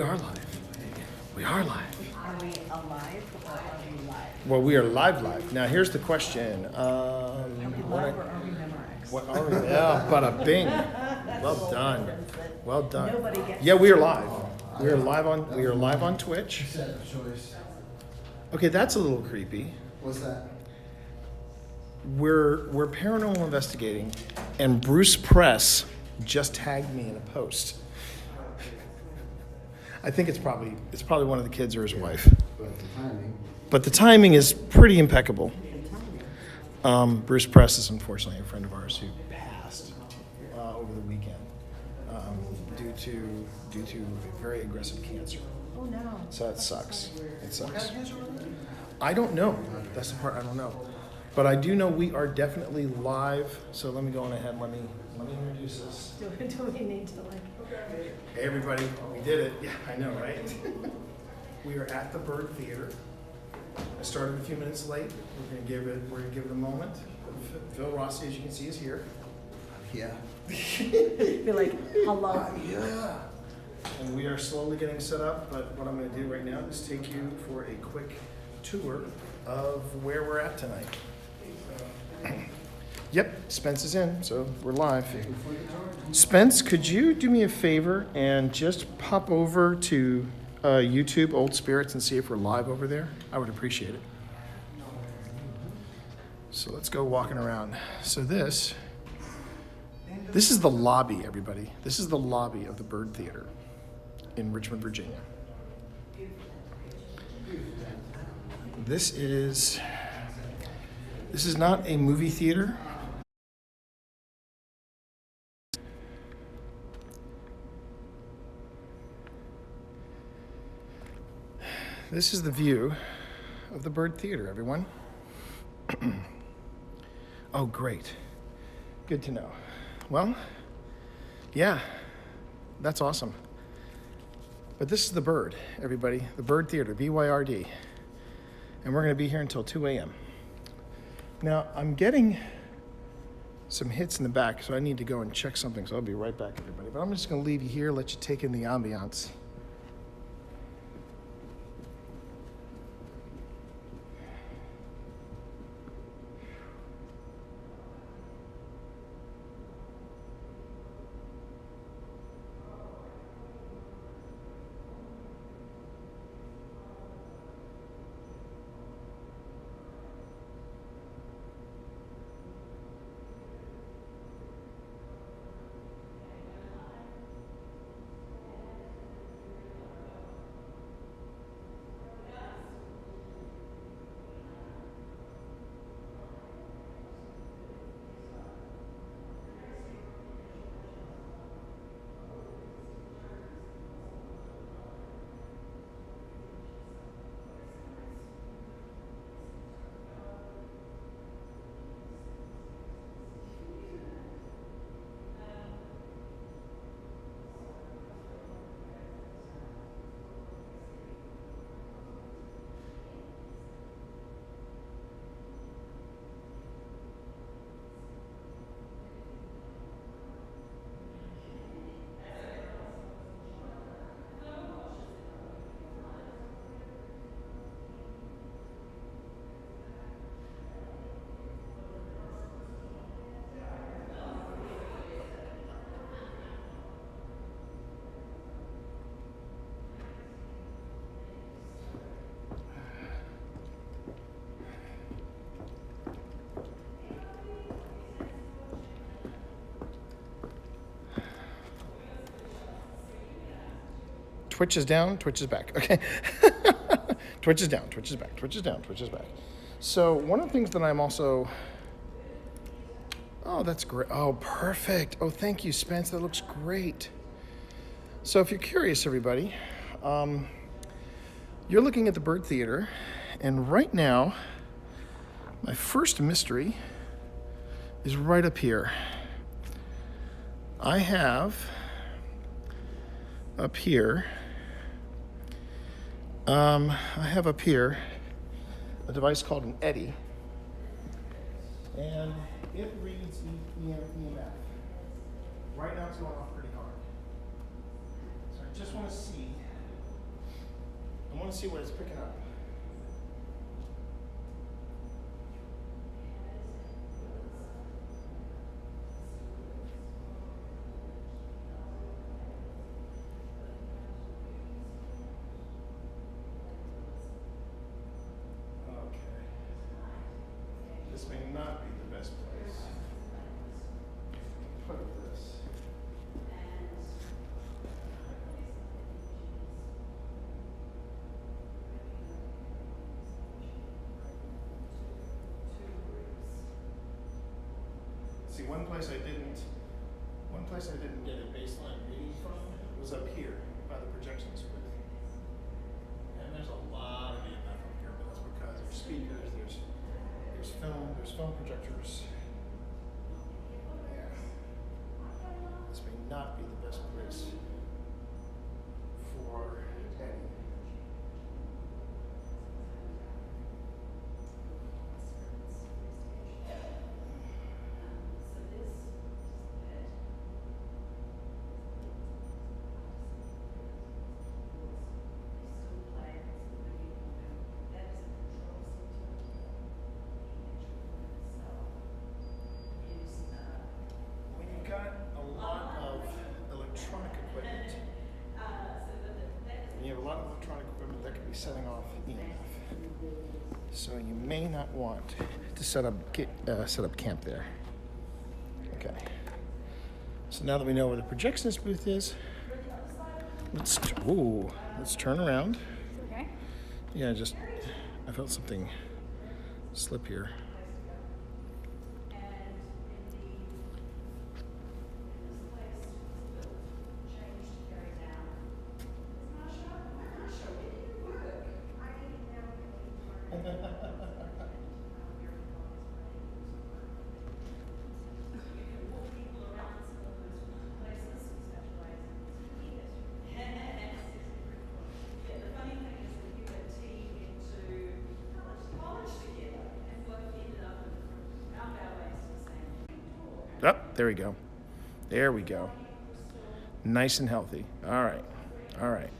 We are live. We are live. Are we alive or are we live? Well, we are live. Now, here's the question. Are we live or are we Memorex? What are we? Yeah, bada bing. Well done. Well done. Nobody gets. Yeah, we are live. We are live on Twitch. Okay, that's a little creepy. What's that? We're paranormal investigating, and Bruce Press just tagged me in a post. I think it's probably one of the kids or his wife. But the timing is pretty impeccable. Bruce Press is unfortunately a friend of ours who passed over the weekend due to very aggressive cancer. Oh no. So that sucks. It sucks. I don't know. That's the part I don't know. But I do know we are definitely live. So let me go on ahead. Let me introduce this. Do we need to like? Hey everybody, we did it. Yeah, I know, right? We are at the Byrd Theater. I started a few minutes late. We're gonna give it a moment. Phil Rossi, as you can see, is here. Yeah. Be like, hello. Yeah. And we are slowly getting set up, but what I'm gonna do right now is take you for a quick tour of where we're at tonight. Yep, Spence is in, so we're live. Spence, could you do me a favor and just pop over to YouTube Old Spirits and see if we're live over there? I would appreciate it. So let's go walking around. So this is the lobby, everybody. This is the lobby of the Byrd Theater in Richmond, Virginia. This is not a movie theater. This is the view of the Byrd Theater, everyone. Oh, great. Good to know. Well, yeah, that's awesome. But this is the Byrd, everybody. The Byrd Theater, BYRD. And we're going to be here until 2 a.m. Now, I'm getting some hits in the back, so I need to go and check something, so I'll be right back, everybody. But I'm just going to leave you here, let you take in the ambiance. Twitch is down, Twitch is back. Okay. Twitch is down, Twitch is back, Twitch is down, Twitch is back. So one of the things that I'm also... Oh, that's great. Oh, perfect. Oh, thank you, Spence. That looks great. So if you're curious, everybody, you're looking at the Byrd Theater, and right now, my first mystery is right up here. I have up here a device called an Eddy, and it reads EMF. Right now it's going off pretty hard. So I just want to see want to see what it's picking up. Okay. This may not be the best place. Put this. See, one place I didn't get a baseline reading from was up here by the projections booth. And there's a lot of EMF up here, but that's because there's speakers, there's film projectors. Yeah. This may not be the best place for Eddie. When you've got a lot of electronic equipment, that could be setting off EMF. So you may not want to set up camp there. Okay. So now that we know where the projectionist booth is, let's turn around. Okay. Yeah, I felt something slip here. Oh, there we go. There we go. Nice and healthy. All right. All right.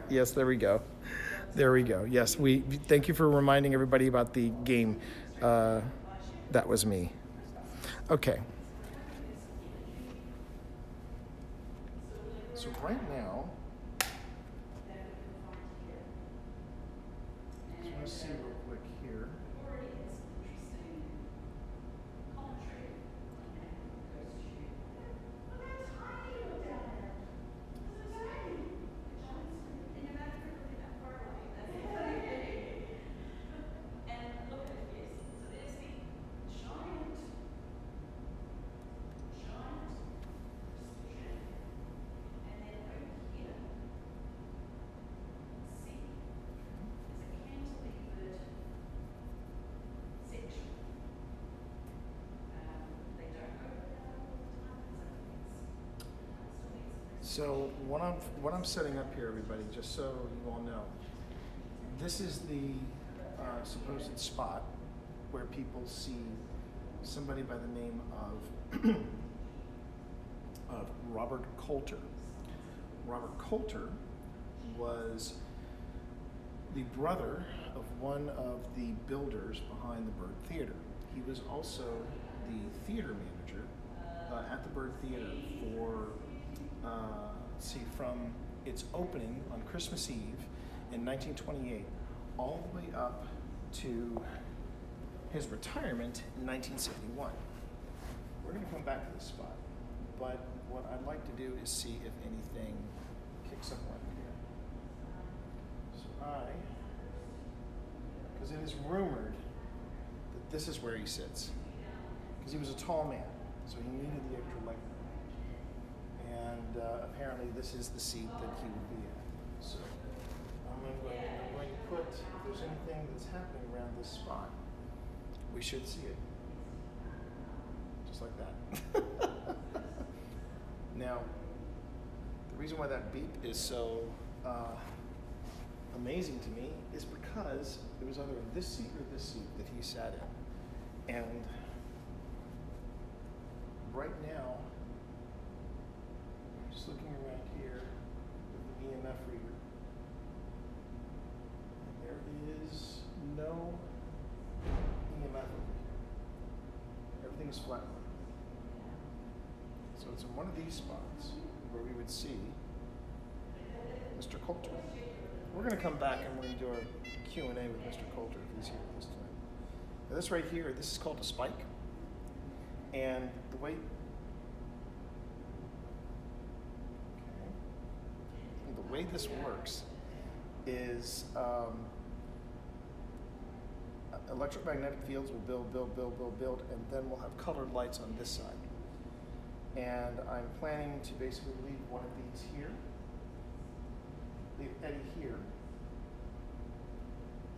Yes, there we go. There we go. Yes, we thank you for reminding everybody about the game. That was me. Okay. So right now, I just want to see real quick here. So what I'm setting up here, everybody, just so you all know, this is the supposed spot where people see somebody by the name of Robert Coulter. Robert Coulter was the brother of one of the builders behind the Byrd Theater. He was also the theater manager at the Byrd Theater for from its opening on Christmas Eve in 1928 all the way up to his retirement in 1971. We're going to come back to this spot, but what I'd like to do is see if anything kicks up right here. So because it is rumored that this is where he sits, because he was a tall man, so he needed the extra leg room. And apparently this is the seat that he would be at. So I'm going to put, if there's anything that's happening around this spot, we should see it. Just like that. Now, the reason why that beep is so amazing to me is because it was either in this seat or this seat that he sat in. And right now, just looking EMF reader. And there is no EMF over here. Everything is flat. So it's in one of these spots where we would see Mr. Coulter. We're going to come back and we're going to do our Q&A with Mr. Coulter if he's here this time. Now this right here, this is called a spike. And the way this works is electromagnetic fields will build, and then we'll have colored lights on this side. And I'm planning to basically leave one of these here, leave Eddie here,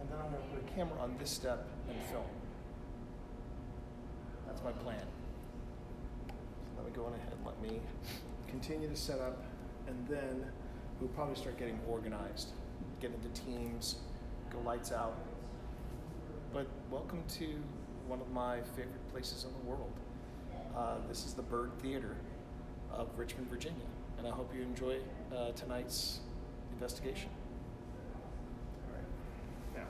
and then I'm going to put a camera on this step and film. That's my plan. So let me go on ahead, let me continue to set up, and then we'll probably start getting organized, get into teams, go lights out. But welcome to one of my favorite places in the world. This is the Byrd Theater of Richmond, Virginia, and I hope you enjoy tonight's investigation. All right. Now,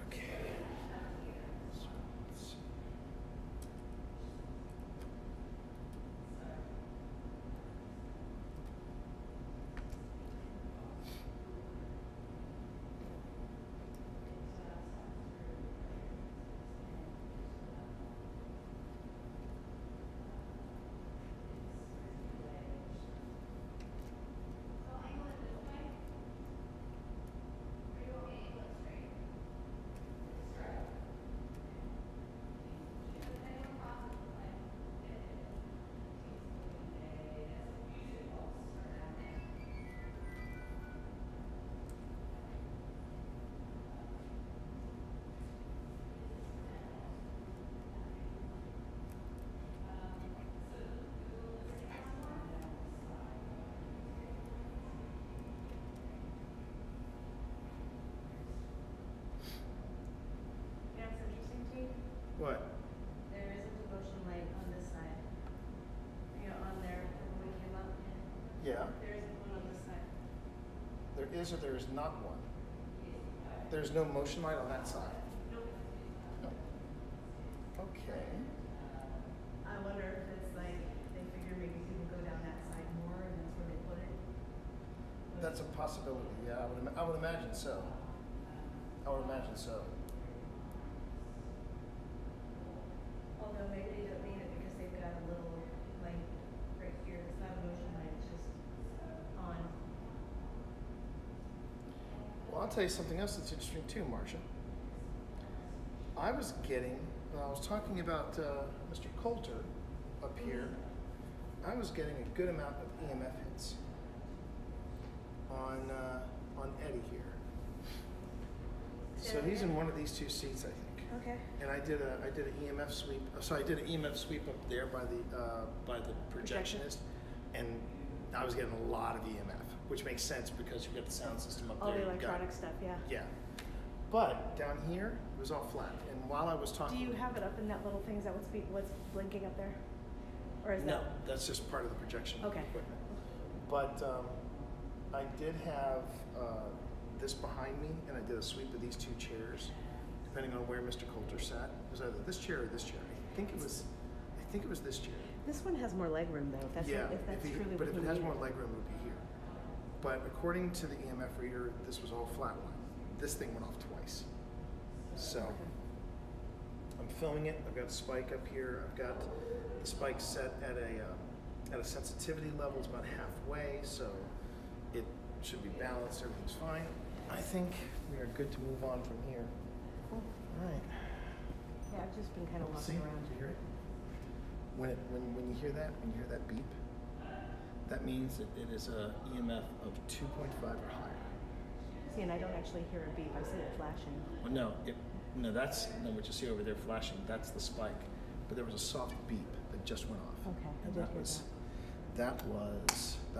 okay. So let's see. What? There is a devotion light on this side. You know, on there when we came up. Yeah. There isn't one on this side. There is or there is not one. There's no motion light on that side. Nope. No. Okay. I wonder if it's like they figure maybe people go down that side more and that's where they put it. That's a possibility. Yeah, I would imagine so. I would imagine so. Although maybe they don't need it because they've got a little light right here. It's not a motion light, it's just on. Well, I'll tell you something else that's interesting too, Marcia. I was getting, when I was talking about Mr. Coulter up here, I was getting a good amount of EMF hits on Eddie here. So he's in one of these two seats, I think. Okay. And I did an EMF sweep. So I did an EMF sweep up there by the projectionist, and I was getting a lot of EMF, which makes sense because you've got the sound system up All there. the electronic stuff, yeah. Yeah. But down here, it was all flat. And while I was talking... Do you have it up in that little thing? Is that what's blinking up there? Or is No, that... that's just part of the projection Okay. equipment. But I did have this behind me, and I did a sweep of these two chairs, depending on where Mr. Coulter sat. It was either this chair or this chair. I think it was this chair. This one has more leg room though, if that's, Yeah, if that's truly but what if you it has need. more leg room, it would be here. But according to the EMF reader, this was all flatline. This thing went off twice. So I'm filming it. I've got a spike up here. I've got the spike set at a sensitivity level. It's about halfway, so it should be balanced. Everything's fine. I think we are good to move on from here. Cool. All right. Yeah, I've just been kind of walking around. Did you hear it? When you hear that beep, that means that it is a EMF of 2.5 or higher. See, and I don't actually hear a beep. I see it flashing. Well, that's what you see over there flashing. That's the spike, but there was a soft beep that just went off. Okay, I and did that hear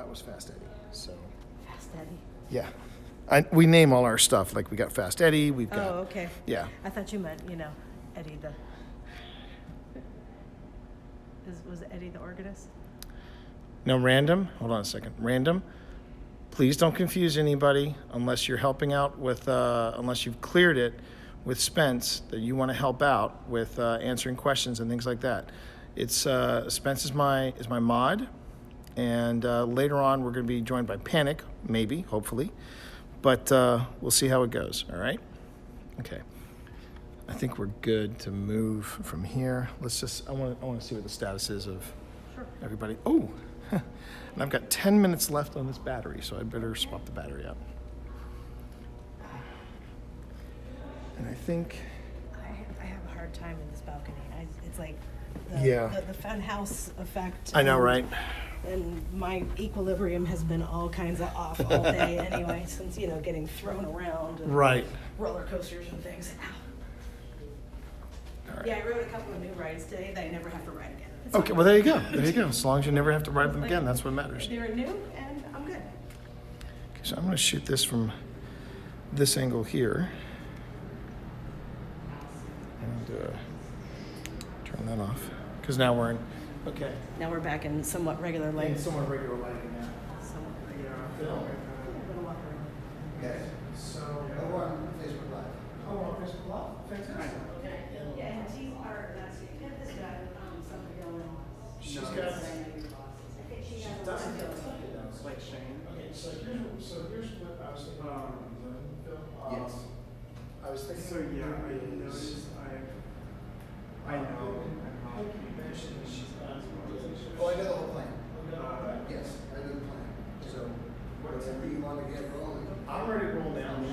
was Fast Eddie. So Fast Eddie. yeah. We name all our stuff. Like we got Fast Eddie. We've got. Oh, okay. Yeah. I thought you meant, Eddie the. Was Eddie the organist? No, random. Hold on a second. Random. Please don't confuse anybody unless you're helping out with, unless you've cleared it with Spence that you want to help out with answering questions and things like that. It's Spence is my mod, and later on we're going to be joined by Panic, maybe, hopefully, but we'll see how it goes. All right. Okay. I think we're good to move from here. Let's just. I want to see what the status is of everybody. Oh. And I've got 10 minutes left on this battery, so I better swap the battery out. And I think... I have a hard time in this balcony. It's like the fun house effect. I know, right? And my equilibrium has been all kinds of off all day anyway, since, getting thrown around. And right. Roller coasters and things. All right. Yeah, I rode a couple of new rides today that I never have to ride again. It's Okay, fine. well, there you go. There you go. As long as you never have to ride them again, that's what matters. They're new, and I'm good. Okay, so I'm going to shoot this from this angle here. And turn that off. Because now we're in... Okay. Now we're back in somewhat regular light. In somewhat regular lighting now. Somewhat regular. Film. I'm gonna walk around. Okay. So... Oh, we're on Facebook Live. Oh, we're on Facebook Live? Fantastic. Yeah, and these are, this got something going on. She's got... I think she has a lot doesn't going get on. it. Like Shane. Okay, so here's what I was thinking. Phil. Yes. I was thinking. So yeah, I noticed I know I'm not Oh, I know the whole plan. Yes, I know the plan. So, whatever you want to get rolling. I'm ready to roll now. I'm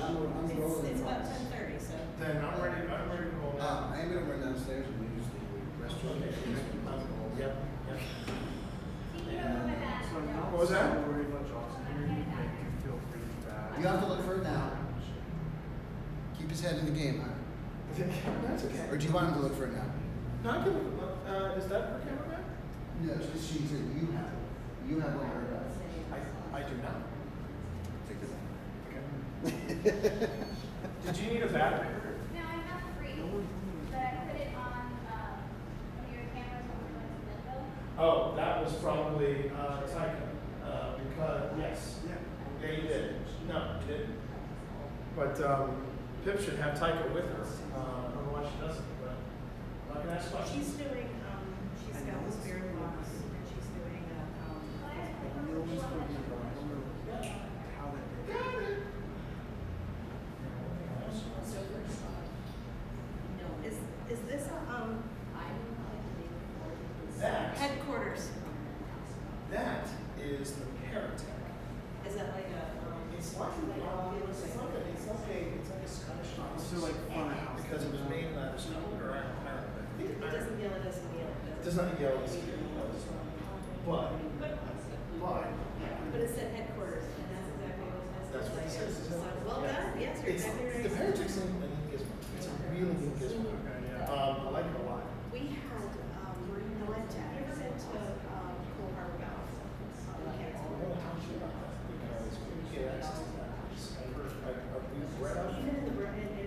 rolling. It's about 10:30, so. Then I'm ready to roll now. I am going to run downstairs and use the restroom. Yep. So I'm not What was that? so worried about jobs here. You make you feel pretty bad. You have to look for it now. Keep his head in the game, huh? That's okay. Or do you want him to look for it now? No, I can look. Is that her camera back? No, she said you have. You have one of her. I do not. Take it. Okay. Did you need a battery? No, I have three, but I put it on one of your cameras when we went to Denver. Oh, that was probably Tycho. Because yes, yeah, you did. No, you didn't. But Pip should have Tycho with her. I don't know why she doesn't. But I'm not gonna ask questions. She's doing, she's got this Byrd box, and she's doing, You always put me wrong. I don't know how that did. no, is this a, That headquarters? that is the Paratech. Is that like a, It's like a Scottish house. So like fun house. Because it was made in Scotland or Ireland. I think it doesn't yell, it doesn't yell, It does not yell. But But it said headquarters, and that's exactly what it says. That's what it says. So, well done, yes, you're it's exactly right. the Paratech's a neat gizmo. It's a really neat gizmo. Okay, yeah. I like it a lot. We had, I went to, have you ever been to, Cool Harbor Valley? I don't know how sure about that because we get access to that. We've read up. Even in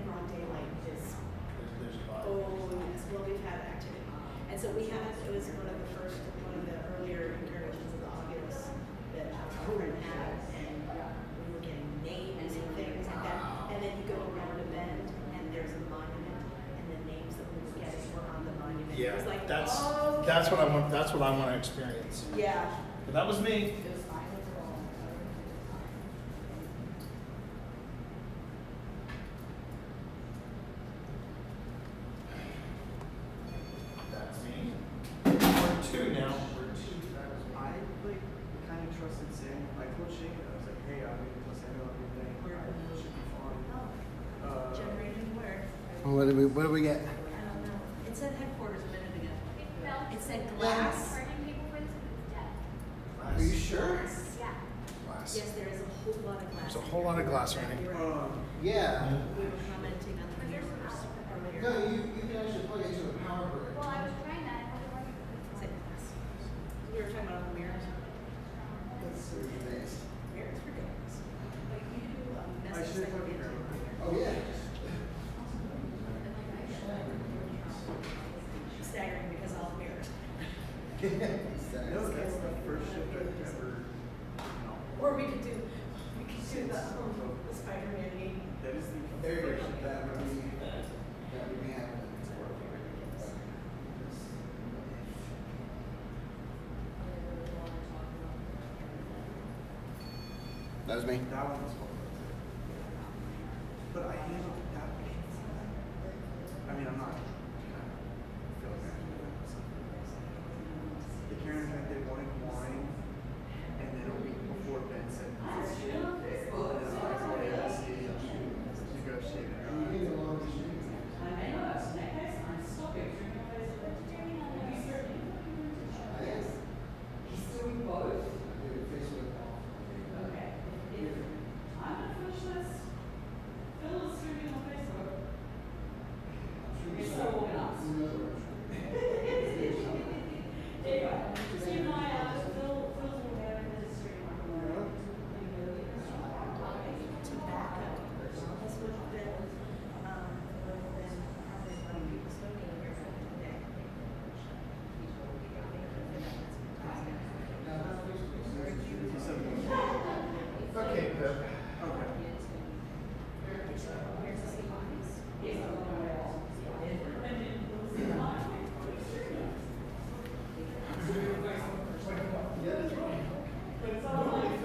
broad daylight, it's, There's a lot. oh, yes, well, we've had activity. And so we had, it was one of the earlier incursions of the August that our friend had, and we were getting names and things like that. And then you go around a bend, and there's a monument, and the names that we were getting were on the monument. It Yeah, was like, that's oh, what I want. That's what I want to experience. yeah. But that was me. It was fine. That's me. We're two now. We're two. I like kind of trusted Sam. I told Shane, I was like, hey, I'm going to tell Samuel everything. It should be fine. Generated where? What do we get? I don't know. It said headquarters a minute ago. It said Glass. glass. Charging people for this, but it's dead. Are you sure? Yeah. Glass. Yes, there is a whole lot of glass. There's a whole lot of glass right You're here. right. Yeah. We were commenting on the mirrors earlier. No, you can actually plug it into a power brick. Well, I was trying that. I wasn't working Is with it glass? We were talking about the mirrors. That's so nice. Mirrors for days. But you I much they can get to. Oh, yeah. Staggering because I'll hear it. You know, that's the first shift I've ever, Or we could do the Spider-Man game. that is the There you first go. shift That I've would ever be happening. That was me. That one was fun. But I handled that. I mean, I'm not. I feel like I can do that. The Karen and I did one in wine, and then a week before Ben said, and then I was able to see negotiate it. Okay, Pip.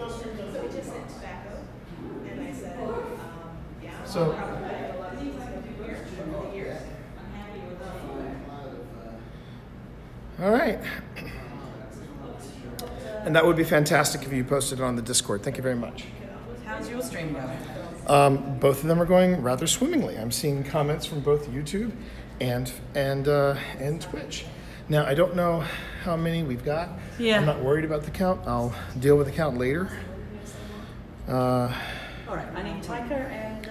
So we just said tobacco, and I said, yeah. So- probably a lot of things I do here over the years. I'm happy with that. All right. And that would be fantastic if you posted it on the Discord. Thank you very much. How's your stream going? Both of them are going rather swimmingly. I'm seeing comments from both YouTube and Twitch. Now, I don't know how many we've got. Yeah. I'm not worried about the count. I'll deal with the count later. All right, I need Taika and.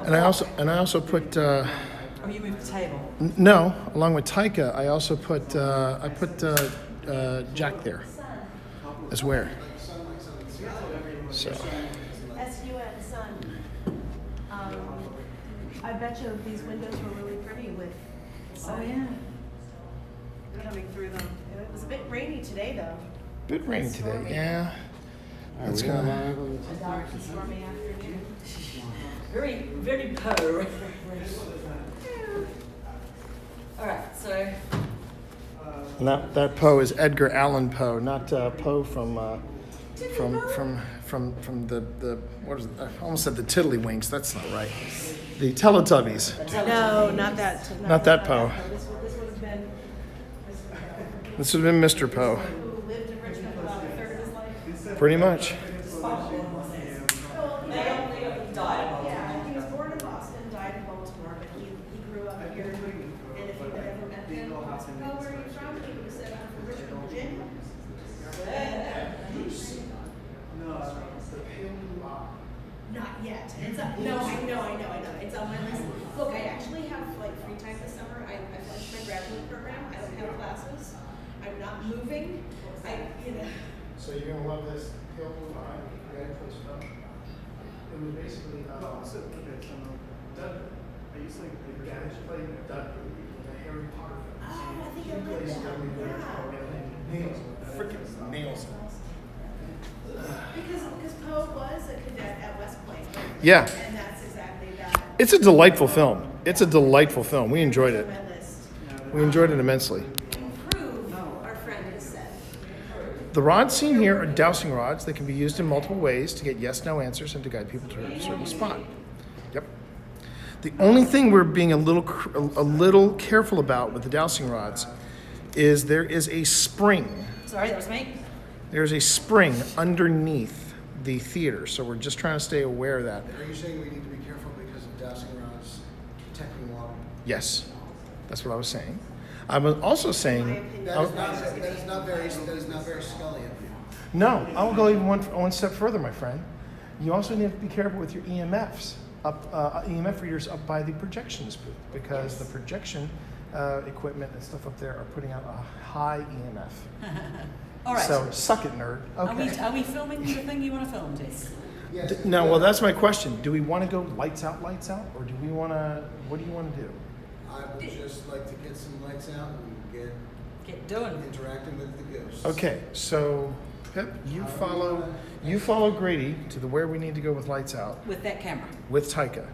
And I also put Oh, you moved the table. no, along with Taika, I also put Jack there as where. So S-U-N, sun. I bet you these windows were really pretty with sun coming through them. It was a bit rainy today, though. bit rainy today. Stormy. Yeah. That's we got gonna. live? A dark and stormy afternoon. Very, very Poe. All right, so And that Poe is Edgar Allan Poe, not Poe from the what is it? I almost said the Tiddlywinks. That's not right. The Teletubbies. No, not that. Not that Poe. This would have been. This would have been Mr. Poe. Who lived in Richmond about a third of his life. Pretty much. Yeah, he was born in Boston, died in Baltimore, but he grew up here. And if you had ever met him, oh, where are you from? He would have said, I'm from Richmond, Virginia. Not yet. It's up. No, I know. It's on my list. Look, I actually have like free time this summer. I finished my graduate program. I don't have classes. I'm not moving. So you're gonna love this. He'll move on. Ready for the stuff? It was basically No, so, okay, so no. Dudley. I used to like play The guy who's playing Dudley in the Harry Potter films. Oh, I think He I read plays that. Dudley very well. Nails him. Freaking nails him. Because Poe was a cadet at West Point. Yeah. And that's exactly that. It's a delightful film. It's a delightful film. We enjoyed it. My list. We enjoyed it immensely. Improve, our friend has said. The rods seen here are dowsing rods. They can be used in multiple ways to get yes/no answers and to guide people to a certain spot. Yep. The only thing we're being a little careful about with the dowsing rods is there is a spring. sorry, that was me. There's a spring underneath the theater, so we're just trying to stay aware of that. Are you saying we need to be careful because of dowsing rods protecting water? Yes, that's what I was saying. I was also saying. That is not very Scully of you. No, I'll go even one step further, my friend. You also need to be careful with your EMFs, EMF readers up by the projections booth, because the projection equipment and stuff up there are putting out a high EMF. All right. So suck it, nerd. Okay. Are we filming the thing you want to film, Jess? Yes. No, well, that's my question. Do we want to go lights out, or do we want to? What do you want to do? I would just like to get some lights out and get Get doing. interacting with the ghosts. Okay, so Pip, you follow Grady to the where we need to go with lights out With that camera. with Taika.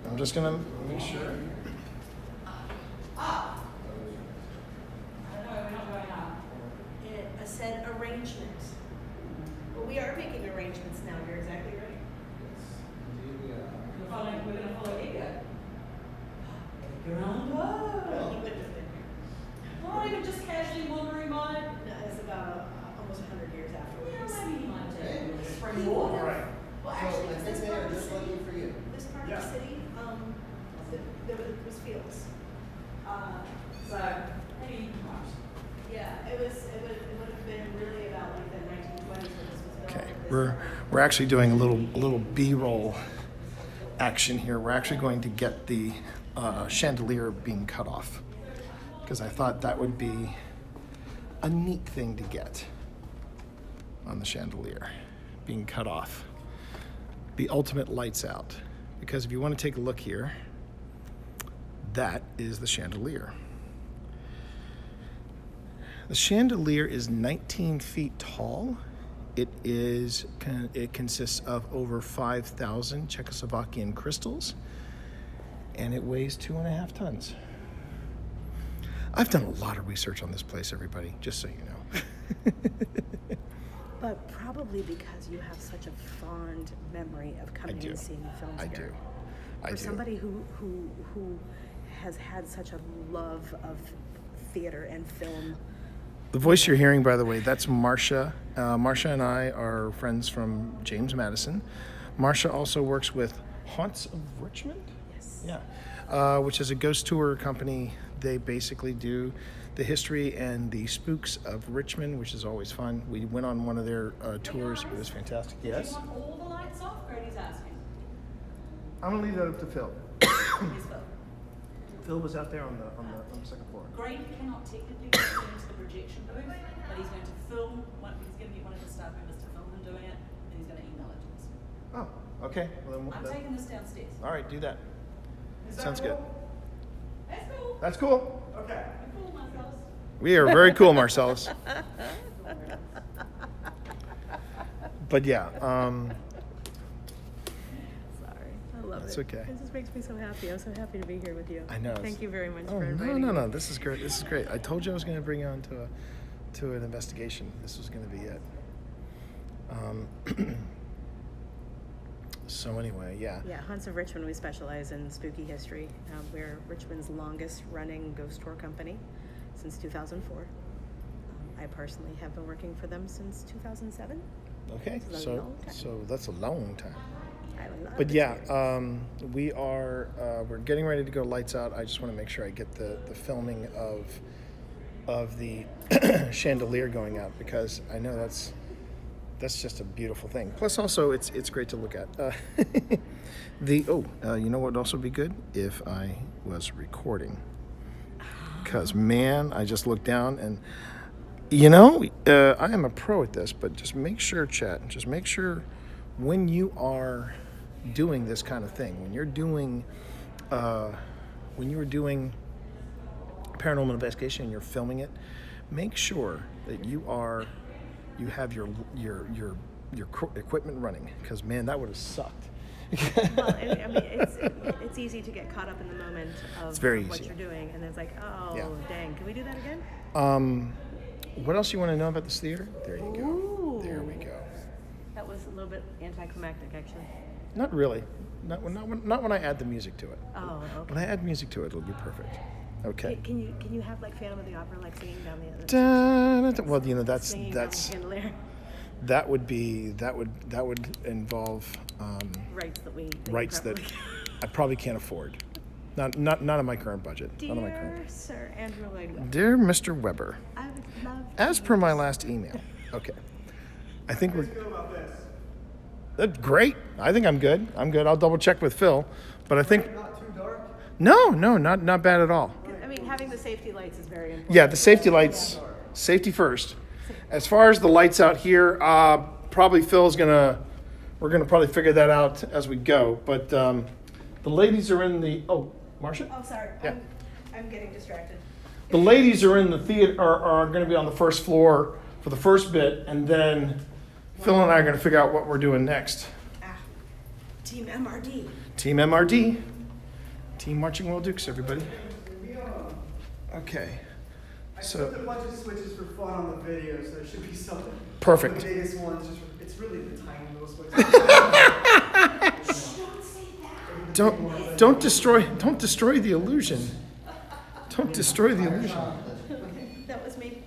I'm just gonna make sure. I said arrangements. Well, we are making arrangements now, you're exactly right. We're gonna follow Ego. Ground He up. wouldn't have been here. Not even just casually wandering by. No, it's about almost 100 years Yeah, afterwards. maybe he might Hey. take spring He water. would have. Well, So actually, I think this they part are of the just city, looking for you. this part of the city, there was fields. So, maybe not. Yeah, it would have been really about like the 1920s when this was built. Okay, This we're actually doing a little B-roll action here. We're actually going to get the chandelier being cut off because I thought that would be a neat thing to get on the chandelier being cut off. The ultimate lights out. Because if you want to take a look here, that is the chandelier. The chandelier is 19 feet tall. It consists of over 5,000 Czechoslovakian crystals, and it weighs 2.5 tons. I've done a lot of research on this place, everybody, just so you know. But probably because you have such a fond memory of coming do. and seeing films I here. do. I For do. somebody who has had such a love of theater and film. The voice you're hearing, by the way, that's Marcia. Marcia and I are friends from James Madison. Marcia also works with Haunts of Richmond? Yes. Yeah. Which is a ghost tour company. They basically do the history and the spooks of Richmond, which is always fun. We went on one of their tours. It was fantastic. Yes? Do you want all the lights off? Grady's asking. I'm going to leave that up to Phil. Yes, Phil. Phil was out there on the second floor. Grady cannot technically go into the projection booth, but he's going to film. He's going to get one of his staff members to film him doing it, and he's going to email it to us. Oh, okay. Well, I'm taking this downstairs. all right, do that. Is that Sounds cool? good. That's cool. That's cool. Okay. You're cool, Marcellus. We are very cool, Marcellus. But yeah, Sorry, I love That's it. okay. It just makes me so happy. I'm so happy to be here with you. I know. Thank you very much Oh, for no, inviting no, me. no. This is great. This is great. I told you I was going to bring you on to an investigation. This was going to be it. So anyway, yeah. Yeah, Haunts of Richmond, we specialize in spooky history. We're Richmond's longest running ghost tour company since 2004. I personally have been working for them since 2007. Okay. It's a So long time. so that's a long time. I love But this yeah, experience. we're getting ready to go lights out. I just want to make sure I get the filming of the chandelier going out because I know that's just a beautiful thing. Plus, also it's great to look at. You know what would also be good if I was recording, because man, I just looked down and I am a pro at this, but just make sure, chat. Just make sure when you are doing this kind of thing, when you're doing paranormal investigation and you're filming it, make sure that you have your equipment running, because man, that would have sucked. Well, I mean, it's easy to get caught up in the moment of very what easy. you're doing, and it's like, oh, Yeah. dang, can we do that again? What else you want to know about this theater? There you go. Ooh. There we go. That was a little bit anticlimactic, actually. Not really. Not when I add the music to it. Oh, okay. When I add music to it, it'll be perfect. Okay. Can you have like Phantom of the Opera, like singing down the other? Well, that's Singing down the chandelier. that would involve Rights that we rights that probably- I probably can't afford. Not on my current budget. Not on my Dear current. Sir Andrew Lloyd, Dear Mr. Weber, I would love. as per my last email. Okay. I think we're. Feel about this. That's great. I think I'm good. I'll double check with Phil, but I think Not too dark. no, not bad at all. I mean, having the safety lights is very important. Yeah, the safety lights, safety first. As far as the lights out here, probably Phil's gonna we're gonna probably figure that out as we go. But the ladies are in the, oh, Marcia? Oh, sorry. Yeah. I'm getting distracted. The ladies are in the theater, are gonna be on the first floor for the first bit, and then Phil and I are gonna figure out what we're doing next. Ah, Team MRD. Team MRD. Team Marching World Dukes, everybody. Okay. I So- put a bunch of switches for fun on the video, so there should be something. Perfect. The biggest ones, it's really the tiny little switches. Don't destroy the illusion. Don't destroy the illusion. That was me.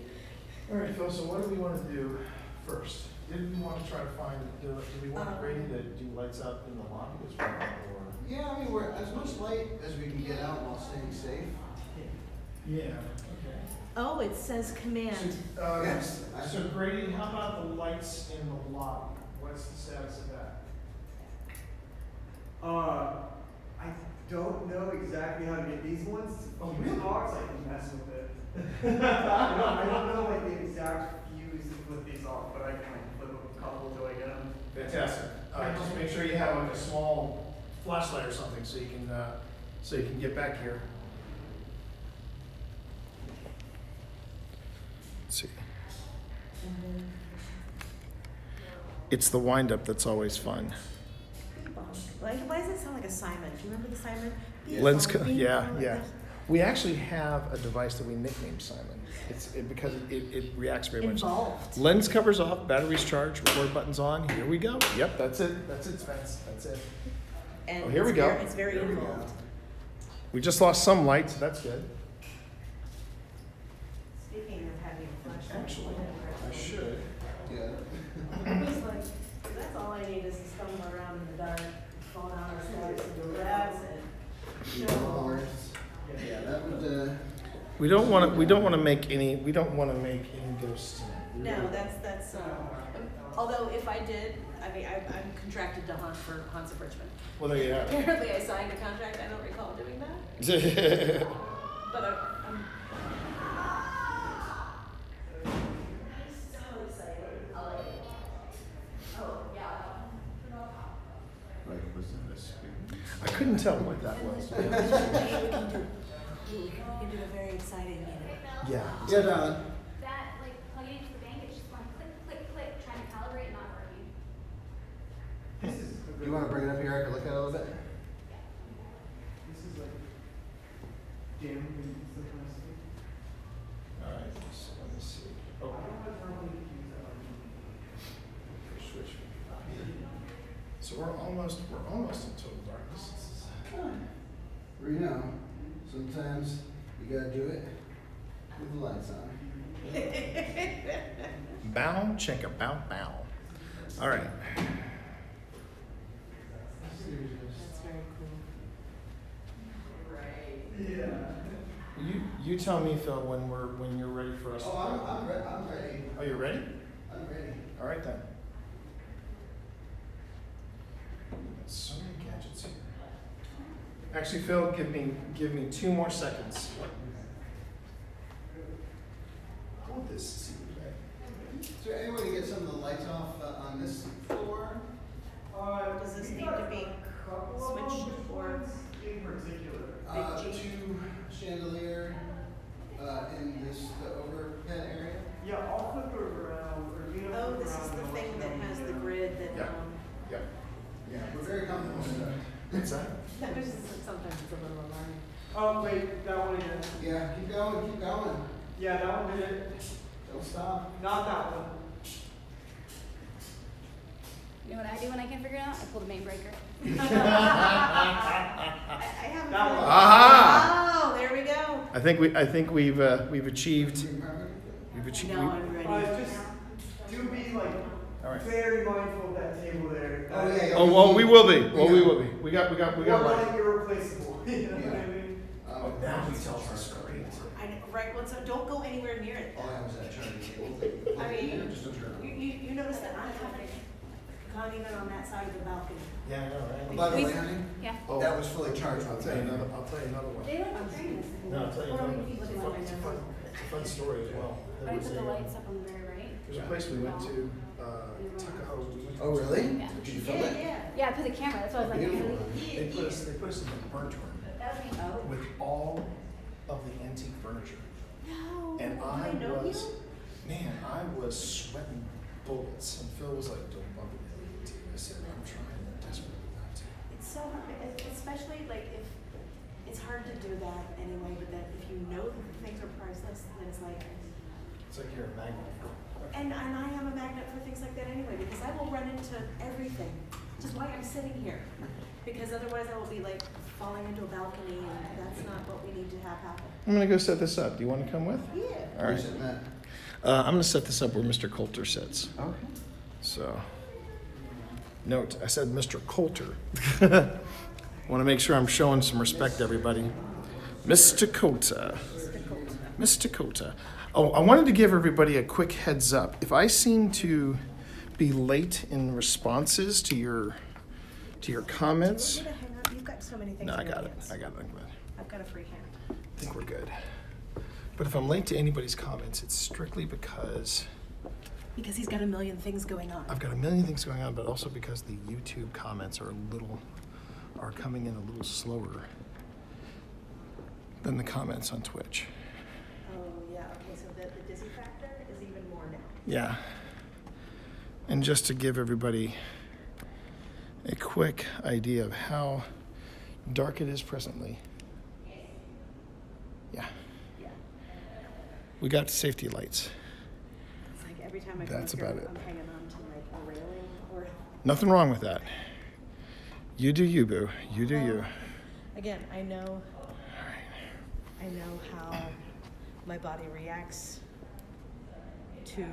All right, Phil, so what do we want to do first? Did we want to try to do we want Brady to do lights out in the lobby as well, or? Yeah, I mean, we're as much light as we can get out while staying safe. Yeah, okay. Oh, it says command. Yes. So Brady, how about the lights in the lobby? What's the status of that? I don't know exactly how to get these ones. Oh, Fuse really? box, I can mess with it. I don't know like the exact fuse to flip these off, but I can like flip a couple till I get them. Fantastic. Just make sure you have like a small flashlight or something so you can get back here. Let's see. It's the wind-up that's always fun. Why does it sound like a Simon? Do you remember the Simon? Lens, Beep, beep, yeah, like yeah. that. We actually have a device that we nicknamed Simon. Because it reacts very much. Involved. Lens covers off, batteries charged, record buttons on. Here we go. Yep, that's it. That's it, Spence. That's it. And Oh, here we go. It's very There we go. involved. We just lost some light, so that's good. Speaking of having a flashlight. Actually, I should. Yeah. I was like, that's all I need is to stumble around in the dark, fall down the steps, and that's it. No. Yeah, that would, We don't want to make any ghosts. No, that's, although if I did, I mean, I'm contracted to hunt for Haunts of Richmond. Well, there you have it. Apparently I signed a contract, I don't recall doing that, but I'm so excited. Oh, yeah. like, was that a screen? I couldn't tell what that was. We can do a very exciting, Yeah. Yeah, Don. That, like, plugging into the bank, it's just going click, click, click, trying to calibrate, not working. This is You want to bring it up here? I can look at it a little bit. This is like dim and stuff like that. All right. So let me see. I Oh, don't know how many fuse that are. switch. So we're almost in total darkness. You know, sometimes you gotta do it with the lights on. Bow, check a bow, bow. All right. That's very cool. Yeah. You tell me, Phil, when you're ready for us. Oh, I'm ready. Oh, you ready? I'm ready. All right then. So many gadgets here. Actually, Phil, give me 2 more seconds. I want this to see today. Is there any way to get some of the lights off on this floor? Does this need to be switched or? In particular. Big G. 2 chandelier in the overhead area. Yeah, I'll flip it around. Or, you know, Oh, flip this is around the and thing let that you know. has the grid that, Yeah. Yep. Yeah, we're very comfortable with that. What's that? that was, sometimes it's a little alarming. Oh, wait, that one again. Yeah, keep going, keep going. Yeah, that one did it. Don't stop. Not that one. You know what I do when I can't figure it out? I pull the main breaker. I haven't. That one. Aha! Oh, there we go. I think we've achieved. We've achieved. Now I'm ready. Just do be like All right. very mindful of that table there. Oh, yeah, yeah. Oh, we will be. Well, we will be. We got One light. light irreplaceable. You know what I Yeah. mean? Now he tells us great. I know, right, well, so don't go anywhere near it. All I have is that charging cable thing. I mean, Just don't turn it on. you notice that I haven't gone even on that side of the balcony. Yeah, I know, right? By the way, honey, Yeah. Oh, that was fully charged. I'll tell you another one. They like the train. No, I'll tell you Or another we one. keep It's a looking fun, at it's a my fun, nose. it's a fun story as well. But I put the lights up on the very right. There's a place we went to Tuckahoe. Oh, really? Yeah. Did you film it? Yeah, I put the camera, that's why I was like, Beautiful. really? They put us in the burnt room That would be, oh. with all of the antique furniture. No. And Do I they know was, you? man, I was sweating bullets. And Phil was like, don't bump into the AT. I said, I'm trying desperately not to. It's so hard, especially like if, it's hard to do that anyway, but then if you know that the things are priceless, then it's like, It's like you're a magnet. and I am a magnet for things like that anyway, because I will run into everything, which is why I'm sitting here. Because otherwise I will be like falling into a balcony, and that's not what we need to have happen. I'm gonna go set this up. Do you want to come with? Yeah. All right. Who's sitting at? I'm gonna set this up where Mr. Coulter sits. Okay. So, note, I said Mr. Coulter. Want to make sure I'm showing some respect to everybody. Mr. Coulter. Mr. Coulter. Oh, I wanted to give everybody a quick heads up. If I seem to be late in responses to your comments, Do you want me to hang up? You've got so many things no, in I your got it. hands. I got it. I'm good. I've got a free hand. I think we're good. But if I'm late to anybody's comments, it's strictly because Because he's got a million things going on. I've got a million things going on, but also because the YouTube comments are coming in a little slower than the comments on Twitch. Oh, yeah, okay, so the dizzy factor is even more now. Yeah. And just to give everybody a quick idea of how dark it is presently. Yeah. Yeah. We got safety lights. It's like every time I come That's up here, about it. I'm hanging on to like a railing or. Nothing wrong with that. You do you, boo. You do you. Again, I know how my body reacts to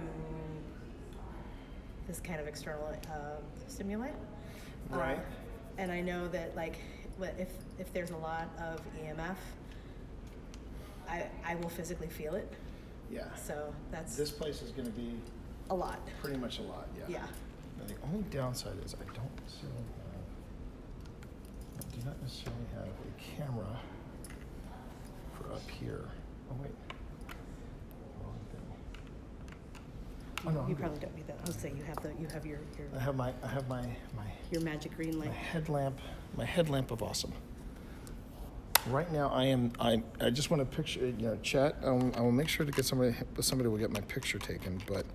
this kind of external stimuli. Right. And I know that like if there's a lot of EMF, I will physically feel it. Yeah. So that's This place is going to be a lot. pretty much a lot, yeah. Yeah. Now, the only downside is I do not necessarily have a camera for up here. Oh wait. Wrong thing. Oh no, I'm You good. probably don't need that. I was saying you have your I have my your magic green light. my headlamp of awesome. Right now I just want to picture, chat. I will make sure to get somebody will get my picture taken, but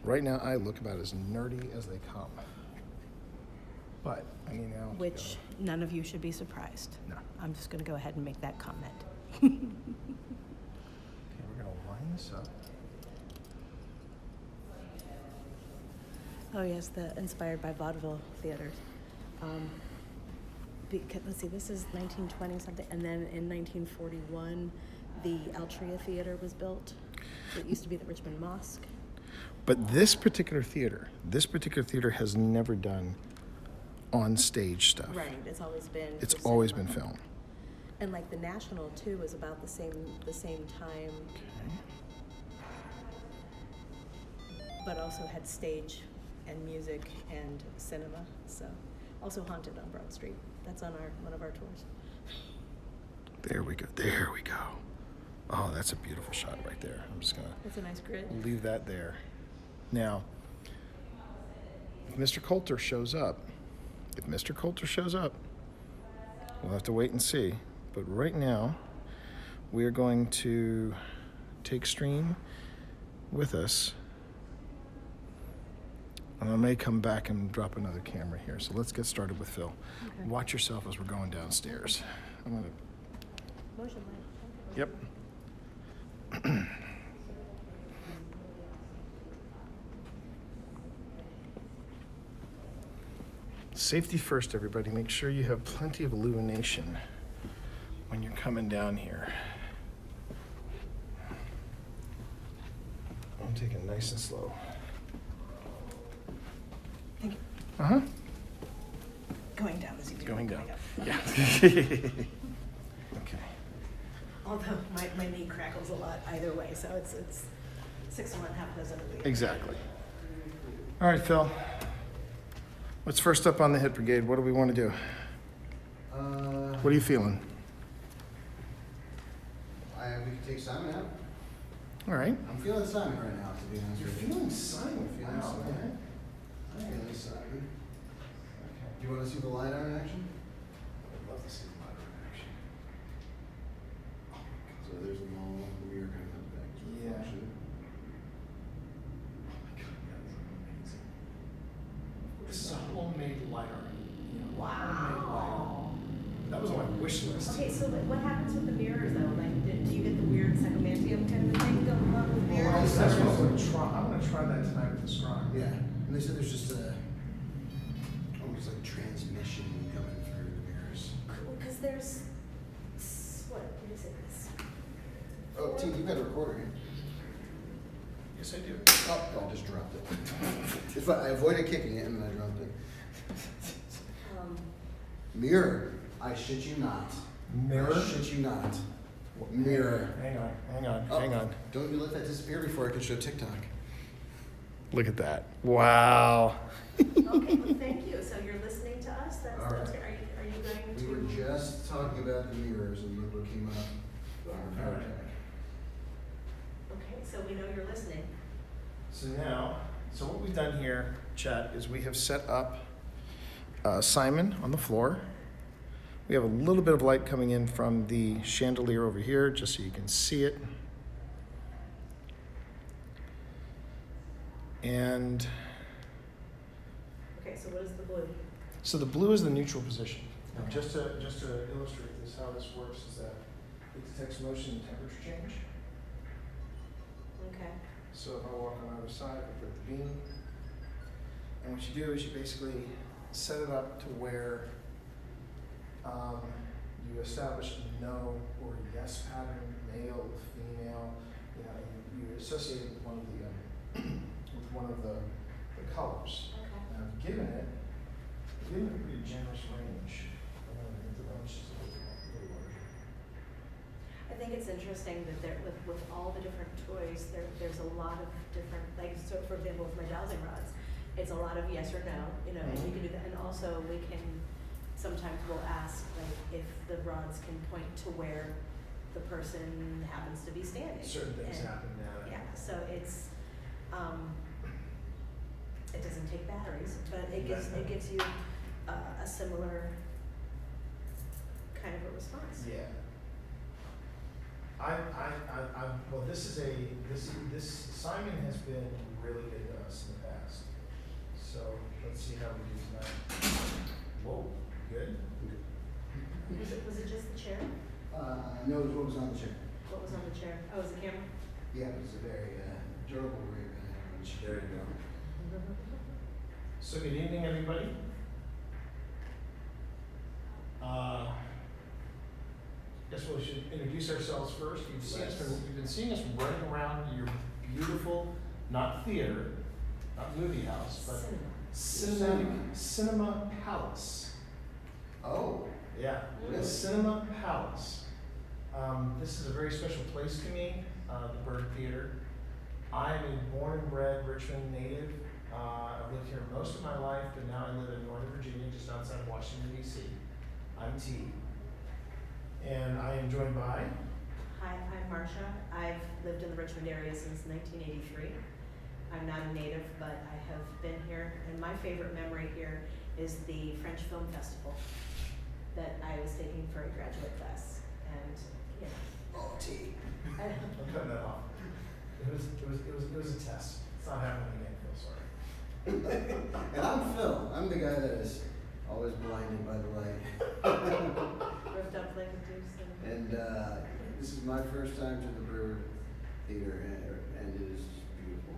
right now I look about as nerdy as they come. But I mean now. Which none of you should be surprised. No. I'm just going to go ahead and make that comment. Okay, we're gonna line this up. Oh yes, inspired by vaudeville theaters. Because, let's see, this is 1920 something, and then in 1941, the Altria Theater was built. It used to be the Richmond Mosque. But this particular theater has never done on stage stuff. Right, it's always been. It's for always cinema. been film. And like the National too was about the same time, but also had stage and music and cinema. So also Haunted on Broad Street. That's on one of our tours. There we go. There we go. Oh, that's a beautiful shot right there. I'm just gonna It's a nice grid. leave that there. Now, if Mr. Coulter shows up, we'll have to wait and see. But right now, we are going to take stream with us. And I may come back and drop another camera here. So let's get started with Phil. Okay. Watch yourself as we're going downstairs. I'm gonna. Motion light. Yep. Safety first, everybody. Make sure you have plenty of illumination when you're coming down here. I'm taking it nice and slow. Thank you. Uh-huh. Going down as you do. Going down. up. Yeah. Okay. Although my knee crackles a lot either way, so it's 6 of one, half a dozen of the other. Exactly. All right, Phil. What's first up on the hit brigade? What do we want to do? What are you feeling? We can take Simon out. All right. I'm feeling Simon right now, to be honest with you. feeling Simon? Feeling Simon. Hey, Simon. Okay. Do you want to see the LiDAR in action? I'd love to see the LiDAR in action. So there's the mall, the mirror kind of comes back as a Yeah. reflection. Oh my God, that is amazing. This is a homemade LiDAR. Homemade LiDAR. That was on my wish list. Okay, so what happens with the mirrors though? Like, do you get the weird psychomantium kind of thing going on with mirrors? That's what I'm gonna try. I'm gonna try that tonight with the Strong. Yeah, and they said there's just a almost like transmission coming through the mirrors. Because there's, what is it? Oh, T, you got a recorder here. Yes, I do. Oh, I just dropped it. It's fine. I avoided kicking it and then I dropped it. Mirror. I shit you not. Mirror? I shit you not. Mirror. Hang on, Oh, hang on. Don't you let that disappear before I can show TikTok. Look at that. Wow. Okay, well, thank you. So you're listening to us? That's, All that's right. are you going We to? were just talking about the mirrors and look what came up on our All right. power tech. Okay, so we know you're listening. So now, what we've done here, chat, is we have set up Simon on the floor. We have a little bit of light coming in from the chandelier over here, just so you can see it. And Okay, so what is the blue? so the blue is the neutral position. Now, just to illustrate this, how this works is that it detects motion and temperature change. Okay. So if I walk on either side, I put the beam. And what you do is you basically set it up to where you establish a no or a yes pattern, male, female. You know, you associate it with one of the colors. Okay. Now, I've given it a pretty generous range. The range is a little larger. I think it's interesting that there, with all the different toys, there's a lot of different, like, so for example, with my dowsing rods, it's a lot of yes or no, you know, and you can do that. And also we can, sometimes we'll ask, like, if the rods can point to where the person happens to be standing. Certain things And- happen now. Yeah, so it's, it doesn't take batteries, but it gives you a similar kind of a response. Yeah. Well, this Simon has been really good to us in the past. So let's see how we do tonight. Whoa, good. Was it just the chair? No, it was what was on the chair. What was on the chair? Oh, was the camera? Yeah, it was a very durable rig. There you go. So good evening, everybody. Guess we should introduce ourselves first. You've been seeing us running around your beautiful, not theater, not movie house, but cinema palace. Oh. Yeah, the Cinema Palace. This is a very special place to me, the Byrd Theater. I'm a born and bred Richmond native. I've lived here most of my life, but now I live in Northern Virginia, just outside of Washington, D.C. I'm T. And I am joined by... Hi, I'm Marcia. I've lived in the Richmond area since 1983. I'm not a native, but I have been here, and my favorite memory here is the French Film Festival that I was taking for a graduate class, and you know. Oh, T. I'm cutting that off. It was a test. It's not happening again, Phil, sorry. And I'm Phil. I'm the guy that is always blinded by the light. Ripped up like a deuce. And this is my first time to the Byrd Theater, and it is just beautiful.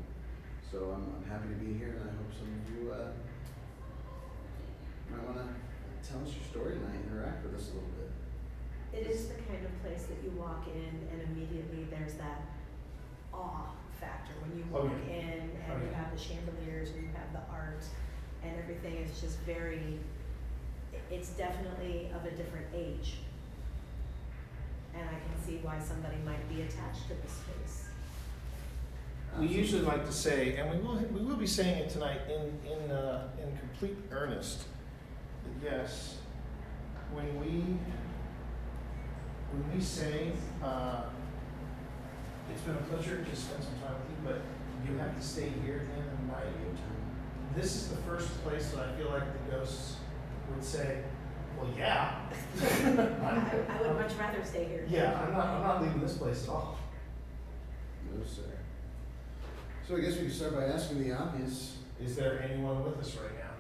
So I'm happy to be here, and I hope some of you might want to tell us your story tonight, interact with us a little bit. It is the kind of place that you walk in and immediately there's that awe factor when you walk in and you have the chandeliers and you have the art and everything is just very, it's definitely of a different age. And I can see why somebody might be attached to this space. We usually like to say, and we will be saying it tonight in complete earnest, that yes, when we say it's been a pleasure to spend some time with you, but you have to stay here at the end of the night. this is the first place that I feel like the ghosts would say, well, yeah. I would much rather stay here. Yeah, I'm not leaving this place at all. No, sir. So I guess we can start by asking the obvious. Is there anyone with us right now?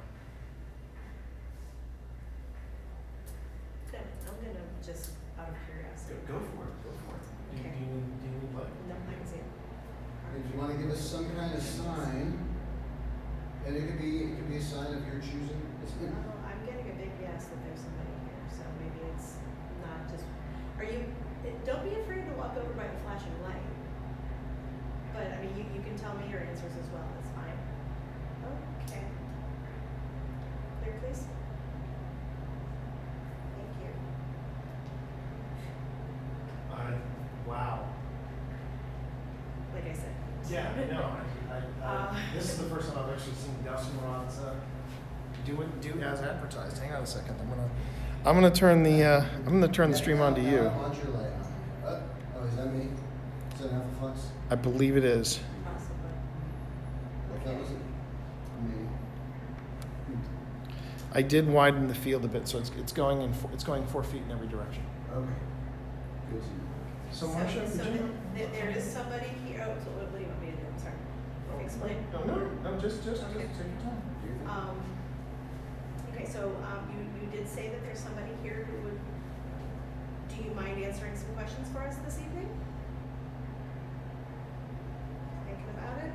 No, I'm gonna just, out of curiosity. Go for it, go for it. Okay. Do you need like? No, I can see it. If you want to give us some kind of sign, and it could be a sign of your choosing. Oh, I'm getting a big yes that there's somebody here, so maybe it's not just, don't be afraid to walk over by the flashing light. But, I mean, you can tell me your answers as well, that's fine. Okay. Clear, please. Thank you. Wow. Like I said. Yeah, no, this is the first time I've actually seen dousing rods do as advertised. Hang on a second. I'm gonna turn the stream on to you. I want your light on. Oh, is that me? Is that Alpha Flux? I believe it is. Possibly. If that wasn't me. I did widen the field a bit, so it's going 4 feet in every direction. Okay. Good to know. So Marcia, So did you? there is somebody here, oh, so what do you want me to do? I'm sorry. Explain. No, just take your time. Do you think? Okay, so, you did say that there's somebody here who would, do you mind answering some questions for us this evening? Thinking about it?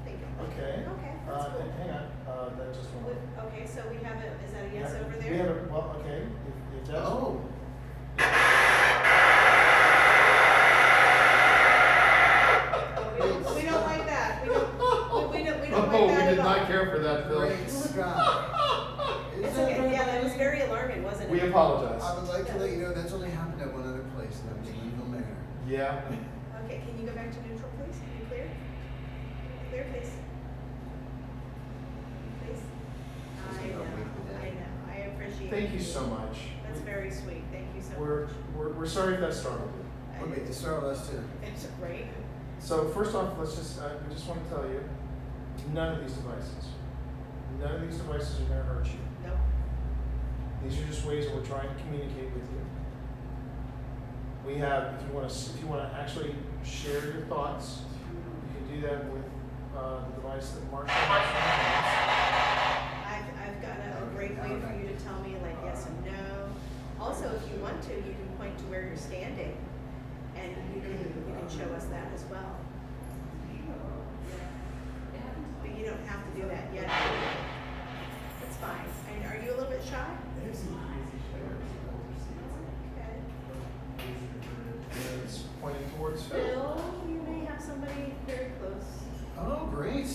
Thinking. Okay. Okay, that's cool. Hang on, that just one. Okay, so we have a, is that a yes over there? We have well, okay, if that's. Oh. We don't like that. We don't like that Oh, we at did all. not care for that, Phil. Great Scott. It's okay, yeah, that was very alarming, wasn't it? We apologize. I would like to let you know that's only happened at one other place, and that was Greenville Manor. Yeah. Okay, can you go back to neutral, please? Can you clear? Clear, please. Please? I appreciate it. Thank you so much. That's very sweet, thank you so much. We're sorry if that startled you. Okay, to start with us too. It's great. So first off, we just want to tell you, none of these devices are going to hurt you. Nope. These are just ways that we're trying to communicate with you. We have, if you want to actually share your thoughts, you can do that with the device that Marcia has. I've got a great way for you to tell me like yes and no. Also, if you want to, you can point to where you're standing and you can show us that as well. But you don't have to do that yet. That's fine. And are you a little bit shy? Okay. It's pointing towards Phil. Phil, you may have somebody very close. Oh, great.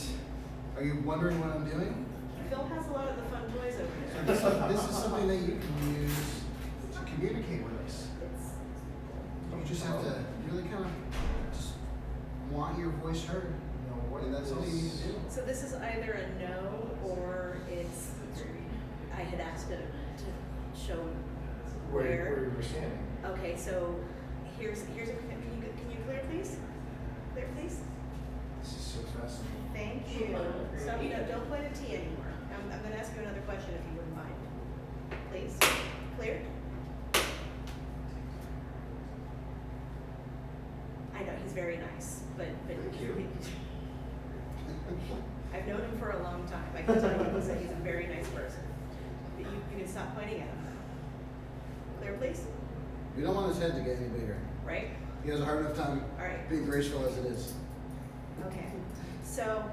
Are you wondering what I'm doing? Phil has a lot of the fun toys over So there. this is something that you can use to communicate with us. You just have to really kind of just want your voice heard. And that's all you need to do. So this is either a no or it's, I had asked to show Where where. you were standing. Okay, so here's a, can you clear please? Clear please? This is so fascinating. Thank you. So, don't point at T anymore. I'm gonna ask you another question if you wouldn't mind. Please, clear? I know, he's very nice, but. Thank you. I've known him for a long time. I can tell you he's a very nice person. But you can stop pointing at him now. Clear, please? We don't want his head to get any bigger. Right? He has a hard enough time All right. being graceful as it is. Okay. So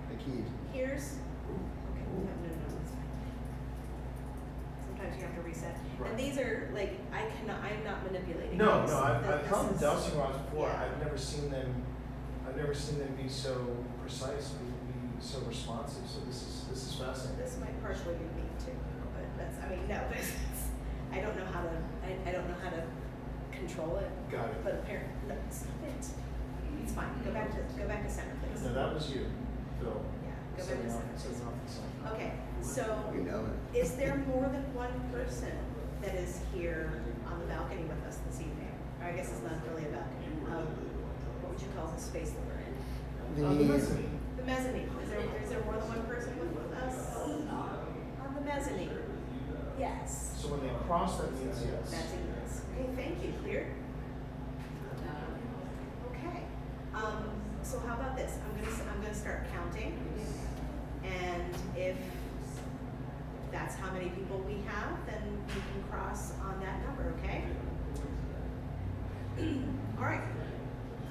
The key. here's, okay, no, it's fine. Sometimes you have to reset. Right. And these are like, I'm not manipulating No, these. I've This held is- dowsing rods before. yeah. I've never seen them be so precise, be so responsive. So this is fascinating. This might partially be me too, but that's, I mean, no, I don't know how to, I don't know how to control it. Got it. But apparently, no, stop it. It's fine. Go back to center, please. No, that was you, Phil. Yeah, go back Setting to off- center, setting please. off the sun. Okay, so We know it. is there more than one person that is here on the balcony with us this evening? Or I guess it's not really a balcony. What would you call the space that we're in? The mezzanine. The mezzanine. Is there more than one person with us? On the mezzanine. Yes. So when they cross, that means yes. That's a yes. Okay, thank you. Clear? Okay. So how about this? I'm gonna start counting, and if that's how many people we have, then you can cross on that number. Okay. All right.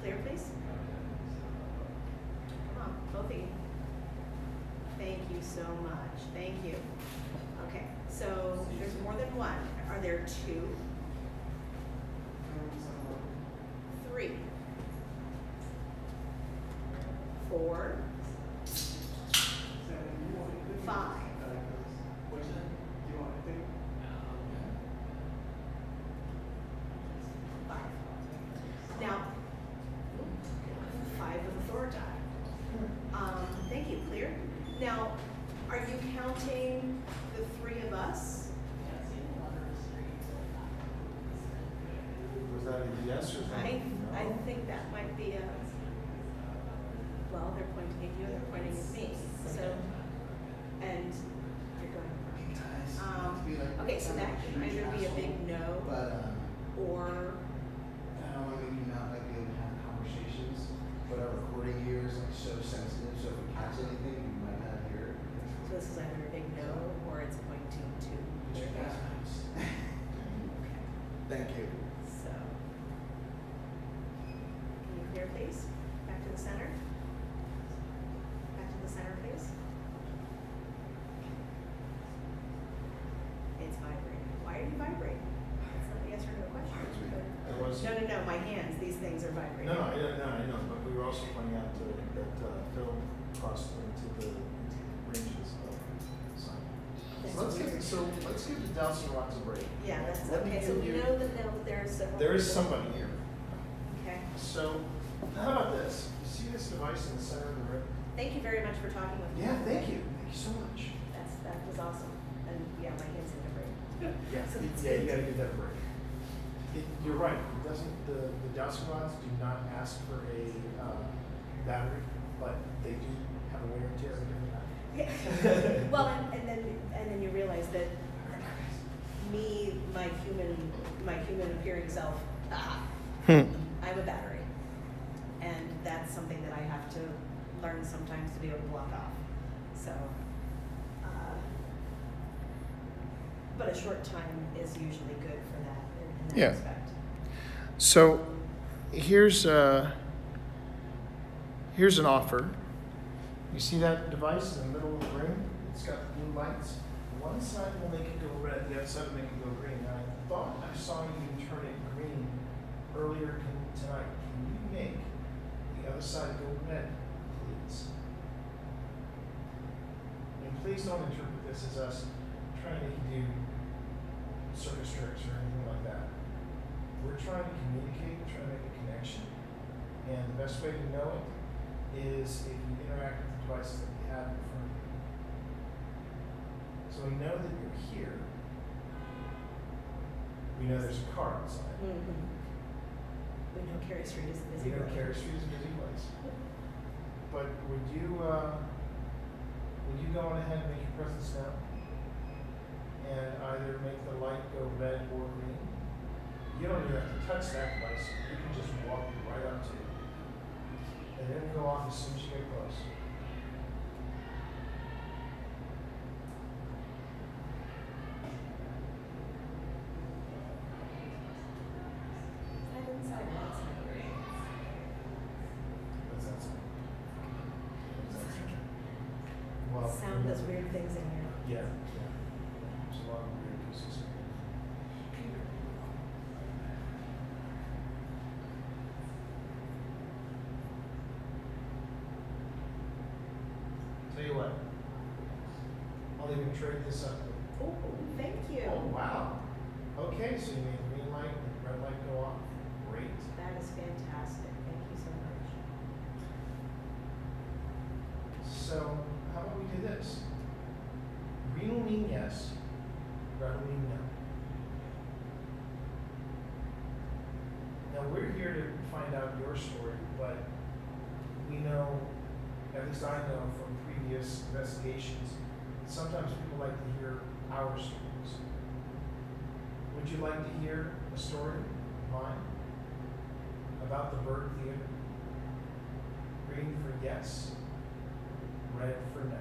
Clear, please. Come on, both of you. Thank you so much. Thank you. Okay, so there's more than one. Are there two? Three. Four. Five. Now, five with authority. Thank you, clear? Now, are you counting the three of us? Was that a yes or I think that might be a, well, they're pointing at you and they're pointing at me, so, and you're going, okay, so that can either be a big no, But or, I don't want to make you not like be able to have conversations, but our recording here is like so sensitive, so if we catch anything, we might not hear it. so this is either a big no, or it's pointing to your That's no. nice. Okay, Thank you. so, can you clear, please? Back to the center. Back to the center, please. It's vibrating. Why are you vibrating? It's not a yes or no question. It was. No, my hands, these things are vibrating. No, I know, but we were also pointing out that Phil crossed into the ranges of the sign. That's Let's give the Dowson Rocks a break. Yeah, that's Let me okay, so give we you- know that now there are several. There is people. somebody here. Okay, So, how about this? You see this device in the center of the room? thank you very much for talking with me. Yeah, thank you. Thank you so much. That was awesome, and yeah, my hands are vibrating. Yeah, So it's yeah, you good. gotta give that a break. You're right, it doesn't, the Dowson rods do not ask for a battery, but they do have a wear and tear every time. Yeah. Well, and then you realize that me, my human appearing self, I'm a battery. And that's something that I have to learn sometimes to be able to block off. So, but a short time is usually good for that in that Yeah. respect. So here's an offer. You see that device in the middle of the room? It's got blue lights. One side will make it go red, the other side will make it go green. And I thought I saw you turn it green earlier tonight. Can you make the other side go red, please? And please don't interpret this as us trying to make you do circus tricks or anything like that. We're trying to communicate, we're trying to make a connection. And the best way to know it is if you interact with the devices that we have in front of you. So we know that you're here. We know there's a car outside. Mm-hmm. We know Carey Street is a busy We know road. Carey Street is a busy place. But would you go on ahead and make your presence known? And either make the light go red or green? You don't even have to touch that device. You can just walk right up to it. And it will go off as soon as you get close. I didn't say that. What's that sound? What's that sound? Well, Sound does weird things in here. Yeah, yeah. There's a lot of weird pieces. Tell you what, I'll even trade this up. Oh, thank you. Oh, wow. Okay, so you made green light and red light go off. Great. That is fantastic. Thank you so much. So, how about we do this? Green will mean yes, red will mean no. Now, we're here to find out your story, but we know everything least I know from previous investigations, sometimes people like to hear our stories. Would you like to hear a story of mine about the Byrd Theater? Green for yes, red for no.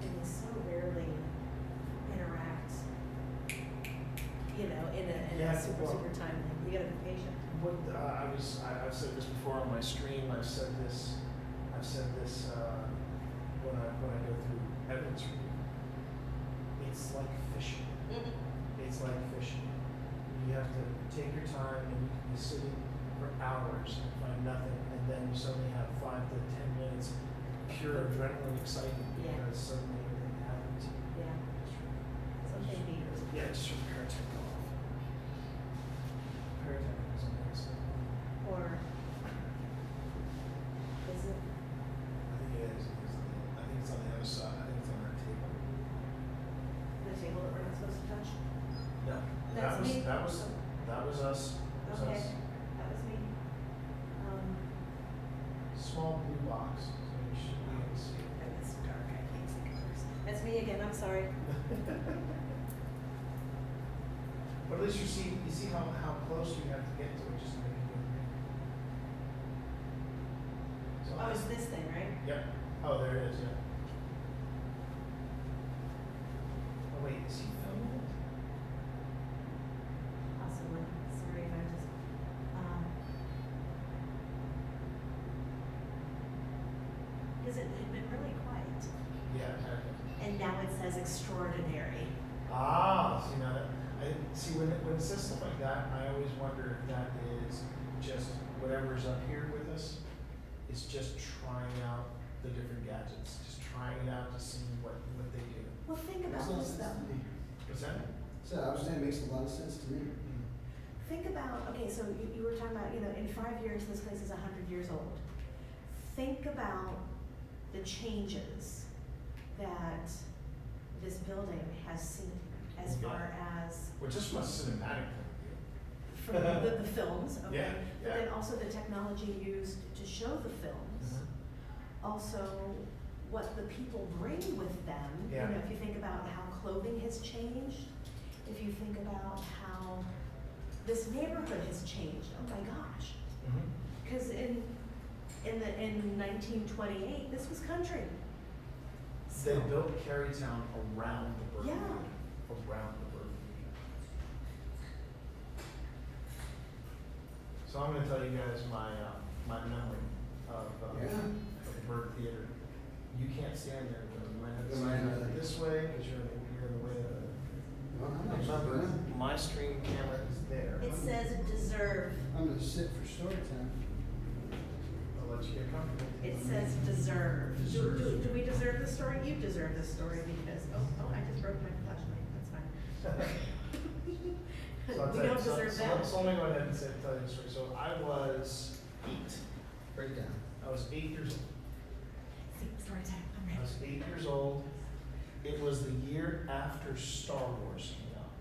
And they so rarely interact, you know, in a Yeah, super, well- super timely. You gotta be patient. What I've said this before on my stream. I've said this when I go through evidence review. It's like fishing. It's like fishing. You have to take your time, and you can be sitting for hours and find nothing, and then you suddenly have 5 to 10 minutes of pure adrenaline excitement Yeah. because suddenly everything happens. Yeah. Something neat. Yeah, just from parenting off. Parenting is amazing. Or is it? I think it is. I think it's on the other side. I think it's on our table. The table that we're not supposed to touch? No, That's me. that was us. That was Okay, us. that was me. Small blue box, so you should be able to see it. It's dark, I can't see colors. That's me again, I'm sorry. But at least you see how close you have to get to it just to make it look green. So Oh, it's this thing, right? Yep. Oh, there it is. Yeah. Oh wait, is he filming it? Possibly, sorry if I just, because it had been really quiet. Yeah. Okay. And now it says extraordinary. Ah, see now that when it says stuff like that, I always wonder if that is just whatever's up here with us is just trying out the different gadgets, just trying it out to see what they do. Well, think Makes about a lot of this sense though. to me. What's that? So I was saying it makes a lot of sense to me. Think about, okay, so you were talking about, you know, in 5 years, this place is 100 years old. Think about the changes that this building has seen as Yeah. far as Well, just from a cinematic point of view. from the films, okay? Yeah, But yeah. then also the technology used to show the films. Mhm. Also, what the people bring with them. Yeah. You know, if you think about how clothing has changed, if you think about how this neighborhood has changed, oh my gosh. Mhm. Because in 1928, this was country. They built Carytown around the Byrd Yeah. Theater. Around the Byrd Theater. So I'm going to tell you guys my memory of Yeah. the Byrd Theater. You can't stand there, though. You might have to You might stand have to- this way because you're in the way of the. Well, I'm actually Remember, gonna- my stream camera is there. It says deserve. I'm gonna sit for story time. I'll let you get comfortable. It says deserve. Deserve. Do we deserve this story? You deserve this story because, oh, I just broke my flashlight. That's fine. So I'll We tell you- don't deserve so that. let me go ahead and tell you the story. So I was 8. Break it down. I was 8 years old. See, story time. I'm I ready. was 8 years old. It was the year after Star Wars came out.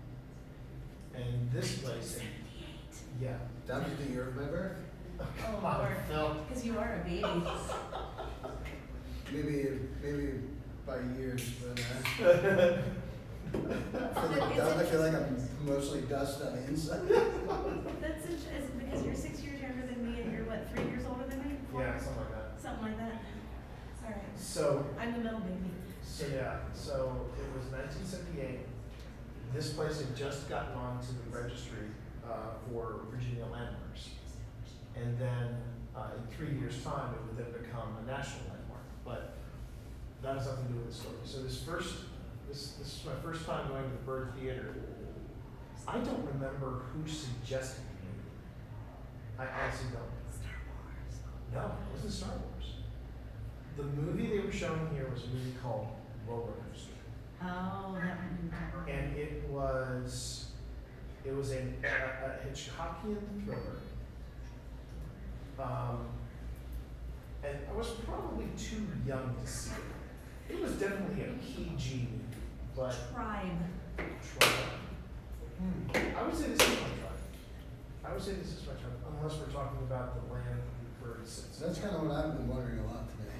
And this place, 78. yeah. That was the year of my birth. Oh, Come on, Lord. Phil. Because you are a baby. Maybe by years, but I It's feel like I'm mostly dust on the inside. That's interesting because you're 6 years younger than me and you're what, 3 years older than me? Yeah, something like that. Something like that. All right. So, I'm the middle baby. so it was 1978. This place had just gotten onto the registry for Virginia landmarks. And then in 3 years' time, it would then become a national landmark. But that has nothing to do with the story. So this is my first time going to the Byrd Theater. I don't remember who suggested the movie. I honestly don't. Star Wars. No, it wasn't Star Wars. The movie they were showing here was a movie called Roller Coaster. Oh, that one. And it was a Hitchcockian thriller. And I was probably too young to see it. It was definitely a PG movie, but Tribe. I would say this is my tribe. I would say this is my tribe, unless we're talking about the land the bird sits. So that's kind of what I've been wondering a lot today.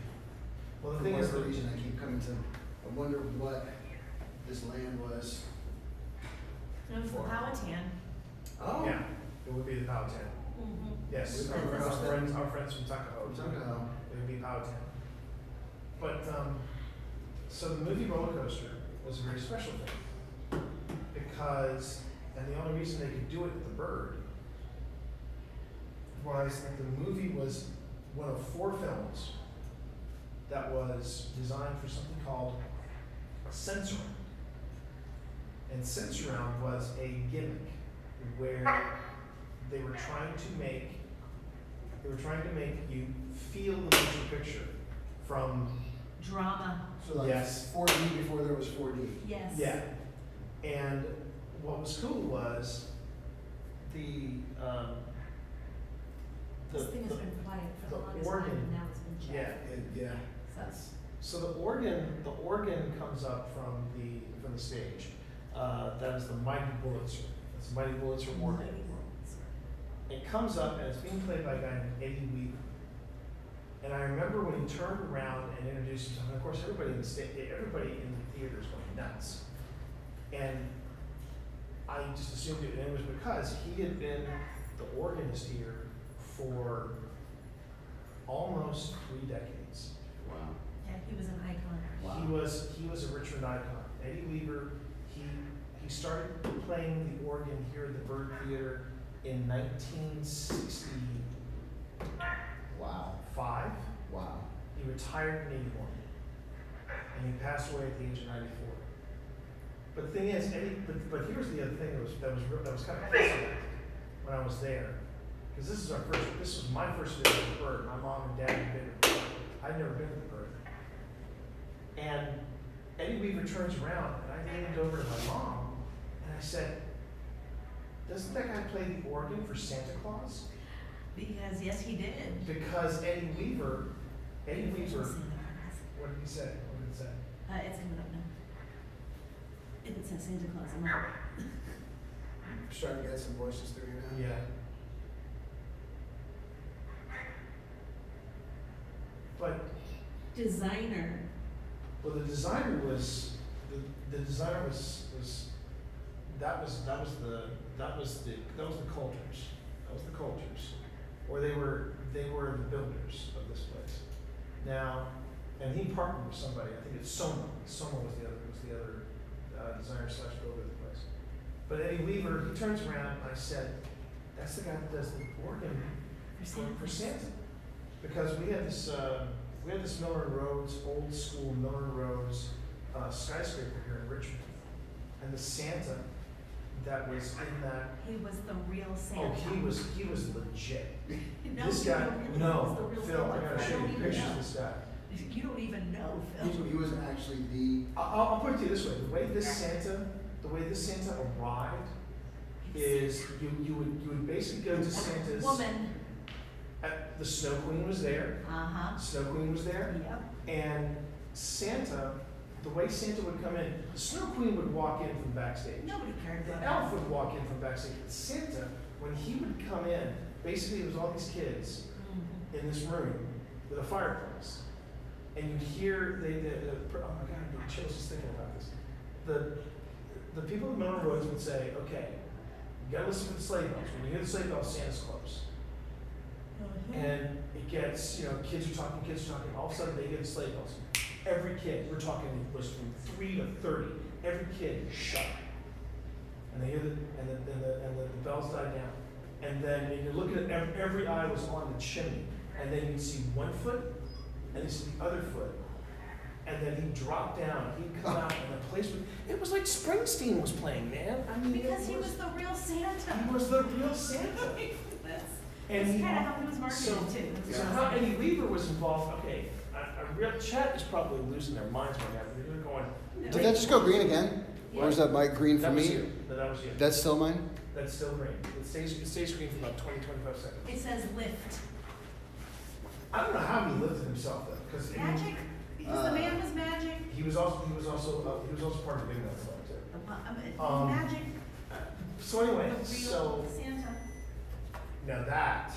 Well, the For thing is, whatever that- reason, I keep coming to, I wonder what this land was. It was the Powhatan. Oh. yeah, it would be the Powhatan. Mm-hmm. Yes, We've come across that. our friends from Tuckahoe. Tuckahoe. It would be Powhatan. But, so the movie Roller Coaster was a very special thing. Because, and the only reason they could do it at the Byrd was that the movie was one of 4 films that was designed for something called Sensorum. And Sensorum was a gimmick where they were trying to make you feel the motion picture from, Drama. So like Yes. 4D before there was 4D. Yes. yeah. And what was cool was the This thing has been quiet for the the longest organ. time, and now it's been Yeah, checked. Yeah. so the organ comes up from the stage. That is the Mighty Bullets. That's the Mighty Bullets organ. It comes up and it's being played by a guy named Eddie Weaver. And I remember when he turned around and introduced himself, and of course everybody in the theater is going nuts. And I just assumed it was because he had been the organist here for almost 3 decades. Wow. Yeah, he was an icon. Wow. He was a Richmond icon. Eddie Weaver, he started playing the organ here at the Byrd Theater in 1965. Wow. Wow. He retired in 81. And he passed away at the age of 94. But the thing is, Eddie, but here's the other thing that was kind of fascinating when I was there. Because this was my first visit to the Byrd. My mom and dad had been to the Byrd. I'd never been to the Byrd. And Eddie Weaver turns around and I leaned over to my mom and I said, "Doesn't that guy play the organ for Santa Claus?" Because, yes, he did. Because Eddie Weaver, what did he say? What did it say? It's coming up now. If it says Santa Claus, I'm out. Starting to get some voices through here now. Yeah. But, Designer. well, the designer was that was the Coulters. Or they were the builders of this place. Now, and he partnered with somebody, I think it's Soma. Soma was the other designer slash builder of the place. But Eddie Weaver, he turns around and I said, "That's the guy that does the organ for Santa." Because we had this Miller Roads, old school Miller Roads skyscraper here in Richmond. And the Santa that was in that, He was the real Santa. oh, he was legit. No, This you guy, don't really. no, He was the real Phil, I Santa. gotta show don't you even pictures know. of this guy. You don't even know, Phil. He was actually the. I'll put it to you this way, the way this Santa arrived is you would basically go to Santa's. Woman. The Snow Queen was there. Uh-huh. Snow Queen was there. Yep. And Santa, the way Santa would come in, the Snow Queen would walk in from backstage. Nobody cared The about elf would walk in from backstage. But Santa, when he would come in, basically it was all these kids Mhm. in this room with a fireplace. And you'd hear, oh my God, I'm getting chills just thinking about this. The people in Miller Roads would say, "Okay, you gotta listen to the sleigh bells. When you hear the sleigh bells, Santa's close." And it gets, kids are talking, all of a sudden they hear the sleigh bells. Every kid, we're talking, was from 3 to 30, every kid shut up. And they hear the bells die down. And then you're looking at every eye was on the chimney. And then you'd see one foot, and you see the other foot. And then he'd drop down, he'd come out, and the place it was like Springsteen was playing, man. I mean, Because he was the real Santa. he was the real Santa. That's kind of how he was marketed too. So how Eddie Weaver was involved, okay, a real chat is probably losing their minds right now. They're going, Did that just go green again? Or is that mic green for that was me? you. No, that was you. That's still mine? That's still green. It stays green for about 20, 25 seconds. It says lift. I don't know how he lifted himself though, because Magic. Because the man was magic. He was also part of the Big Nuts Club too. Magic. So anyway, The real so Santa. now that,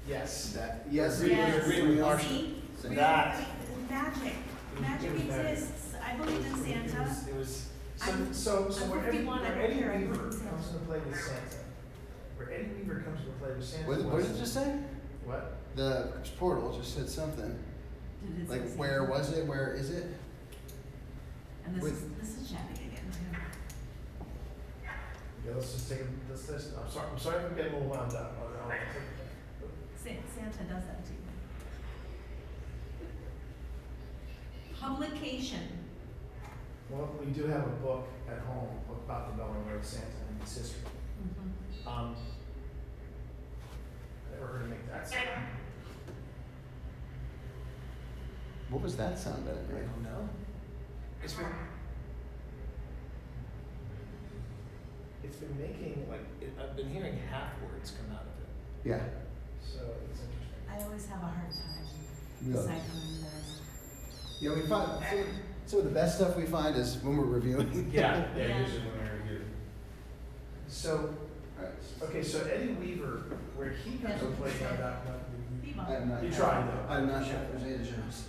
yes, Yes. Agree- agree with Marcia. See? Real- That- Magic. Magic It was magic. exists. I believe in Santa. It was I'm- so I'm where Eddie, 51, I don't Eddie care, I Weaver believe in Santa. comes into play with Santa. Where Eddie Weaver comes into play with Santa. What was- did it just say? What? The portal just said something. Did it Like, say where Santa? was it? Where is it? And with- this is chatting again. Yeah, let's just take this. I'm sorry if I'm getting a little wound up. Santa does that to you. Publication. Well, we do have a book at home about the Belmont Road Santa and its history. Never heard him make that sound. What was that sound that it I made? don't know. It's been making I've been hearing half words come out of it, Yeah. so it's interesting. I always have a hard time Really? deciphering those. Yeah, we find some of the best stuff we find is when we're reviewing. Yeah, Yeah. usually when they're here. So, Alright. okay, so Eddie Weaver, where he comes to play that. I am not. You tried though. I'm not sure if there's any shows.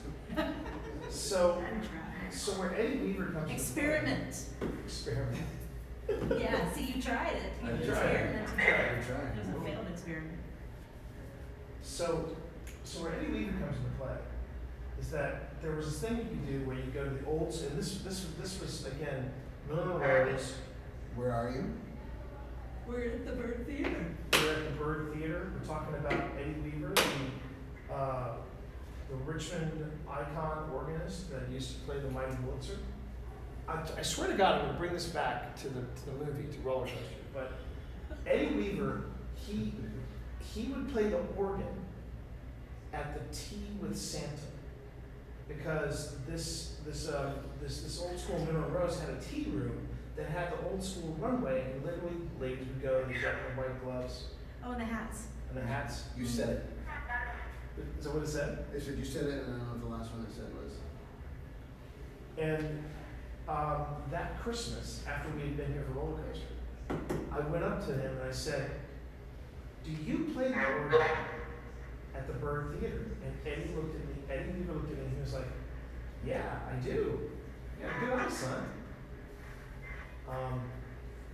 So where Eddie Weaver comes Experiment. to play, experiment. Yeah, see, you tried it. You I tried. experimented. Try. It was a failed experiment. So where Eddie Weaver comes into play is that there was this thing you could do where you go to the old, and this was again Miller Rose. Where are you? We're at the Byrd Theater. We're at the Byrd Theater. We're talking about Eddie Weaver, the Richmond icon organist that used to play the Mighty Blitzer. I swear to God, I'm going to bring this back to the movie, to Roller Coaster. But Eddie Weaver, he would play the organ at the Tea with Santa, because this old school Mineral Rose had a tea room that had the old school runway, and literally ladies would go and they got the white gloves Oh, and the hats. and the hats. You said it. Is that what it said? They said you said it, and I don't know what the last one they said was. And that Christmas, after we had been here for Roller Coaster, I went up to him and I said, "Do you play the organ at the Byrd Theater?" And Eddie looked at me. Eddie Weaver looked at me, and he was like, "Yeah, I do. Yeah, good on you, son."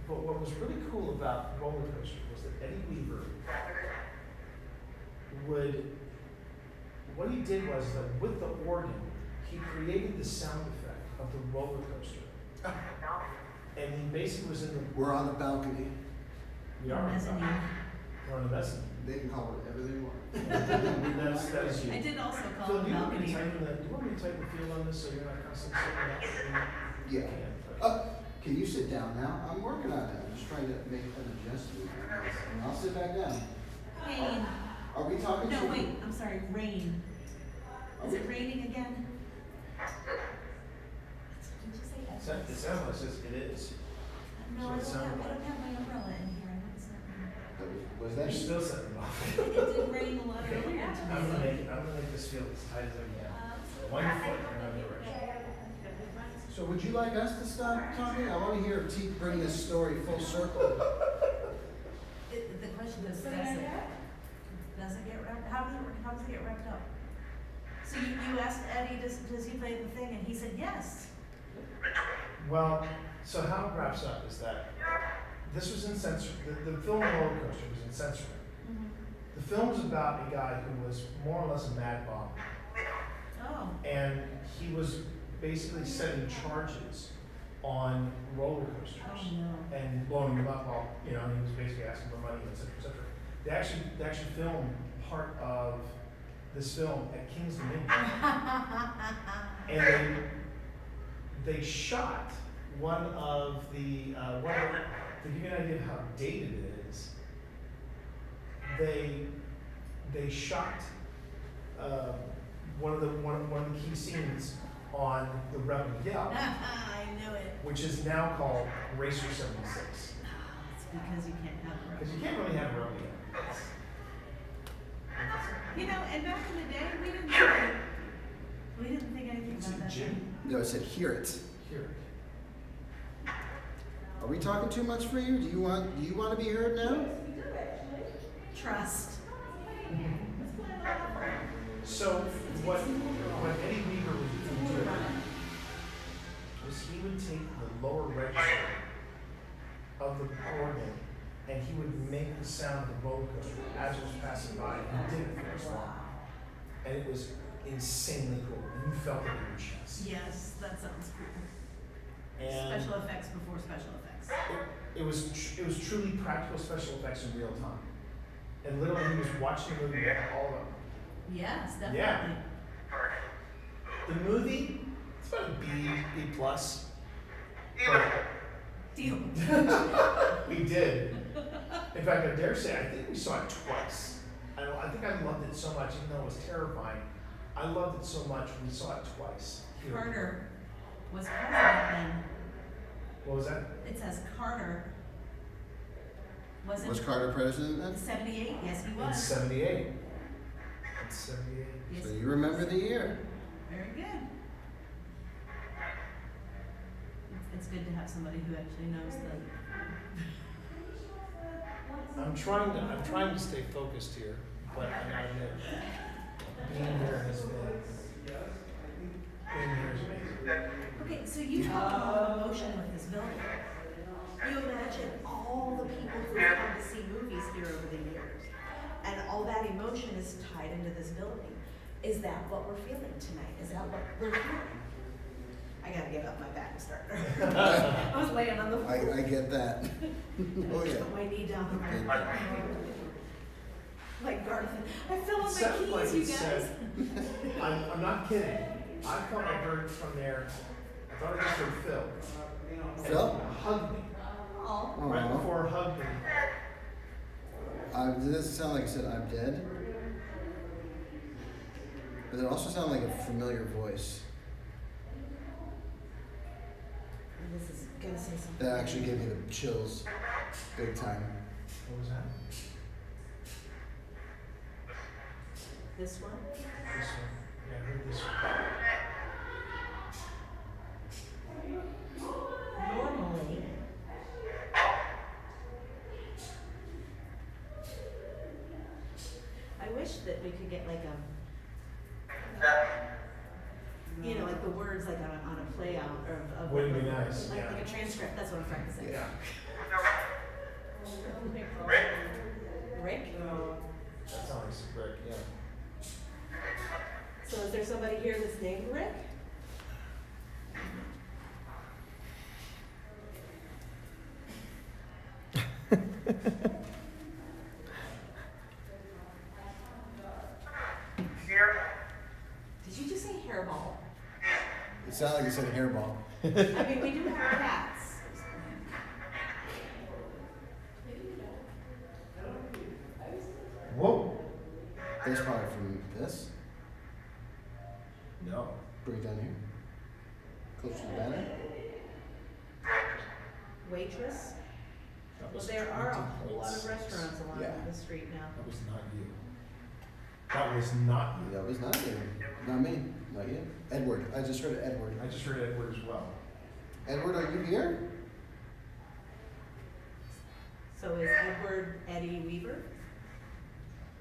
But what was really cool about Roller Coaster was that Eddie Weaver what he did was that with the organ, he created the sound effect of the roller coaster. And he basically was in the. We're on the balcony. We are on the Mezzanine. balcony. We're on the mezzanine. They can call it whatever they want. That is you. I did also call Phil, it do you want me to balcony. tighten do you want me to tighten the feel on this so you're not constantly sitting up? Yeah. Okay. Can you sit down now? I'm working on it. I'm just trying to make an adjustment. And I'll sit back down. Rain. Are we talking? No, wait, I'm sorry, rain. Is it raining again? Did you say It sounds like it is. No, So I it don't sounded have my umbrella in here. I haven't set mine. Was You're that? still setting off. It did rain a lot earlier I'm today. gonna make this feel as tight as I can. One foot in another direction. So would you like us to stop talking? I want to hear Teep bring this story full circle. The question is, does it get wrapped? How does it get wrapped up? So you asked Eddie, does he play the thing, and he said yes. Well, so how it wraps up is that this was in censor. The film Roller Coaster was in censoring. The film was about a guy who was more or less a mad bomb, Oh. and he was basically setting charges on roller coasters Oh, no. and blowing them up. All he was basically asking for money, etc., etc. They actually filmed part of this film at King's Dominion, and they shot one of the to give you an idea of how dated it is. They shot one of the key scenes on the Rebel Yell, I knew it. which is now called Racer 76, It's because you can't have a because you can't really have a Rebel Yell. You know, and back in the day, we didn't have We didn't think anything Is about it that. Jim? No, it said hear it. Here. Are we talking too much for you? Do you want to be heard now? Trust. So what Eddie Weaver would do was he would take the lower register of the organ and he would make the sound of the bow as it was passing by. He did it for as long. And it was insanely cool. And you felt it in your chest. Yes, that sounds cool. And Special effects before special effects. it was truly practical special effects in real time. And literally he was watching the movie all of them. Yes, definitely. Yeah. The movie, it's about a B plus. Deal. We did. In fact, I dare say, I think we saw it twice. I think I loved it so much, even though it was terrifying. I loved it so much, we saw it twice. Here. Carter was president then. What was that? It says Carter. Was Was it Carter president then? 78? Yes, he In was. 78. In 78. Yes, So he you was. remember the year. Very good. It's good to have somebody who actually knows the. I'm trying to stay focused here, but I admit, being here has been amazing. Okay, so you talk about emotion with this building. You imagine all the people who have come to see movies here over the years, and all that emotion is tied into this building. Is that what we're feeling tonight? Is that what we're feeling? I gotta get up my back and start. I was laying on the floor. I get that. Oh yeah. Put my knee down. I get that. Like Garth, I fell on my Sounds like keys, you it guys. said- I'm not kidding. I thought I heard from there. I thought I just heard Phil. And Phil? Hugged me. Oh. Right Aw. before hugged me. Does it sound like it said I'm dead? But it also sounded like a familiar voice. This is gonna say something. That actually gave me the chills, big time. What was that? This one? This one. Yeah, I heard this one. Normally. I wish that we could get like you know, like the words like on a play out or of Wouldn't be nice, like, yeah. like a transcript. That's what I'm trying to say. Yeah. Rick? That sounds like Rick, yeah. So is there somebody here that's named Rick? Did you just say hairball? It sounded like it said hairball. I mean, we do have cats. Whoa. That's probably from this. No. Bring it down here. Close to the banner. Waitress? That Well, was there are a whole lot of 20.6. restaurants along Yeah. the street now. That was not you. That was not you. That was not you. Not me. Not you. Edward. I just heard Edward. I just heard Edward as well. Edward, are you here? So is Edward Eddie Weaver?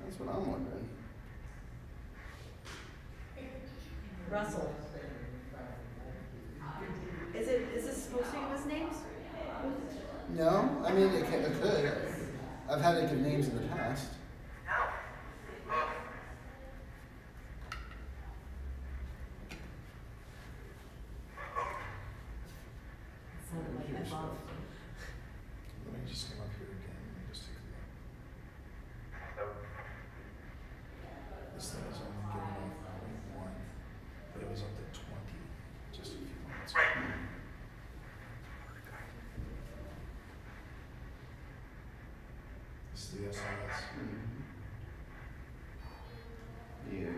That's what I'm wondering. Russell. Is this supposed to give us names? No, I mean it could. I've had it give names in the past. It sounded like my mom. Let me just come up here again. Let me just take a look. This thing is only giving off 0.1, but it was up to 20 just a few moments ago. This is the SLS. You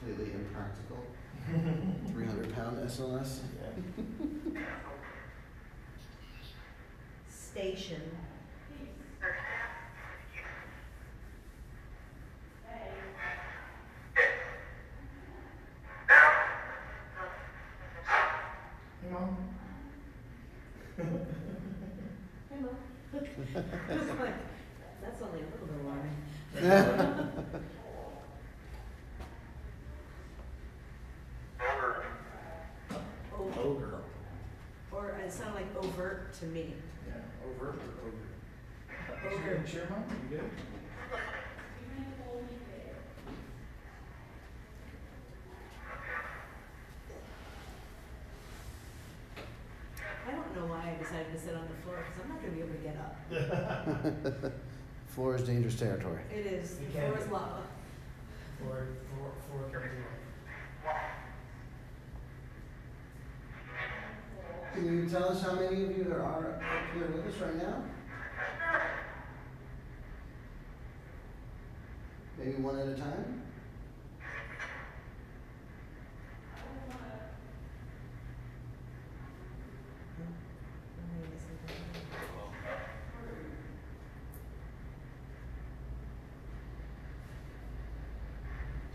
completely impractical. 300-pound SLS. Yeah. Station. I was like, that's only a little bit alarming. Ogre. Or it sounded like overt to me. Yeah, overt or ogre. Ogre. Sure, Mom? You good? I don't know why I decided to sit on the floor, because I'm not gonna be able to get up. Floor is dangerous territory. It is, You the can't floor is do- lava. For Can you tell us how many of you there are up here with us right now? Maybe one at a time?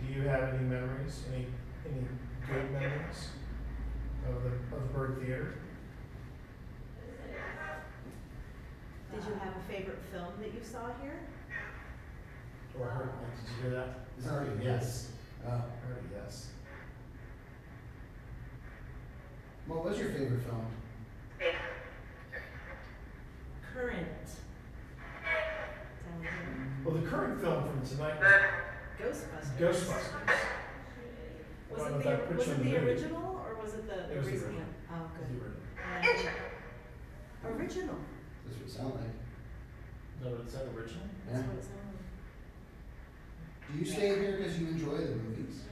Do you have any memories, any good memories of the Byrd Theater? Did you have a favorite film that you saw here? Or heard, did you hear that? Is that what it Yes. is? I heard a yes. What was your favorite film? Current. Down here. Well, the current film from tonight Ghostbusters. was Ghostbusters. Was I don't know it if that the, puts was you it in the mood. original, or was it the It was the recent original. one? Oh, It was good. the original. Original. This would sound like. Is that what it said, original? Yeah. That's what it sounded like. Do you stay here because you enjoy the movies?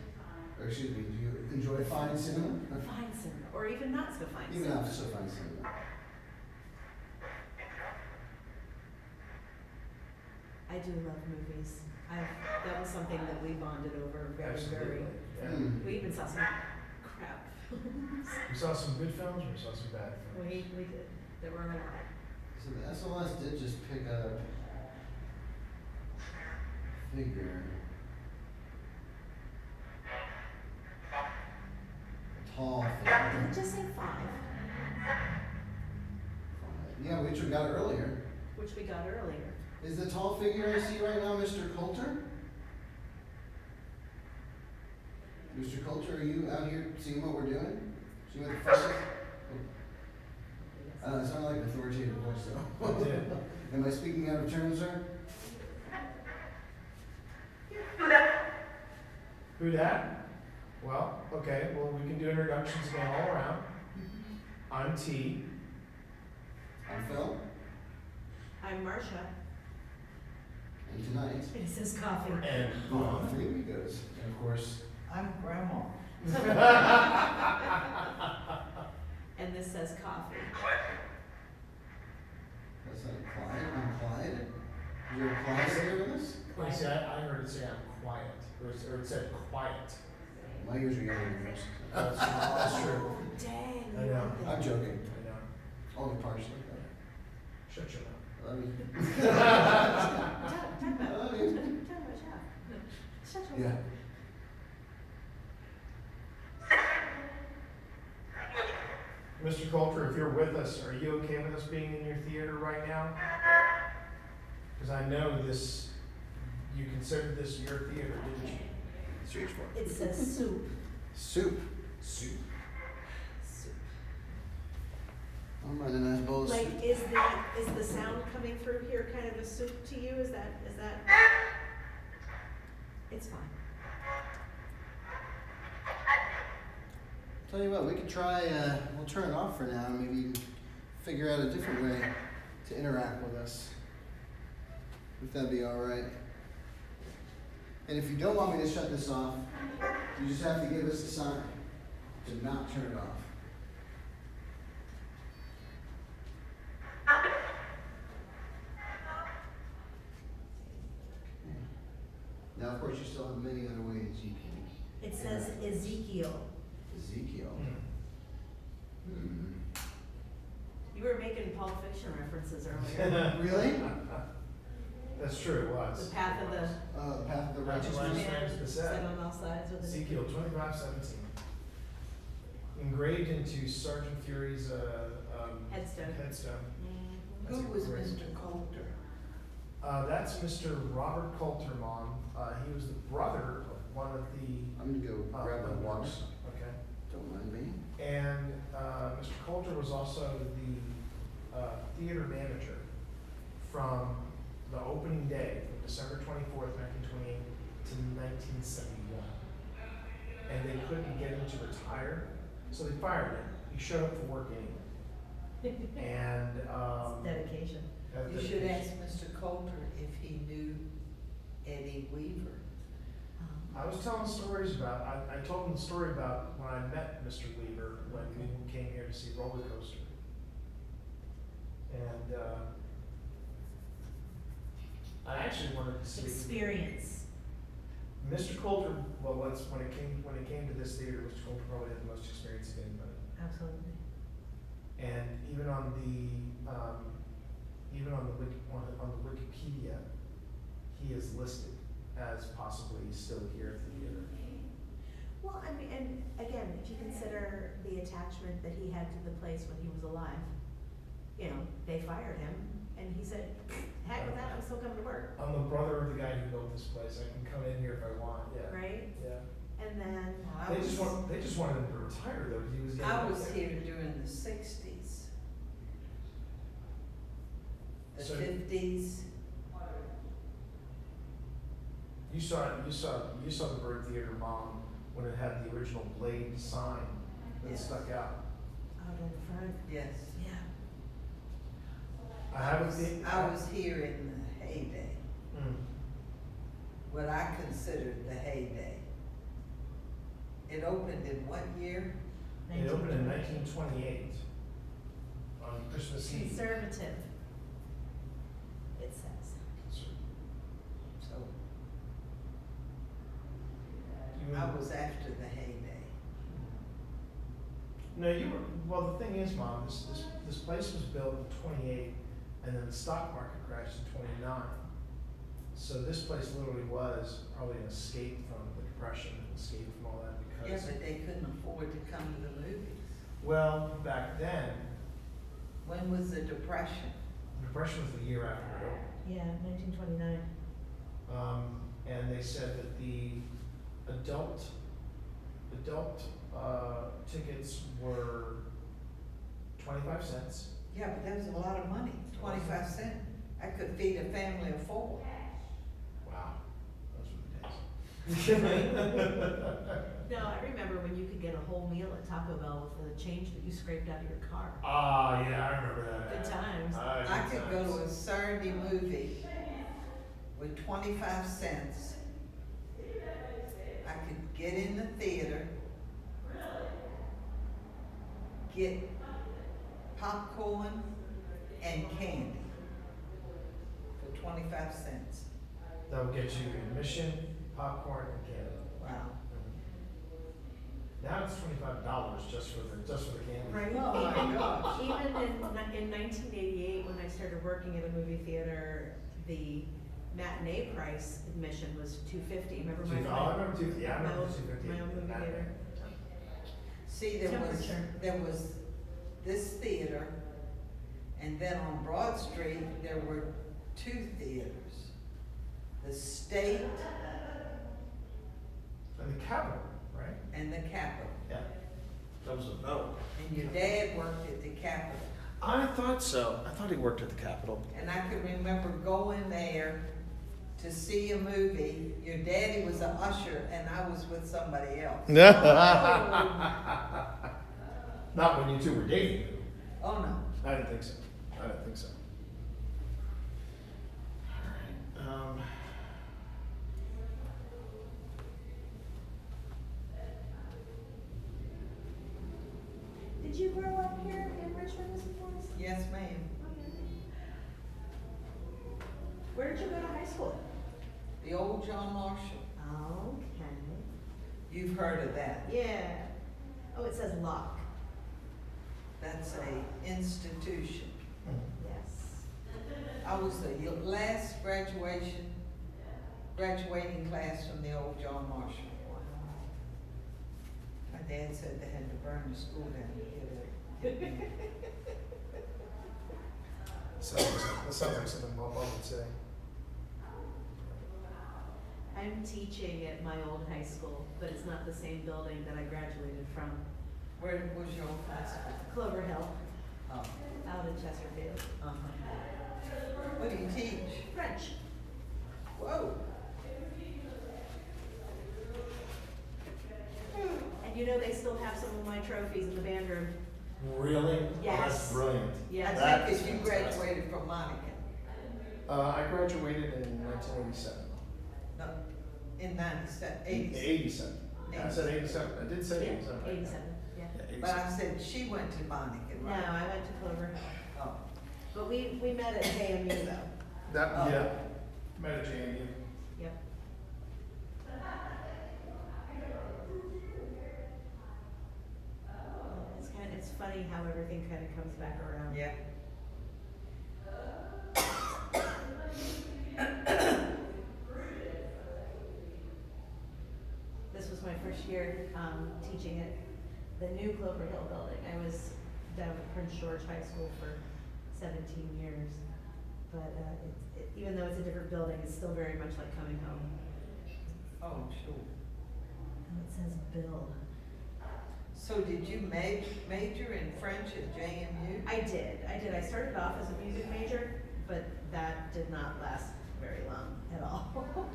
Or excuse me, do you enjoy fine cinema? Fine cinema, or even not so fine Even cinema. not so fine cinema. I do love movies. That was something that we bonded over very, very. Absolutely. Yeah. Hmm. We even saw some crap films. We saw some good films, we saw some bad films. We did. There were a lot. So the SLS did just pick up figure. A tall figure. Did it just say 5? Yeah, which we got earlier. Which we got earlier. Is the tall figure I see right now Mr. Coulter? Mr. Coulter, are you out here seeing what we're doing? Seeing what the fuss is? It sounded like an authoritative voice though. It did. Am I speaking out of turn, sir? Who dat? Well, okay, well, we can do introductions again all around. I'm T. I'm Phil, I'm Marcia. and tonight, It says coffee. And on 3 Amigos. And of course, I'm grandma. And this says coffee. that's not Clyde. I'm Clyde. Is there a Clyde here with us? Well, you see, I heard it say I'm quiet, or it said quiet. My ears are younger than yours. That's true. Oh, dang. I know. I'm joking. I know. Only partially. Shut your mouth. I love you. Talk about I love it. you. Talk about Shaq. Shut your Yeah. Mr. Coulter, if you're with us, are you okay with us being in your theater right now? Because I know this, you considered this your theater, didn't you? Straightforward. It says soup. Soup. Soup. Soup. I'm running a nice bowl of soup. Like, is the sound coming through here kind of a soup to you? Is that? It's fine. Tell you what, we could try, we'll turn it off for now, and maybe you can figure out a different way to interact with us. If that'd be alright. And if you don't want me to shut this off, you just have to give us a sign to not turn it off. Now, of course, you still have many other ways you can. It says Ezekiel. Ezekiel. Hmm. You were making Pulp Fiction references earlier. Really? That's true, it was. The path of the The path of the righteous Righteous man. man. man the set set. on all sides with the Ezekiel 25:17. Engraved into Sergeant Fury's headstone. headstone. Mhm. That's Who a was great- Mr. Coulter? That's Mr. Robert Coulter, Mom. He was the brother of one of the I'm gonna go grab my water. members. Okay. Don't mind me. And Mr. Coulter was also the theater manager from the opening day, from December 24th, 1928 to 1971. And they couldn't get him to retire, so they fired him. He showed up for work anyway. And Dedication. You should ask Mr. Coulter if he knew Eddie Weaver. I was telling stories about, I told him the story about when I met Mr. Weaver when we came here to see Roller Coaster. And I actually wanted to see. Experience. Mr. Coulter, well, when it came to this theater, Mr. Coulter probably had the most experience of anybody. Absolutely. And even on the Wikipedia, he is listed as possibly still here at the theater. Well, I mean, and again, if you consider the attachment that he had to the place when he was alive, you know, they fired him, and he said, heck with that, I'm still coming to work, I'm the brother of the guy who built this place. I can come in here if I want. Yeah. right? Yeah. And then, They just wanted him to retire though, because he was getting I up was there. here during the 60s. The So- 50s. You saw the Byrd Theater, Mom, when it had the original Blade sign that Yes. stuck out. out in front, Yes. yeah. I haven't seen. I was here in the heyday, Mm. what I considered the heyday. It opened in what year? It opened in 1928 on Christmas Eve. Conservative, it says. So You I mean- was after the heyday. No, you were. Well, the thing is, Mom, this place was built in 28, and then the stock market crashed in 29. So this place literally was probably an escape from the Depression, an escape from all that Yeah, because. but they couldn't afford to come to the movies. Well, back then, When was the Depression? the Depression was the year after it opened. Yeah, 1929. And they said that the adult tickets were 25 cents. Yeah, but that was a lot of money, 25 cents. I could feed a family of 4. Wow, those were the days. No, I remember when you could get a whole meal at Taco Bell with the change that you scraped out of your car. Ah, yeah, I remember that. Good times. I could go to a Saturday movie with 25 cents. I could get in the theater, get popcorn and candy for 25 cents. That would get you admission, popcorn, and candy. Wow. Now it's $25 just for the candy. Right. Oh my gosh. Even in 1988, when I started working at a movie theater, the matinee price admission was $2.50. Remember my? I remember two. Yeah, I my remember old- 250. my old movie theater. See, Temperature. there was this theater, and then on Broad Street, there were 2 theaters. The State And the Capitol, right? and the Capitol. Yeah. That was a no. And your dad worked at the Capitol. I thought so. I thought he worked at the Capitol. And I can remember going there to see a movie. Your daddy was an usher, and I was with somebody else. Not when you two were dating. Oh, no. I didn't think so. All right. Did you grow up here in Richmond, Mrs. Forrest? Yes, ma'am. Where did you go to high school? The old John Marshall. Okay. You've heard of that. Yeah. Oh, it says Locke. That's a institution. Yes. I was the last graduating class from the old John Marshall. My dad said they had to burn the school down to get it. That sounds like something Bob would say. I'm teaching at my old high school, but it's not the same building that I graduated from. Where was your old class? Clover Hill, Oh, out in Chesterfield. what do you teach? French. Whoa. And you know, they still have some of my trophies in the band room. Really? Yes. That's brilliant. Yes. I That think is if you fantastic. graduated from Monica. I graduated in 1987. No, in 97, 87. 87. I said 87. I did say 87. 87, yeah. Yeah, But I 87. said she went to Monica, No, right? I went to Clover Hill. Oh, But we met at JMU though. That, Oh. yeah. Met at JMU. Yep. It's funny how everything kind of comes back around. yeah. This was my first year teaching at the new Clover Hill building. I was down at Prince George High School for 17 years. But even though it's a different building, it's still very much like coming home. Oh, sure. And it says Bill. So did you major in French at JMU? I did. I started off as a music major, but that did not last very long at all.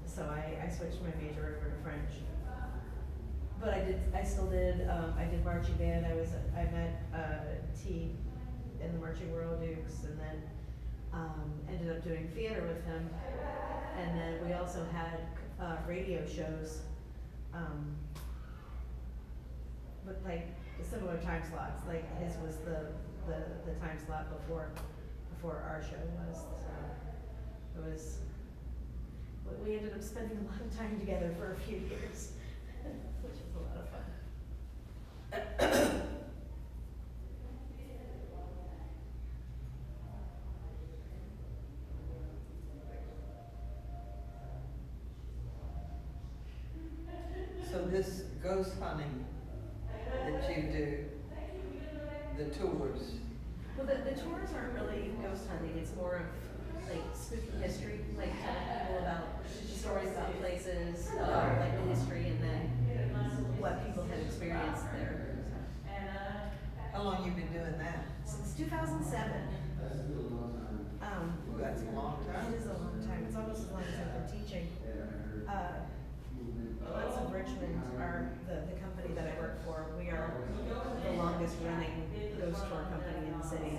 So I switched my major over to French. But I still did, I did marching band. I met T in the Marching Royal Dukes, and then ended up doing theater with him. And then we also had radio shows with like similar time slots. Like his was the time slot before our show was. So it was. We ended up spending a lot of time together for a few years, which was a lot of fun. So this ghost hunting that you do, the tours, Well, the tours aren't really ghost hunting. It's more of like spooky history, like telling people about stories about places, like the history, and then what people have experienced there. how long you been doing that? Since 2007. Ooh, that's a long time. It is a long time. It's almost as long as I've been teaching. Lots of Richmond are the company that I work for. We are the longest running ghost tour company in the city.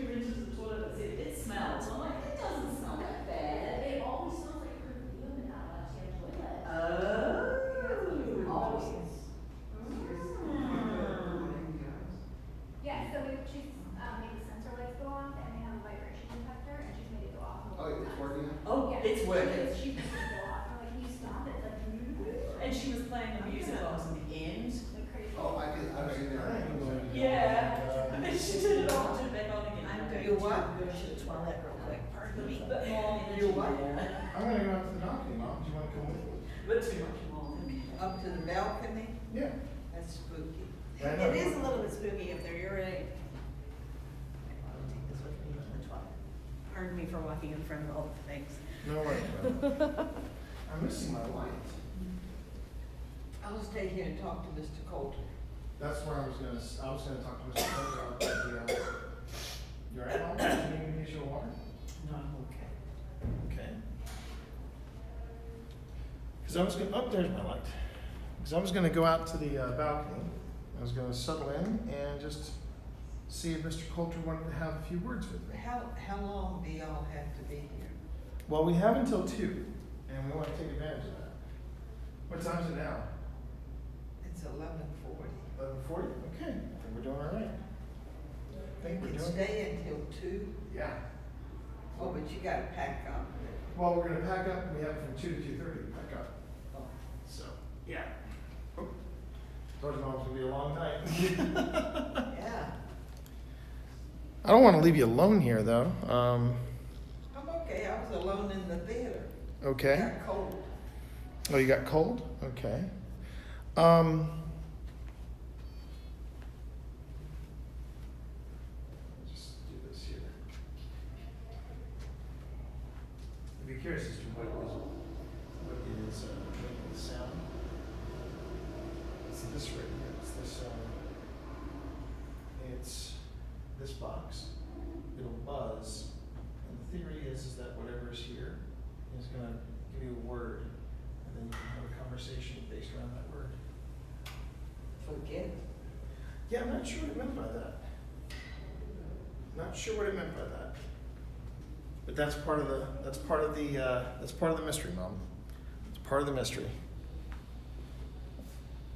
It smells. I'm like, it doesn't smell that bad. It always smells like perfume in that last toilet. Always. Yeah, so she's made the sensor lights go off and they have a vibration detector and she's made it go off. Oh, it's working now? Oh, Yeah, it's working. She made it go off. I'm like, can you stop it? Like, And she was playing the music box in the end. like crazy. Oh, I was in there. Yeah. And then she turned it off, turned it back on again. I'm going You to what? go to the toilet real quick. Pardon me. But more energy You what? there. I'm gonna go out to the balcony, Mom. Do you wanna come with me? But too much more. Up to the balcony? Yeah. That's spooky. Yeah, I know. It is a little bit spooky up there. You're right. I'll take this with me to the toilet. Pardon me for walking in front of all the things. No worries, man. I'm missing my light. I'll stay here and talk to Mr. Coulter. That's where I was gonna talk to Mr. Carter about the, you're at home? Do you need me to use your water? No, I'm okay. Okay. Cause I was gonna, oh, there's my light. Cause I was gonna go out to the balcony. I was gonna settle in and just see if Mr. Coulter wanted to have a few words with me. How long do y'all have to be here? Well, we have until 2, and we wanna take advantage of that. What time is it now? It's 11:40. 11:40? Okay, I think we're doing all right. I think We we're can doing. stay until 2. Yeah. Oh, but you gotta pack up. Well, we're gonna pack up, we have from 2 to 2:30 to pack up, Oh. so, yeah. Oh, told you it's gonna be a long night. Yeah, I don't wanna leave you alone here, though. I'm okay. I was alone in the theater. Okay. Got cold. Oh, you got cold? Okay. you're curious as to what is making the sound, it's this right here. It's this. It's this box. It'll buzz, and the theory is that whatever is here is going to give you a word, and then you can have a conversation based around that word. Forget it. Yeah, I'm not sure what it meant by that. Not sure what it meant by that. But that's part of the mystery, Mom. It's part of the mystery.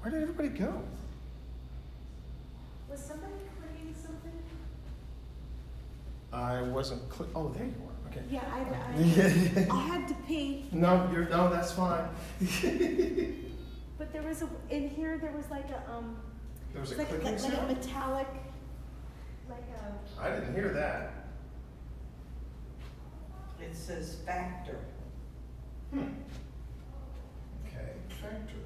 Where did everybody go? Was somebody clicking something? I wasn't oh, there you are. Okay. Yeah, I had to pee. No, that's fine. But there was in here there was like a There was a like clicking like a sound? metallic, like a. I didn't hear that. It says factor. Okay, factor.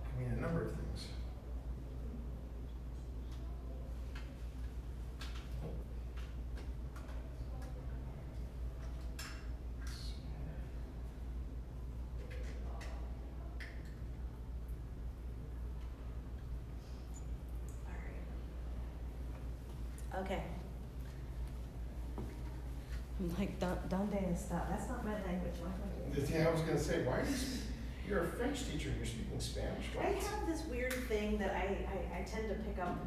Can mean a number of things. Okay. I'm like, donde está? That's not my language. Yeah, I was gonna say, why are you? You're a French teacher and you're speaking Spanish. I have this weird thing that I tend to pick up.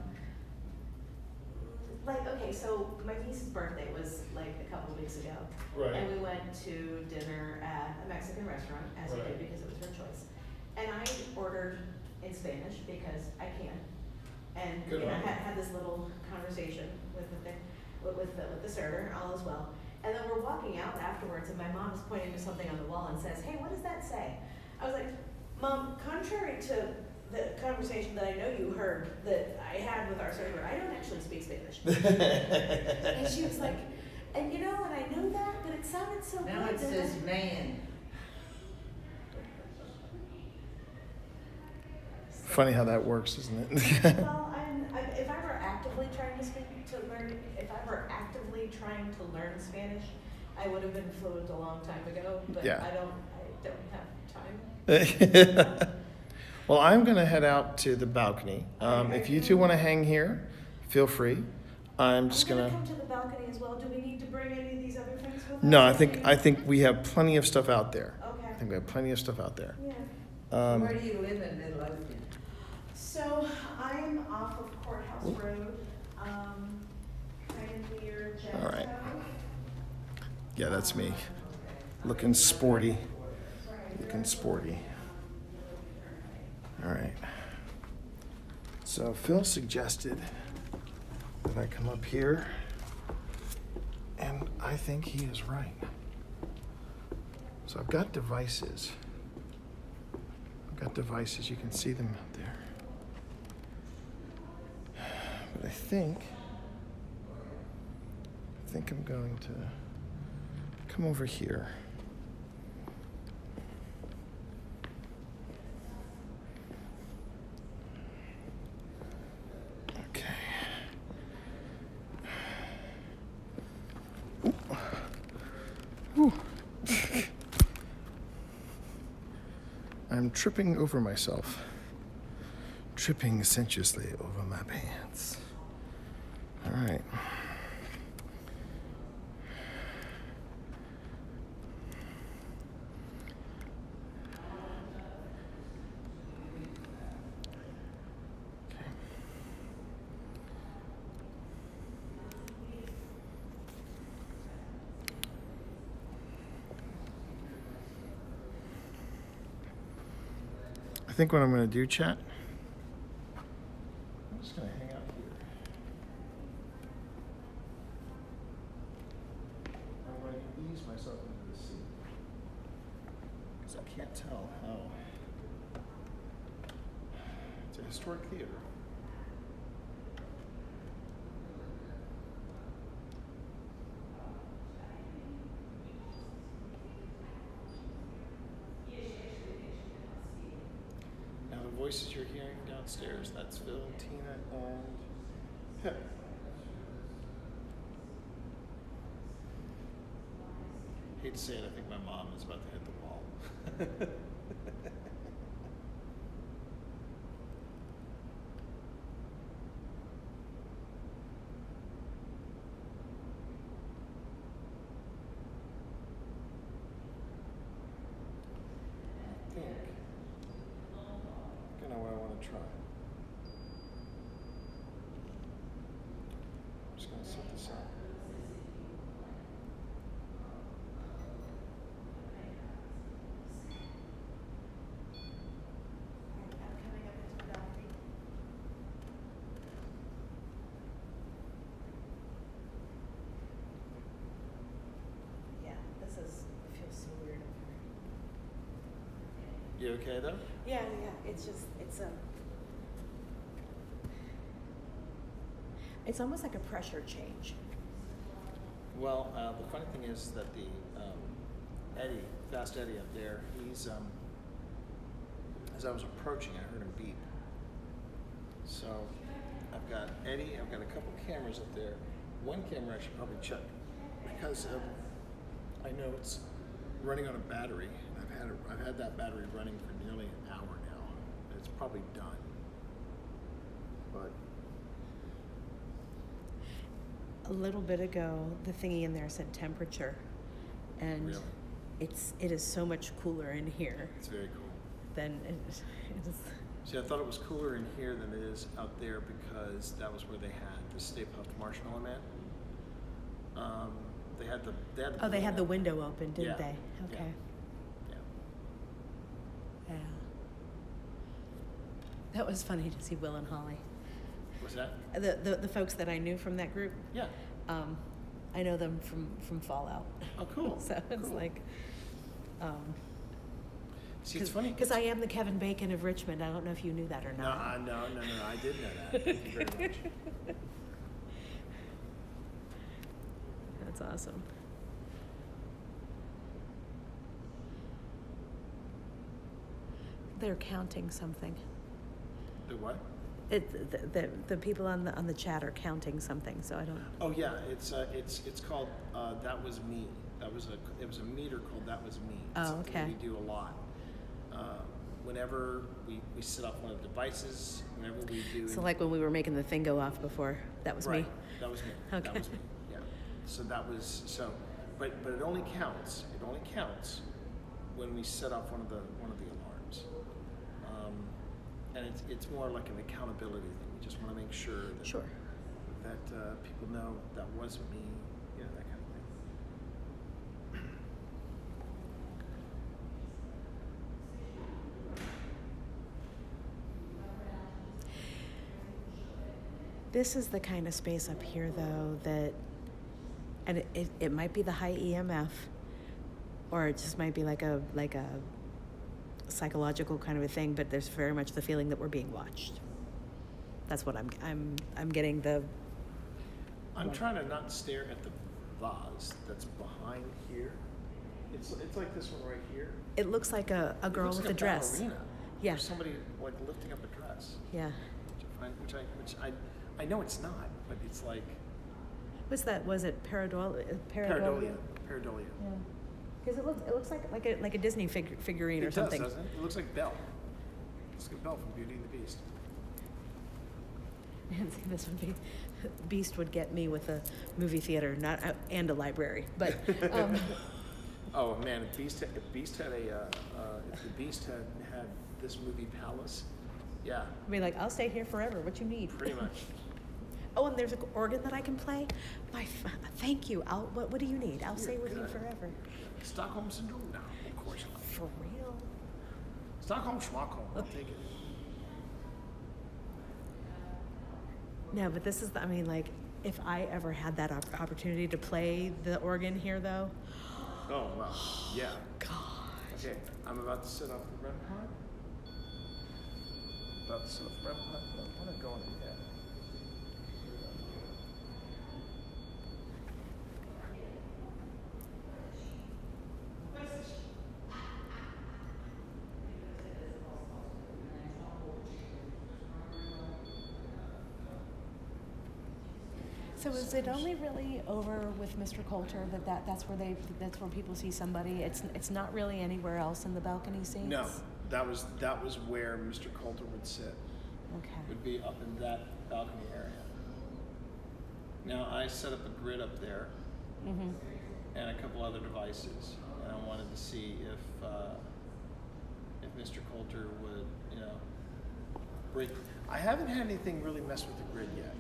Like, okay, so my niece's birthday was like a couple of weeks ago. Right. And we went to dinner at a Mexican restaurant, as we Right. did because it was her choice. And I ordered in Spanish because I can. And Good you know, on you. had this little conversation with the server, all is well. And then we're walking out afterwards, and my mom is pointing to something on the wall and says, "Hey, what does that say?" I was like, "Mom, contrary to the conversation that I know you heard that I had with our server, I don't actually speak Spanish." And she was like, "And you know, and I know that, but it sounded so good." Now it says man. Funny how that works, isn't it? Well, if I were actively trying to learn Spanish, I would have been fluent a long time ago. But Yeah. I don't have time. Well, I'm going to head out to the balcony. If you two want to hang here, feel free. I'm just I'm going gonna come to the balcony as well. Do we need to bring any of these other things with us? No, I think we have plenty of stuff out there. Okay. I think we have plenty of stuff out there. Yeah. Where do you live in Midlothian? So I'm off of Courthouse Road, kind of near Jackson. All right. Yeah, that's me. Looking sporty. Looking sporty. All right. So Phil suggested that I come up here, and I think he is right. So I've got devices. You can see them out there. But I think I'm going to come over here. Okay. Ooh. I'm tripping over myself. Tripping sensuously over my pants. All right. I think what I'm going to do, chat, I'm just going to hang out here. I'm going to ease myself into the seat because I can't tell how. It's a historic theater. Now the voices you're hearing downstairs, that's Phil, Tina, and Pip. hate to say it, I think my mom is about to hit the wall. I think I know what I want to try. I'm just going to set this up. I'm coming up into the balcony. Yeah, this is, it feels so weird up here. You okay though? Yeah, it's just, it's almost like a pressure change. Well, the funny thing is that the Eddie, Fast Eddie up there, he's as I was approaching, I heard him beep. So I've got Eddie, I've got a couple cameras up there. One camera I should probably check because I know it's running on a battery. I've had that battery running for nearly an hour now. And it's probably done. But A little bit ago, the thingy in there said temperature, and really, it is so much cooler in here it's very cool. than it is. See, I thought it was cooler in here than it is out there because that was where they had the Stay Puft Marshmallow Man. They had the Oh, they had the window. window open, didn't Yeah. they? Okay. Yeah. Yeah. That was funny to see Will and Holly. Was that? The folks that I knew from that group. Yeah. I know them from Fallout. Oh, cool. So it's Cool. like, See, it's funny. because I am the Kevin Bacon of Richmond. I don't know if you knew that or No, not. no, I did know that. Thank you very much. That's awesome. They're counting something. The what? The people on the chat are counting something, so I don't. Oh yeah, it's called That Was Me. It was a meter called That Was Me. It's Oh, something okay. We do a lot. Whenever we set up one of the devices, whenever we do. So like when we were making the thing go off before, that was Right. me. That was me. Okay. That was me. Yeah. So that was so, but it only counts. It only counts when we set off one of the alarms. And it's more like an accountability thing. We just want to make sure that Sure. that people know that wasn't me. You know, that kind of thing. This is the kind of space up here, though, that, and it might be the high EMF, or it just might be like a psychological kind of a thing. But there's very much the feeling that we're being watched. That's what I'm getting the. I'm trying to not stare at the vase that's behind here. It's like this one right here. It looks like a It girl looks with like a dress. ballerina. Yeah. Or somebody like lifting up a dress. Yeah. Which I know it's not, but it's like What's that? Was it pareidolia? pareidolia. Yeah. Because it looks like a Disney figurine or It something. does, doesn't it? It looks like Belle. It looks like Belle from Beauty and the Beast. And see, this would be, Beast would get me with a movie theater, not and a library. But Oh man, if the Beast had this movie palace, yeah, I'd be like, I'll stay here forever. What you need? pretty much. Oh, and there's an organ that I can play. Thank you. What do you need? I'll stay with you good. forever. Stockholm syndrome? No, of course not. For real. Stockholm Schmockholm, I'll take it. No, but this is. I mean, like, if I ever had that opportunity to play the organ here, though. Oh wow, yeah. God. Okay, I'm about to set off the REM pod. About to set off the REM pod. I want to go on ahead. So is it only really over with Mr. Coulter that's where people see somebody? It's not really anywhere else in the balcony scenes? No, that was where Mr. Coulter would sit. Okay. Would be up in that balcony area. Now I set up a grid up there Mm-hmm. and a couple other devices, and I wanted to see if Mr. Coulter would, break. I haven't had anything really mess with the grid yet.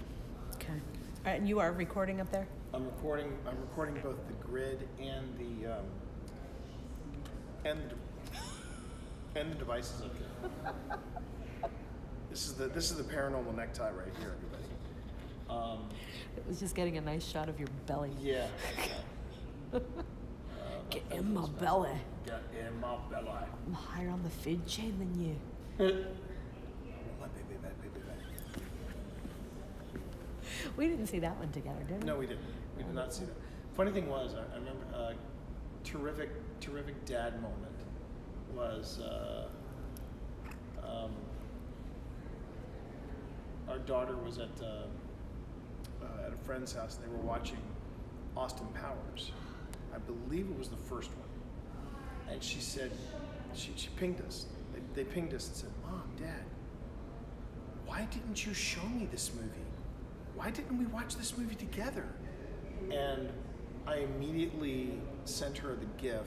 Okay. All right, and you are recording up there? I'm recording both the grid and the devices up there. This is the paranormal necktie right here, everybody. It was just getting a nice shot of your belly. Yeah. Get in my belly. Get in my belly. I'm higher on the food chain than you. My baby, my baby, my baby. We didn't see that one together, did we? No, we didn't. We did not see that. Funny thing was, I remember terrific dad moment was our daughter was at a friend's house, and they were watching Austin Powers. I believe it was the first one. And she said, she pinged us. They pinged us and said, Mom, Dad, why didn't you show me this movie? Why didn't we watch this movie together? And I immediately sent her the GIF.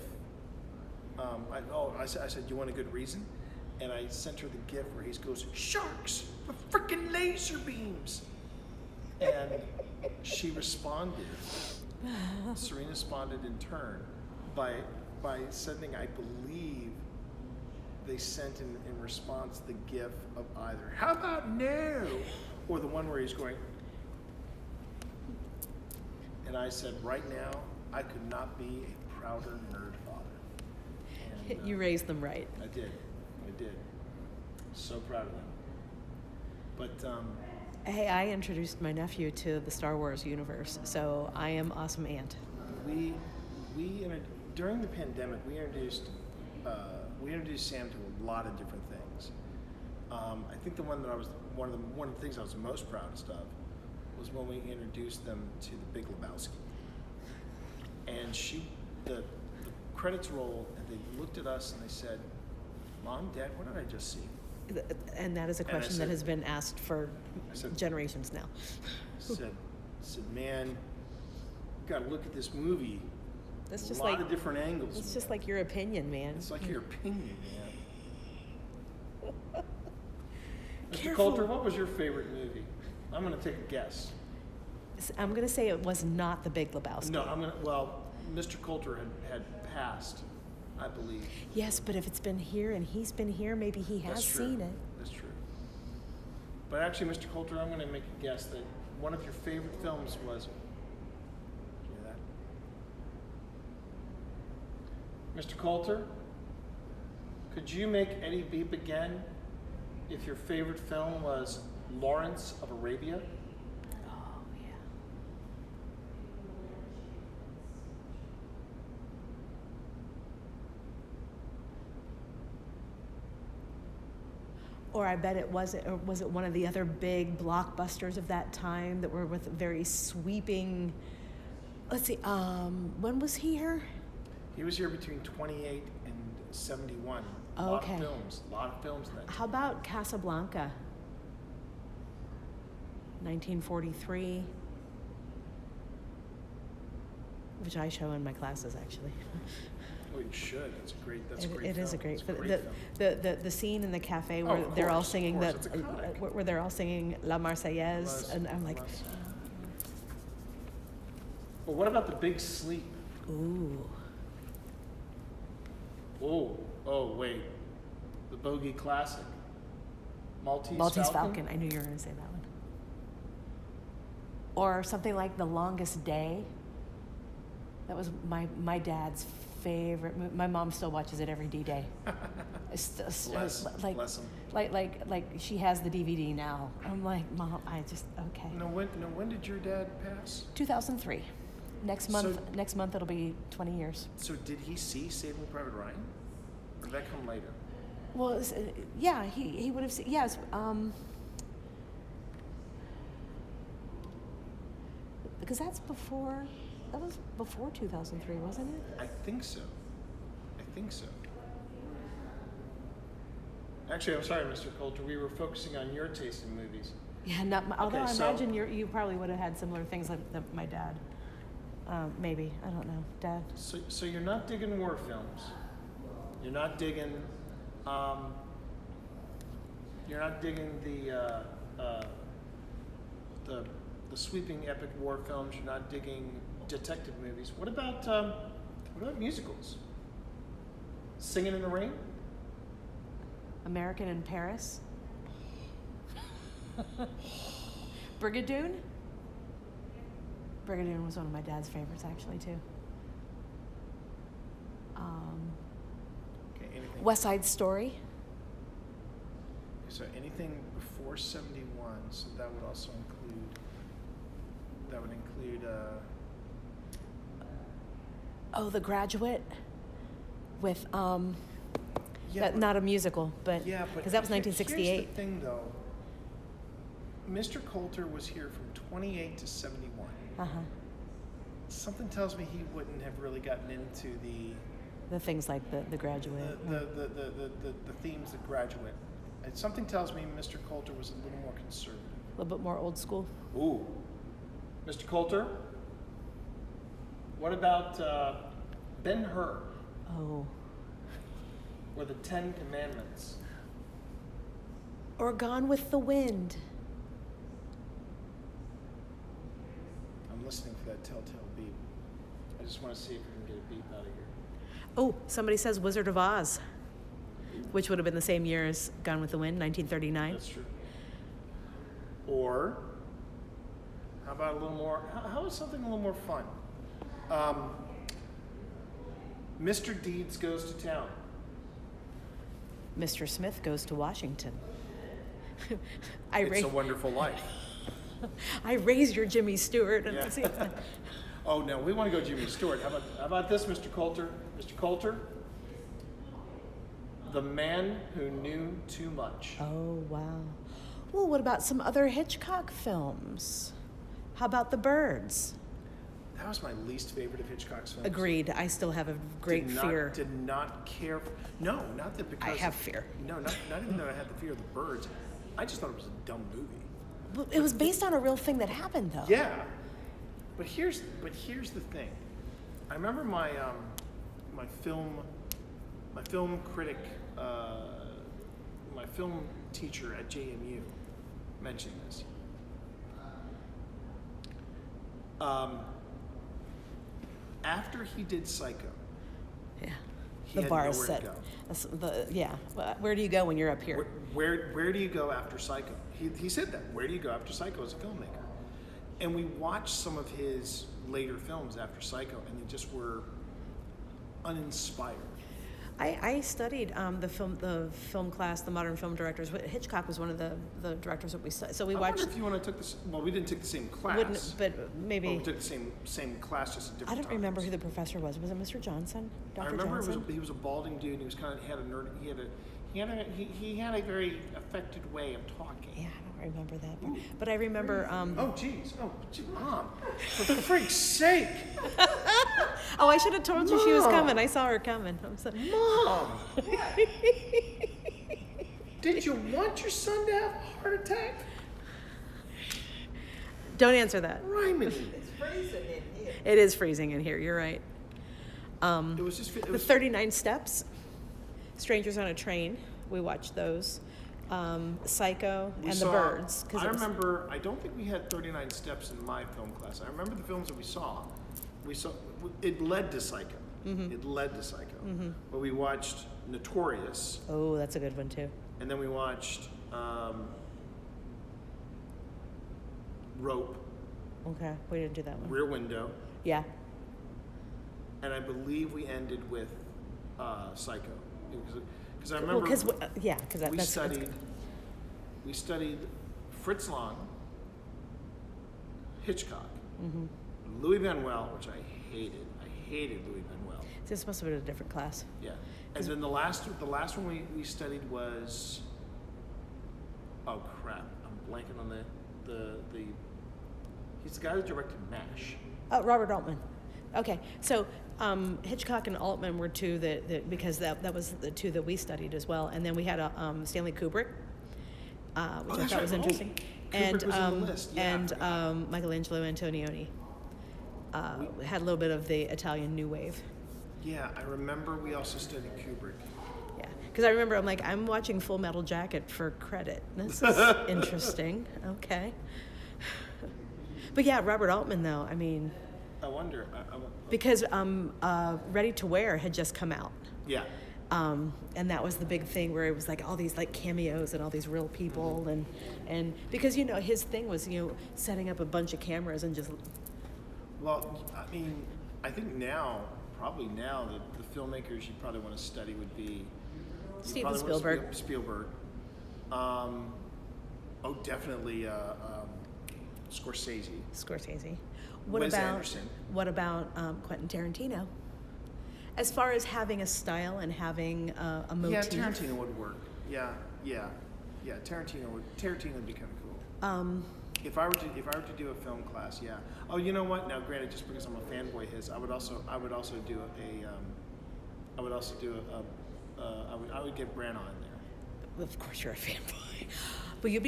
I said, you want a good reason? And I sent her the GIF where he goes, sharks with freaking laser beams. And she responded, Serena responded in turn by sending, I believe, they sent in response the GIF of either, how about no? Or the one where he's going, and I said, right now, I could not be a prouder nerd father. And, You raised them right. I did. So proud of them. But, Hey, I introduced my nephew to the Star Wars universe, so I am awesome aunt. During the pandemic, we introduced Sam to a lot of different things. I think the one that one of the things I was most proudest of was when we introduced them to the Big Lebowski. And the credits rolled, and they looked at us and they said, Mom, Dad, what did I just see? And that is a question that has been asked for generations now. I said, man, you gotta look at this movie. That's just a lot of different angles. It's just like your opinion, man. It's like your opinion, man. Mr. Careful. Coulter, what was your favorite movie? I'm gonna take a guess. I'm gonna say it was not The Big Lebowski. No, Mr. Coulter had passed, I believe. Yes, but if it's been here and he's been here, maybe he has seen it. That's true. But actually, Mr. Coulter, I'm going to make a guess that one of your favorite films was. Did you hear that? Mr. Coulter, could you make Eddie beep again if your favorite film was Lawrence of Arabia? Oh, yeah. Or I bet was it one of the other big blockbusters of that time that were with very sweeping. Let's see. When was he here? He was here between 28 and 71. Oh, a lot okay. of films in that time. How about Casablanca? 1943, which I show in my classes actually. Oh, you should. That's a great. That's a great. It film. is a great. It's a great film. The scene in the cafe Oh, where of they're all course, singing of course. It's iconic. where they're all singing La Marseillaise, and I'm like, Well, what about The Big Sleep? ooh. Oh, wait. The Bogey Classic. Maltese Falcon. I knew you were going to say that one. Or something like The Longest Day. That was my dad's favorite movie. My mom still watches it every D-Day. Bless him. Like she has the DVD now. I'm like, Mom, okay. No, when did your dad pass? 2003. Next month it'll be 20 years. So did he see Saving Private Ryan? Or did that come later? Well, yeah, he would have seen, yes. because that was before 2003, wasn't it? I think so. Actually, I'm sorry, Mr. Coulter. We were focusing on your taste in movies. Yeah, although Okay, I so- imagine you probably would have had similar things like my dad. Maybe, I don't know, Dad. So you're not digging war films. You're not digging. You're not digging the sweeping epic war films. You're not digging detective movies. What about musicals? Singing in the Rain? American in Paris. Brigadoon? Brigadoon was one of my dad's favorites, actually, too. Okay, anything. West Side Story. So anything before 71. So that would also include. That would include. Oh, The Graduate. With Yeah, but- not a musical, but Yeah, but because that was here's 1968. the thing, though. Mr. Coulter was here from 28 to 71. Something tells me he wouldn't have really gotten into The things like the Graduate. the themes that Graduate. And something tells me Mr. Coulter was a little more conservative. A little bit more old school. Ooh, Mr. Coulter. What about Ben-Hur Oh. or the Ten Commandments? Or Gone with the Wind. I'm listening for that telltale beep. I just want to see if we can get a beep out of here. Oh, somebody says Wizard of Oz, which would have been the same year as Gone with the Wind, 1939. That's true. Or, how about a little more, how is something a little more fun? Mr. Deeds Goes to Town. Mr. Smith Goes to Washington. It's a Wonderful Life. I raised your Jimmy Stewart. And Yeah. see, Oh, no, we want to go Jimmy Stewart. How about this, Mr. Coulter? Mr. Coulter? The Man Who Knew Too Much. oh, wow. Well, what about some other Hitchcock films? How about The Byrds? That was my least favorite of Hitchcock's films. Agreed. I still have a great fear. Did not care. No, not that because. I have fear. No, not even that I had the fear of the birds. I just thought it was a dumb movie. Well, it was based on a real thing that happened, though. Yeah, but here's the thing. I remember my film critic, my film teacher at JMU mentioned this. After he did Psycho, Yeah. he The had bar is nowhere set. to go. Yeah. Where do you go when you're up here? Where do you go after Psycho? He said that. Where do you go after Psycho as a filmmaker? And we watched some of his later films after Psycho, and they just were uninspired. I studied the film class, the modern film directors. Hitchcock was one of the directors that we studied. So we I watched. wonder if you want to take this. Well, we didn't take the same class. But maybe. But we took the same class, just at different I don't times. remember who the professor was. Was it Mr. Johnson? Dr. I remember Johnson? he was a balding dude. And he was kind of had a nerd. He had a very affected way of talking. Yeah, I don't remember that part. But I remember. Oh, geez. Oh, Mom. For freak's sake. Oh, I should have told you she was Mom. coming. I saw her coming. I'm so. Mom. Did you want your son to have a heart attack? Don't answer that. Ryman. It's freezing in here. It is freezing in here. You're right. It was just. It The was, 39 Steps, Strangers on a Train. We watched those. Psycho we and saw- The Byrds. I remember. I don't think we had 39 steps in my film class. I remember the films that we saw. It led to Psycho. Mm-hmm. It led to Psycho. But we watched Notorious, Oh, that's a good one too. and then we watched Rope, Okay, we didn't do that one. Rear Window, Yeah. and I believe we ended with Psycho. Because I remember Because we that's studied Fritz Lang, Hitchcock, Mm-hmm. Louis Manuel, which I hated. I hated Louis Manuel. This must have been a different class. Yeah, and then the last one we studied was, oh crap, I'm blanking on the He's the guy who directed MASH. Robert Altman. Okay, so Hitchcock and Altman were two that because that was the two that we studied as well, and then we had Stanley Kubrick, which I that's thought was right. interesting, Kubrick was on the list. Yeah, I and forgot. Michelangelo Antonioni had a little bit of the Italian New Wave. Yeah, I remember we also studied Kubrick. Yeah, because I remember I'm watching Full Metal Jacket for credit. This is interesting. Okay. But yeah, Robert Altman though, I mean, I wonder. because Ready to Wear had just come out. Yeah. And that was the big thing where it was like all these like cameos and all these real people and because his thing was setting up a bunch of cameras and just. Well, I mean, I think probably now, the filmmakers you probably want to study would be Steven Spielberg. Spielberg. Definitely Scorsese. Wes Anderson. What about Quentin Tarantino? As far as having a style and having a motif. Yeah, Tarantino would work. Yeah. Tarantino would be kind of cool. If I were to do a film class, yeah. Oh, you know what? Now, granted, just because I'm a fanboy of his, I would get Branagh in there. Of course, you're a fanboy. But you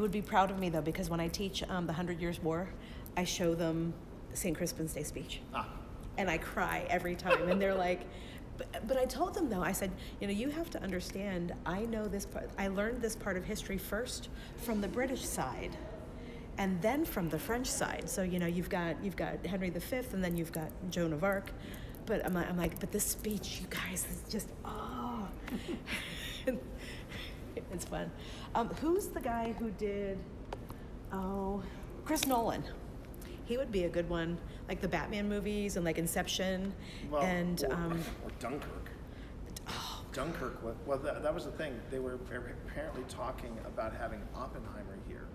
would be proud of me though, because when I teach the 100 Years' War, I show them St. Crispin's Day speech, and I cry every time, and they're like. But I told them though, I said, you have to understand. I know this part. I learned this part of history first from the British side, and then from the French side. So you've got Henry V, and then you've got Joan of Arc. But I'm like, but this speech, you guys, is just it's fun. Who's the guy who did? Chris Nolan. He would be a good one, like the Batman movies and like Inception, Well, and or Dunkirk. oh, Dunkirk. Well, that was the thing. They were apparently talking about having Oppenheimer here.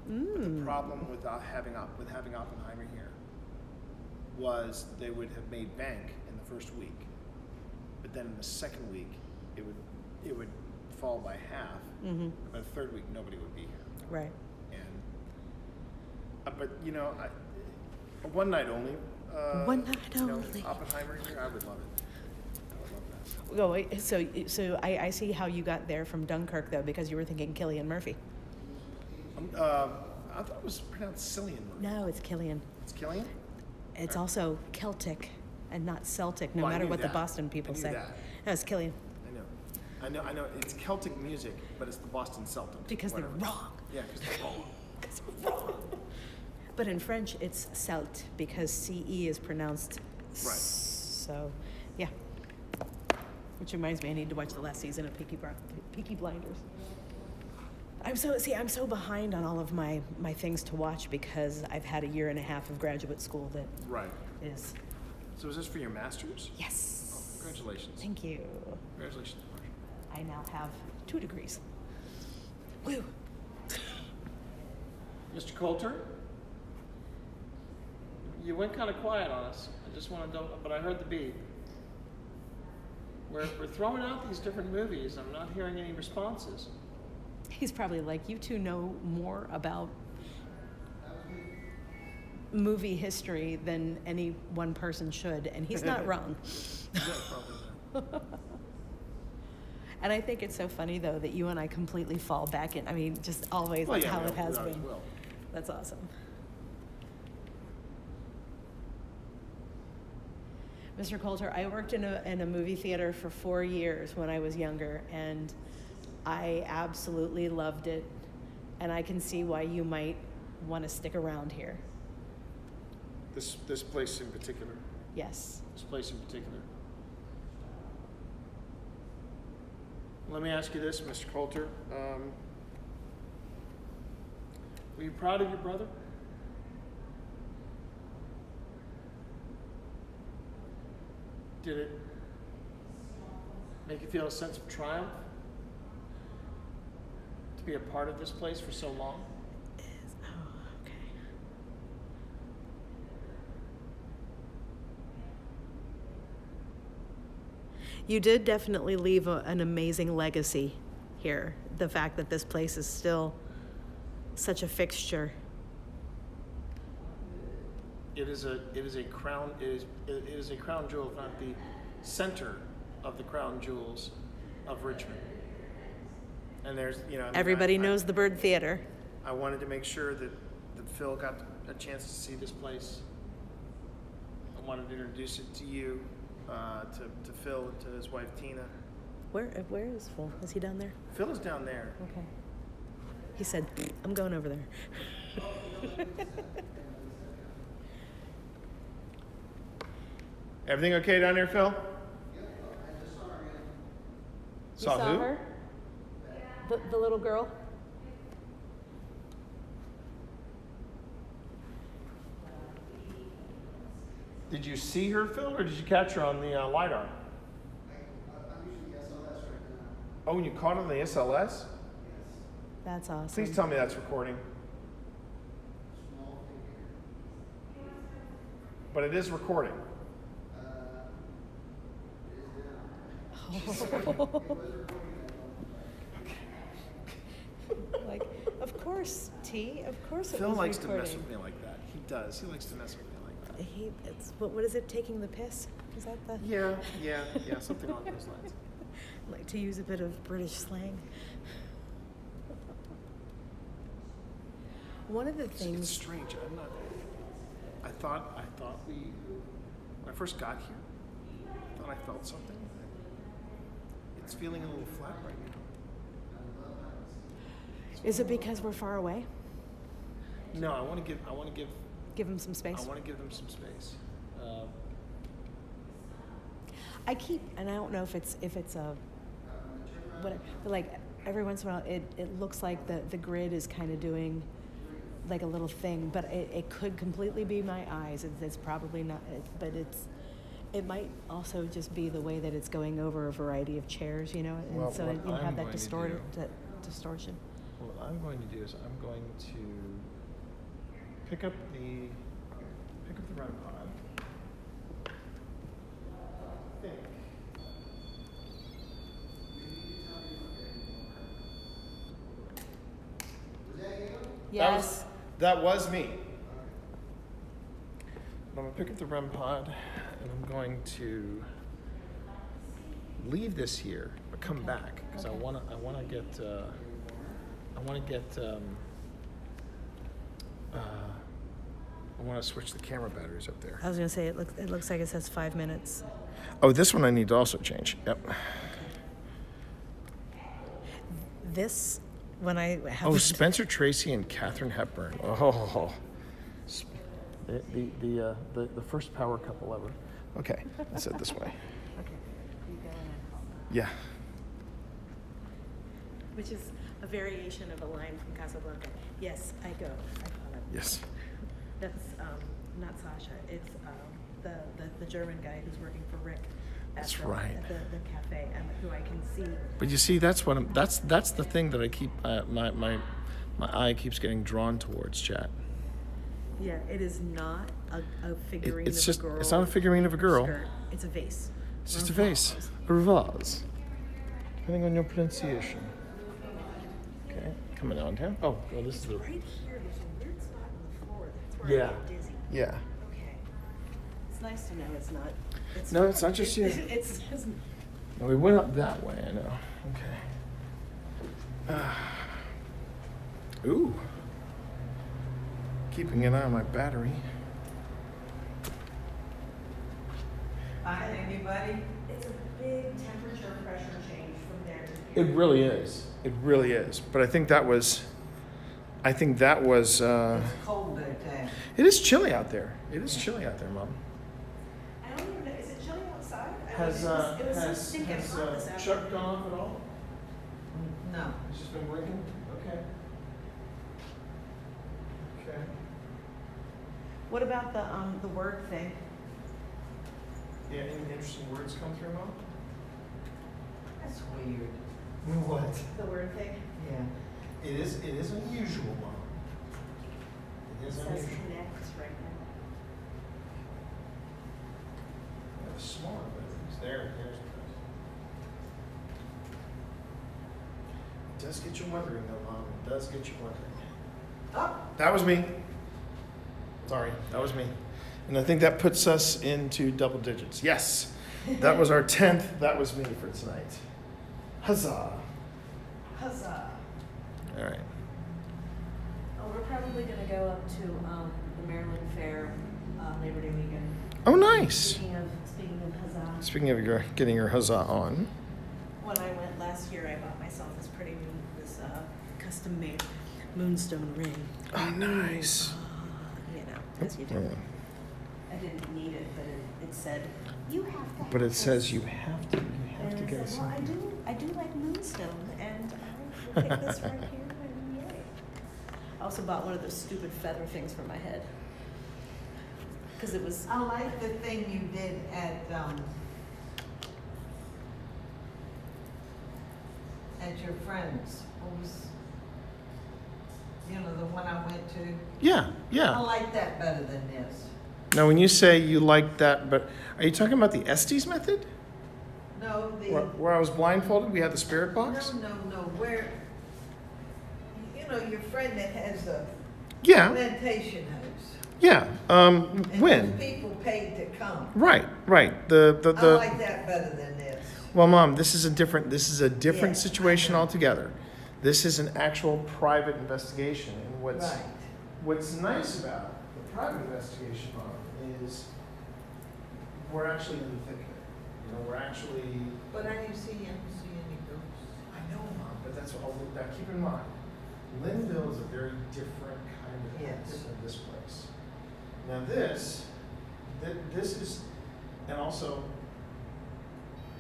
But the problem with having Oppenheimer here was they would have made bank in the first week, but then in the second week it would fall by half. mm-hmm. By the third week, nobody would be here. Right. And but one night only. One night only. Oppenheimer here, I would love it. I would love that. Oh, wait, so I see how you got there from Dunkirk though, because you were thinking Cillian Murphy. I thought it was pronounced Cillian Murphy. No, it's Cillian. It's Cillian? It's also Celtic and not Celtic, no Well, I matter knew what the that. Boston people I knew say. that. No, it's Cillian. I know. It's Celtic music, but it's the Boston Celtics. Because whatever. they're wrong. Yeah, because they're wrong. Because they're wrong. But in French, it's Celt because CE is pronounced Right. So, yeah. Which reminds me, I need to watch the last season of Peaky Blinders. I'm so behind on all of my things to watch because I've had a year and a half of graduate school that Right. is. So is this for your master's? Yes. Oh, congratulations. Thank you. Congratulations, Marcia. I now have 2 degrees. Woo. Mr. Coulter? You went kind of quiet on us. I just want to know, but I heard the beep. We're throwing out these different movies. I'm not hearing any responses. He's probably like, you two know more about movie history than any one person should, and he's not wrong. Yeah, probably. And I think it's so funny, though, that you and I completely fall back in, just always Well, like yeah, how we it has always been. will. That's awesome. Mr. Coulter, I worked in a movie theater for 4 years when I was younger, and I absolutely loved it. And I can see why you might want to stick around here. This place in particular. Yes. This place in particular. Let me ask you this, Mr. Coulter. Were you proud of your brother? Did it make you feel a sense of triumph to be a part of this place for so long? Okay. You did definitely leave an amazing legacy here. The fact that this place is still such a fixture. It is a crown. It is a crown jewel, if not the center of the crown jewels of Richmond. And there's, I mean, Everybody knows the Byrd Theater. I wanted to make sure that Phil got a chance to see this place. I wanted to introduce it to you, to Phil and to his wife Tina. Where is Phil? Is he down there? Phil is down there. Okay. He said, I'm going over there. Everything okay down there, Phil? You saw who? her? The little girl? Did you see her, Phil, or did you catch her on the LiDAR? I'm using the SLS right now. Oh, and you caught her on the SLS? That's awesome. Please tell me that's recording. Small figure. But it is recording. It is now. Like, of course, T. Of course it Phil was likes to recording. mess with me like that. He does. He likes to mess with me like that. It's what is it? Taking the piss? Is that the? Yeah, something along those lines. Like to use a bit of British slang. One of the It's things. strange. I thought we, when I first got here, I thought I felt something. It's feeling a little flat right now. Is it because we're far away? No, I want to give Give him some space. them some space. I keep, and I don't know if it's a, what, but like every once in a while, it looks like the grid is kind of doing like a little thing, but it could completely be my eyes. It's probably not, but it might also just be the way that it's going over a variety of chairs, and Well, so what you I'm have that going to distorted do- that distortion. What I'm going to do is I'm going to pick up the REM pod. I think. Yes. That was me. I'm going to pick up the REM pod and I'm going to leave this here, but come back because I want to get I want to switch the camera batteries up there. I was gonna say it looks like it says 5 minutes. Oh, this one I need to also change. Yep. This when I have Oh, Spencer Tracy and Katharine Hepburn. Oh, the first power couple ever. Okay, that's it this way. Okay. You go in. Yeah. Which is a variation of a line from Casablanca. Yes, I go. I caught up. Yes. That's not Sasha. It's the German guy who's working for Rick. That's right. At the cafe, and who I can see. But you see, that's the thing that I keep my eye keeps getting drawn towards, chat. Yeah, it is not a figurine It's of just a girl. it's not a figurine of a girl. Skirt. It's a vase. It's just a vase, a vase, depending on your pronunciation. Okay, coming on down. Oh, well, this is the. Right here, there's a weird spot on the floor. That's where Yeah. I get dizzy. Yeah. Okay. It's nice to know it's not. No, it's not just you. It's No, we went up that way. I know. Okay. Ooh. Keeping an eye on my battery. Hi, anybody? It's a big temperature pressure change from there to It really is. It really is. But I think that was. It's cold out there. It is chilly out there. It is chilly out there, Mom. I don't even know. Is it chilly outside? Has it was so stinking hot this Chuck afternoon. gone off at all? No. He's just been blinking? Okay. Okay. What about the word thing? Yeah, any interesting words come through, Mom? That's weird. What? The word thing? Yeah. It is unusual, Mom. It It is says unusual. connect right now. Yeah, the smaller letters. There's it does get you wondering though, Mom. It does get you wondering. Oh, That was me. Sorry, that was me. And I think that puts us into double digits. Yes, that was our 10th. That was me for tonight. Huzzah. Huzzah. All right. Oh, we're probably gonna go up to the Maryland Fair Labor Day weekend. Oh, nice. Speaking of huzzah. Speaking of your getting your huzzah on. When I went last year, I bought myself this custom-made moonstone ring. Oh, nice. You know, as you do. Yeah. I didn't need it, but it said you have to. But have it says this." you have to And I get said, well, something. I do like moonstone, and I will pick this right here, and yay. I also bought one of those stupid feather things for my head. Because it was, I like the thing you did at your friend's. What was, you know, the one I went to? Yeah, I yeah. like that better than this. Now, when you say you like that, but are you talking about the Estes method? No, Where I was blindfolded, we had the spirit box? No, where, you know, your friend that has a Yeah, meditation house. yeah. And When? those people paid to come. Right. I like that better than this. Well, Mom, this is a different Yeah, situation I know. altogether. This is an actual private investigation, and Right. what's nice about the private investigation, Mom, is we're actually in the thick of it. You know, we're actually. But I didn't see any ghosts. I know, Mom, but that's what. Now, keep in mind, Linville is a very different kind of Yes. than this place. Now, this is, and also.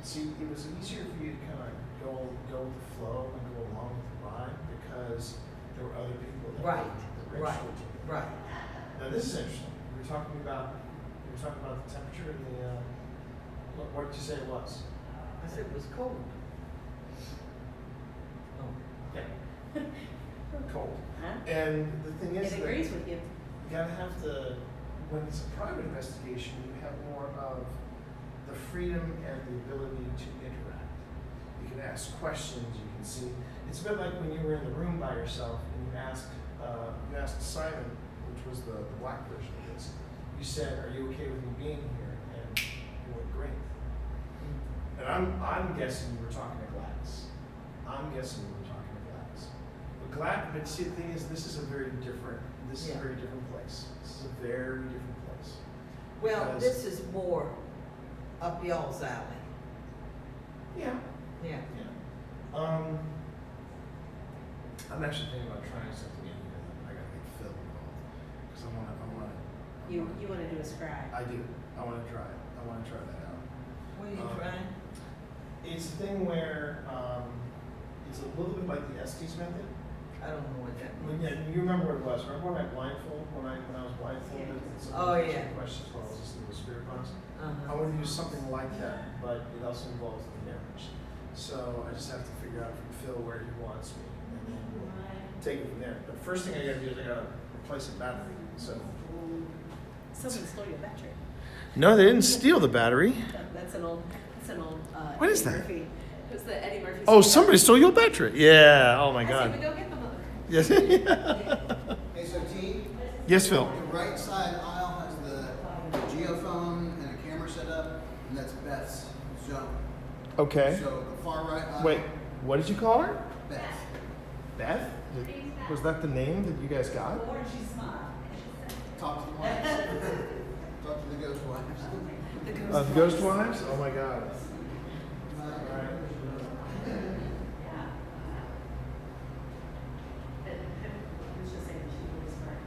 See, it was easier for you to kind of go with the flow and go along with the ride because there were other people that Right, were right, interested in it. right. Now this is interesting. We were talking about the temperature and the what did you say it was? I said it was cold. Oh. Yeah. Cold. huh? And the thing is It that agrees with you. you gotta have to, when it's a private investigation, you have more of the freedom and the ability to interact. You can ask questions, you can see. It's a bit like when you were in the room by yourself and you asked Simon, which was the black version of this, you said, "Are you okay with me being here?" And he went, "Great." And I'm guessing you were talking to Gladys. But see, the thing is, this is a very different place. This is a very different place. Well, Because- this is more up y'all's alley. Yeah. Yeah. I'm actually thinking about trying something in here that I gotta get Phil involved. Because I wanna. You want to do a scribe. I do. I wanna try it. I wanna try that out. What are you trying? It's a thing where, it's a little bit like the Estes method. I don't know what that When, means. yeah, you remember what it was. Remember when I was blindfolded? and Oh, somebody asked yeah. me questions while I was listening to the spirit box? I Uh-huh. want to use something like that, but it also involves the mirrors. So I just have to figure out from Phil where he wants me, and then we'll take it from there. But first thing I gotta do is I gotta replace a battery. So. Someone stole your battery. No, they didn't steal the battery. That's an old. What is Eddie that? Murphy. It was the Eddie Murphy. Oh, song. somebody stole your battery. Yeah. Oh my I said, God. we go get the mother. Yes. Hey, so T, Yes, Phil. the right side aisle has the geophone and a camera set up, and that's Beth's zone. Okay. So the far right aisle. Wait. What did you call her? Beth. Beth? Was that the name that you guys got? Or she smiled. Talk to the wives. Talk to the ghost wives. The Ghost Wives? Oh my God. Let's just say that she was smart.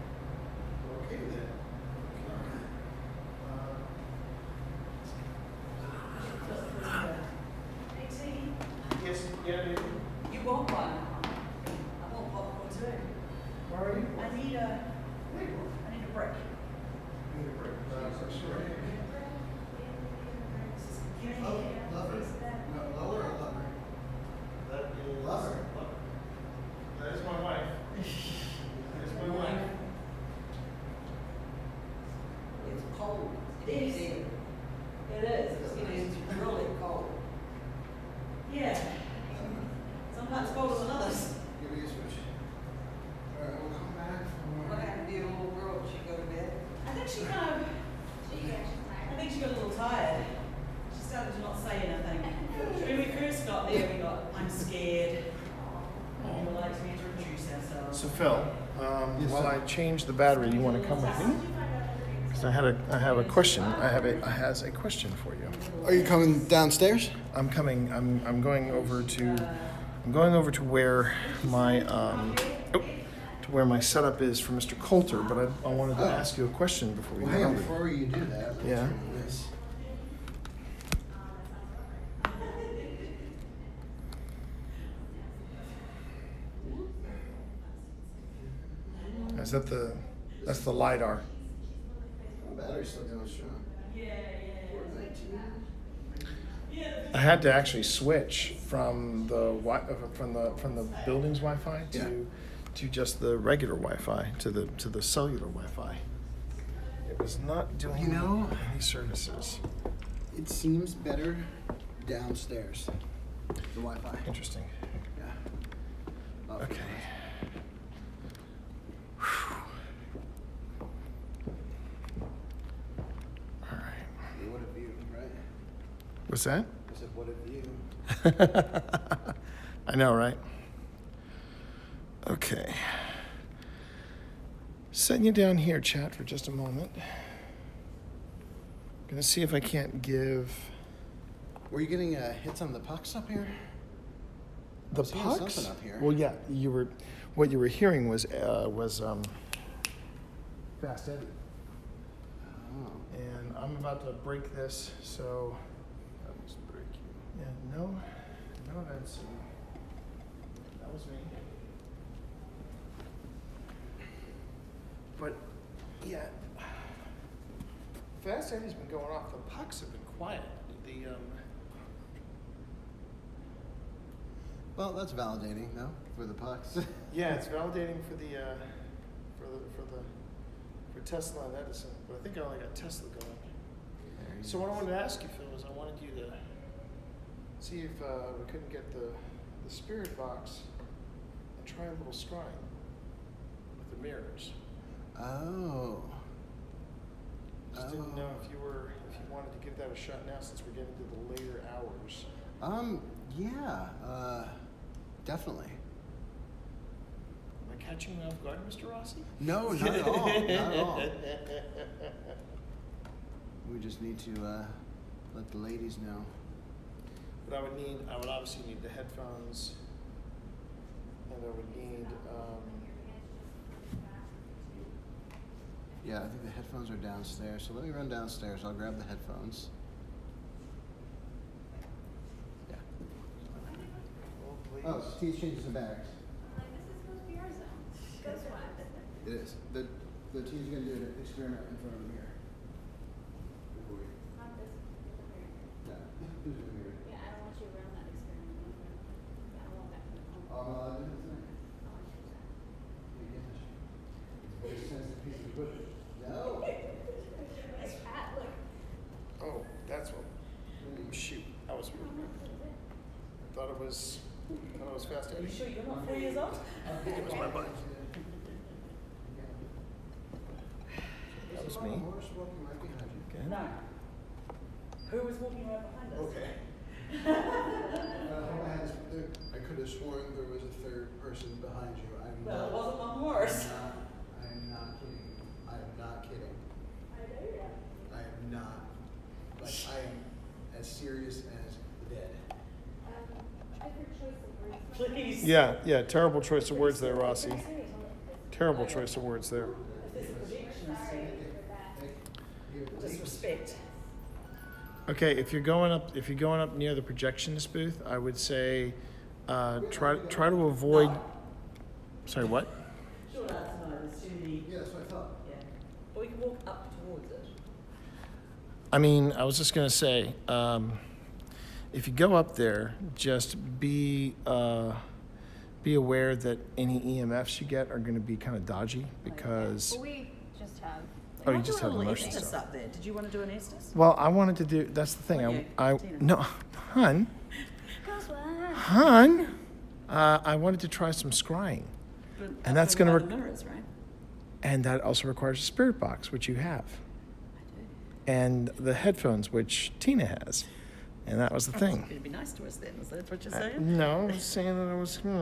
Okay then. Yes, yeah, dude. You want one? I want popcorn too. Where are you? I need a break. Lover. No, lower or lover? That is. Lover. That is my wife. That is my wife. It's cold. It is. It is. It's really cold. Yeah. Sometimes colder than others. Give me a switch. Alright, we'll come back What for. happened to your little girl? Did she go to bed? I think she kind of decided to not say anything. When we first got there, we got, I'm scared. And we were like, we need to introduce ourselves. So Phil, while I change the battery, you want to come with me? Because I have a question. I has a question for you. Are you coming downstairs? I'm coming. I'm going over to where my to where my setup is for Mr. Coulter. But I wanted to ask you a question before we Well, hang on, go. before you do that. let's Yeah. do this. That's the LiDAR. The battery's still going strong. 419. I had to actually switch from the building's Wi-Fi to just the regular Wi-Fi to the cellular Wi-Fi. It was not doing You know- any services. It seems better downstairs. The Wi-Fi. Interesting. Yeah. Oh, Okay. All right. What a view, right? What's that? I said, what a view. I know, right? Okay. Setting you down here, chat, for just a moment. Gonna see if I can't give Were you getting hits on the pucks up here? the was hearing pucks. something up here. Well, yeah, what you were hearing was Fast Eddie, Oh. and I'm about to break this, so. That was breaking. Yeah, no, that was me. But yeah, Fast Eddie's been going off. The pucks have been quiet. Well, that's validating, no? For the pucks. Yeah, it's validating for Tesla and Edison, but I think I only got Tesla going. So what I wanted to ask you, Phil, is I wanted you to see if we couldn't get the spirit box and try a little scrying with the mirrors. Oh. Just didn't know if you wanted to give that a shot now, since we're getting to the later hours. Yeah, definitely. Am I catching you off guard, Mr. Rossi? No, not at all. Not at all. We just need to let the ladies know. But I would obviously need the headphones, and I would need, Yeah, I think the headphones are downstairs. So let me run downstairs. I'll grab the headphones. Yeah. well, please. Oh, Steve's changing some bags. Like, this is supposed to be our zone. Go swap. It is. The team's gonna do an experiment in front of the mirror. Before we. Not this. No. Who's in the mirror? Yeah, I don't want you around that experiment. Yeah, I want that for the phone. Oh, I'm allowed to do this tonight? I want you to that. It's a very sensitive piece of equipment. No. Nice hat, look. Oh, that's what. Shoot, that was weird. I thought it was Fast Are you Eddie. sure you're not 4 years old? It was my bike. That was me. Horse walking right behind you. Okay. No. Who was walking right behind us? Okay. I could have sworn there was a third person behind you. Well, it wasn't one horse. I am not kidding. I am not kidding. I am not. Like, I am as serious as dead. Different choice of words. Please. Yeah, terrible choice of words there, Rossi. Terrible choice of words there. If there's a projection, Steve, disrespect. Okay, if you're going up near the projectionist booth, I would say try to avoid. Sorry, what? Sure, that's no, it's too many. Yeah, that's what I thought. Yeah. Or we can walk up towards it. I mean, I was just gonna say, if you go up there, just be aware that any EMFs you get are going to be kind of dodgy, because. Well, we just have. Oh, you Might do just a have the little motion Estes stuff. up there. Did you want to do an Estes? Well, I wanted to do. That's the thing. Okay, I Tina. no, hun, hun. I wanted to try some scrying, But And that's up gonna by the mirrors, right? and that also requires a spirit box, which you have, I do. and the headphones, which Tina has. And that was the thing. You'd be nice to us then, is that what you're saying? No, I was saying that I was, you're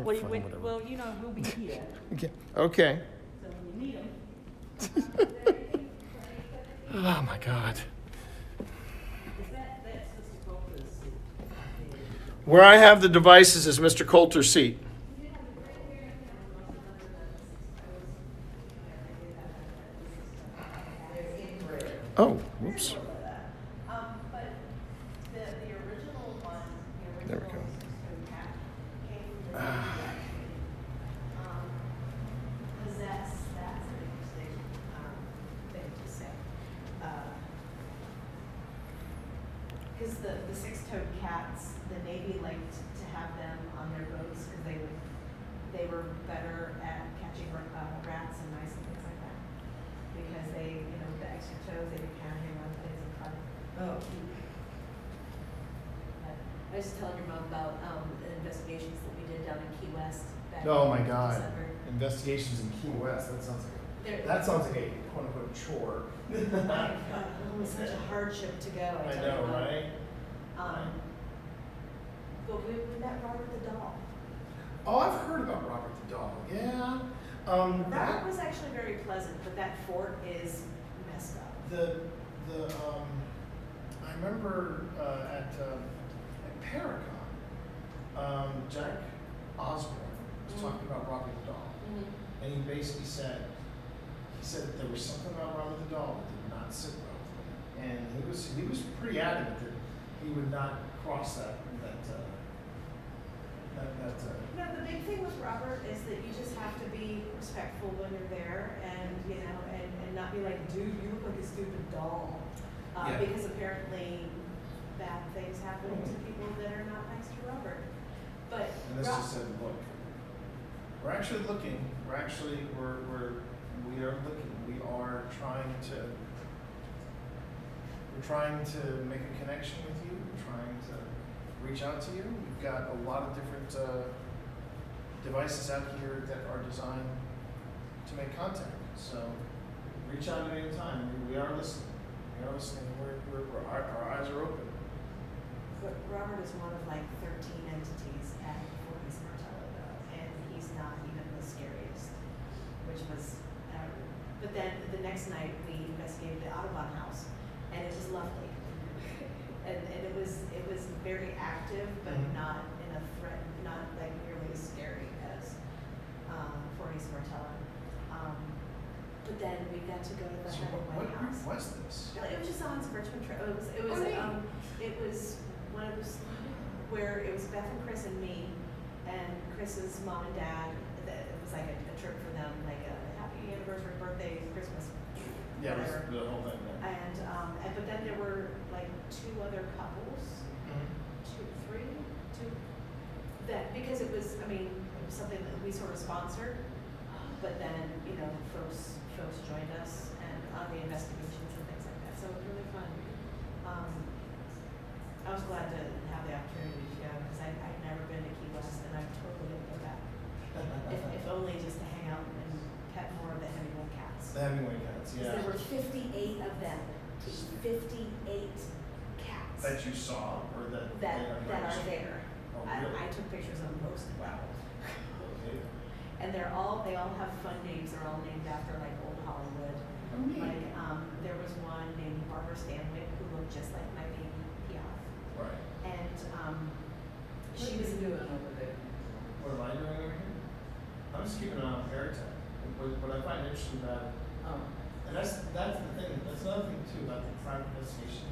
Well, fine, whatever. well, you know, we'll be here, Okay. Okay. so when you need them. Oh my God. Is that's Mr. Coulter's seat? Where I have the devices is Mr. Coulter's seat. Oh, whoops. But the original one, the There we original go. Cisco cat came from the because that's an interesting thing to say. Because the six-toed cats, the Navy liked to have them on their boats because they were better at catching rats and mice and things like that. Because they, you know, with the extra toes, they could kind of hang on to things and try to. Oh. I was just telling your mom about the investigations that we did down in Key West back Oh my in God. December. Investigations in Key West. There- That sounds like a quote unquote chore. It was such a hardship to go. I tell know, you what. right? But we met Robert the doll. Oh, I've heard about Robert the Dog. Yeah. Robert was actually very pleasant, but that fort is messed up. I remember at Paracon, Jack Osborne was talking about Robert the Dog, and he basically said that there was something about Robert the Dog that did not sit well with him, and he was pretty adamant that he would not cross that. No, the big thing with Robert is that you just have to be respectful when you're there, and you know, and not be like, dude, you look like a stupid doll, Yeah. because apparently bad things happen to people that are not nice to Robert. But And this just said, look, we're actually looking. We are looking. We are trying to make a connection with you. We're trying to reach out to you. We've got a lot of different devices out here that are designed to make contact. So reach out at any time. We are listening. We are listening. Our eyes are open. But Robert is one of like 13 entities at Fort East Martello, though, and he's not even the scariest, which was. But then the next night we investigated the Audubon house, and it was lovely, and it was very active, but not in a threat, not like nearly as scary as Fort East Martello. But then we got to go to the So Hemingway what house. group was this? It was just on Richmond trip. It was one of those where it was Beth and Chris and me, and Chris's mom and dad. It was like a trip for them, like a happy anniversary, birthday, Christmas, Yeah, it was whatever. the whole thing. Yeah. And but then there were like two other couples, two, that because it was, I mean, it was something that we sort of sponsored, but then you know folks joined us and on the investigations and things like that. So it was really fun. I was glad to have the opportunity to go because I'd never been to Key West and I'm totally gonna go back. if only just to hang out and pet more of the Hemingway cats. The Hemingway cats, 'Cause yeah. there were 58 of them. 58 cats That you saw or that that they are there. Oh, really? I took pictures of them posted. Wow. Okay. And they all have fun names. They're all named after like old Hollywood. Oh, neat. Like there was one named Barbara Stanwyck who looked just like my baby Piaf. Right. And She was doing over there. What am I doing over here? I'm just keeping an eye on Veritech. What I find interesting about it, and that's the thing. That's another thing too about the private investigation.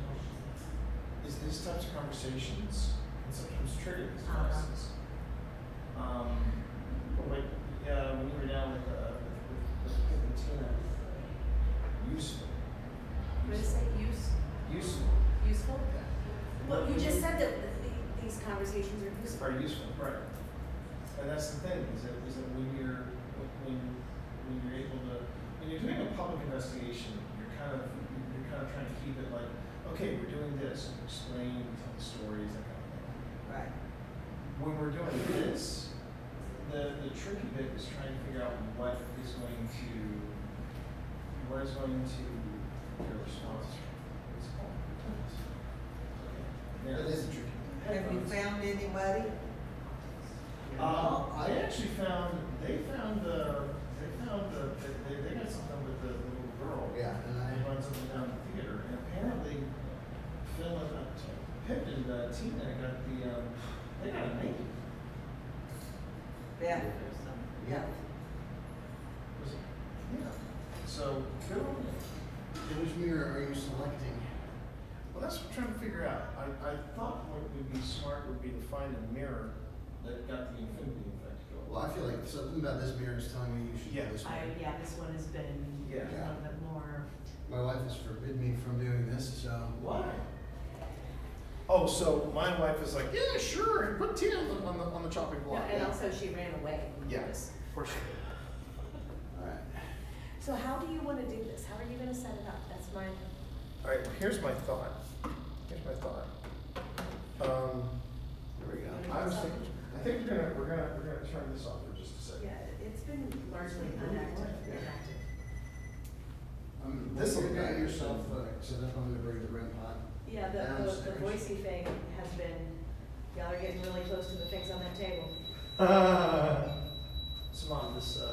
Is these types of conversations can sometimes trigger these devices. When you were down with Pip and Tina, useful. what is it? Useful. Useful? Well, you just said that these conversations are useful. Are useful, right? And that's the thing is that when you're able to when you're doing a public investigation, you're kind of trying to keep it like, okay, we're doing this, and explain, tell the stories, that kind of thing. Right. When we're doing this, the tricky bit is trying to figure out what is going to your response. Okay. Yeah. It is a tricky one. Have you found anybody? I actually found, they got something with the little girl. Yeah, and They run something down the theater, and apparently Phil and Pip and Tina got they got a name. Yeah. Yeah. Was it? Yeah. So, good on you. which mirror are you selecting? Well, that's what I'm trying to figure out. I thought what would be smart would be to find a mirror that got the infinity effect going. Well, I feel like something about this mirror is telling me you should Yeah. do this one. Yeah, this one has been a Yeah. little bit more. My wife has forbidden me from doing this, so. Why? Oh, so my wife is like, yeah, sure, and put tea on the chopping No, block. and also she ran away. when we Yeah, did this. of course she did. Alright. So how do you want to do this? How are you going to set it up? That's my. All right, here's my thought. Here we go. I think we're gonna turn this off for just a second. Yeah, it's been largely inactive. This This will will be get nice. yourself set up on the bring the REM pod. Yeah, the Downstairs. Boise thing has been, y'all are getting really close to the things on that table. So Mom, this thing,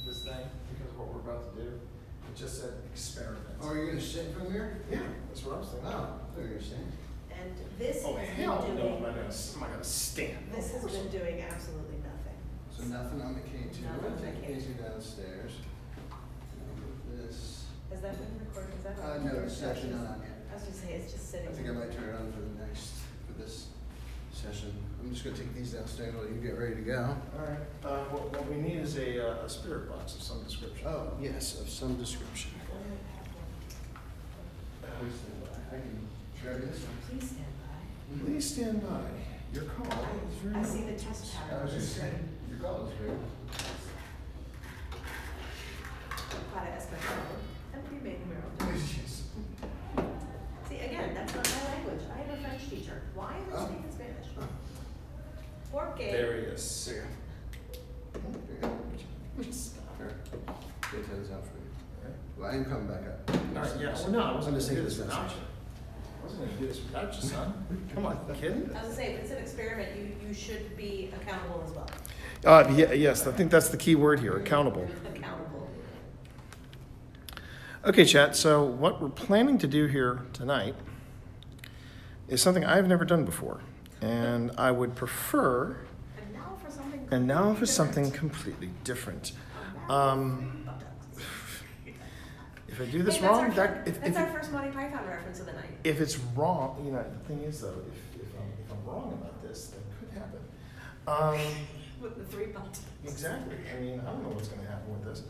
because of what we're about to do, it just said experiment. Oh, are you gonna sit from here? Yeah, that's what I was thinking. Oh, there you're saying. And this Oh, has hell been no, doing, am I gonna stand? this has been doing absolutely nothing. So nothing on the K2. Nothing We're on the gonna take K2. K2 downstairs. This. Has that been recorded? Is that? No, it's actually not on yet. I was gonna say, it's just sitting. I think I might turn it on for this session. I'm just gonna take these downstairs while you get ready to go. All right, what we need is a spirit box of some description. Oh, yes, of some description. I can grab this one. Please stand by. Please stand by. Your call is very. I see the test I pattern on was the just saying, screen. your call is great. Para español and primero. See, again, that's not my language. I am a French teacher. Why am I Oh. speaking Spanish? Porque. There he is. There you go. Here, get those out for you. Well, I am coming back up. All right, yeah, well, no, I wasn't I'm just gonna do taking this this without down. you. I wasn't gonna do this without you, son. Come on, you kidding? I was gonna say, if it's an experiment, you should be accountable as well. Yes, I think that's the key word here, accountable. Accountable. Okay, chat, so what we're planning to do here tonight is something I've never done before. And I would prefer, And now for something. and now for completely something different. completely different. Um, If I do this Hey, wrong, that's our first Monty Python reference of the night. if it's wrong, you know, the thing is though, if I'm wrong about this, that could happen. With the 3 buttons. Exactly. I mean, I don't know what's going to happen with this.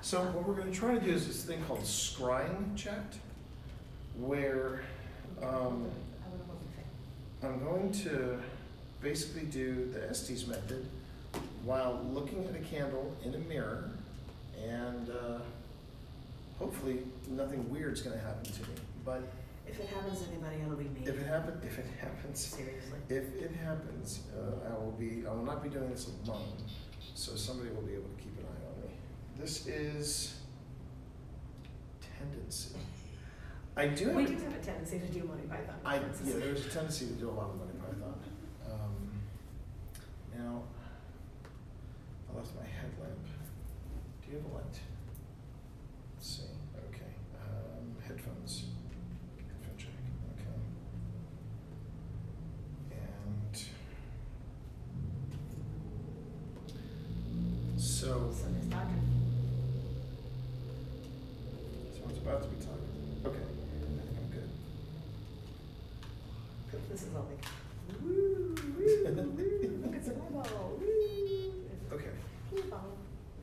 So what we're going to try to do is this thing called scrying chat, where I'm going to basically do the Estes method while looking at a candle in a mirror, and hopefully nothing weird's going to happen to me. But If it happens to anybody, it'll be me. if it happens, Seriously. if it happens, I will not be doing this alone, so somebody will be able to keep an eye on me. This is tendency. I do have. We do have a tendency to do Monty Python references. Yeah, there's a tendency to do a lot of Monty Python. Now, I lost my headlamp. Do you have a light? Let's see. Okay. Headphones. Headphone jack. Okay. And so Somebody's talking. someone's about to be talking. Okay. I think I'm good. This is all like, woo, woo, woo, look at the eyeball, woo. Okay. Ping pong.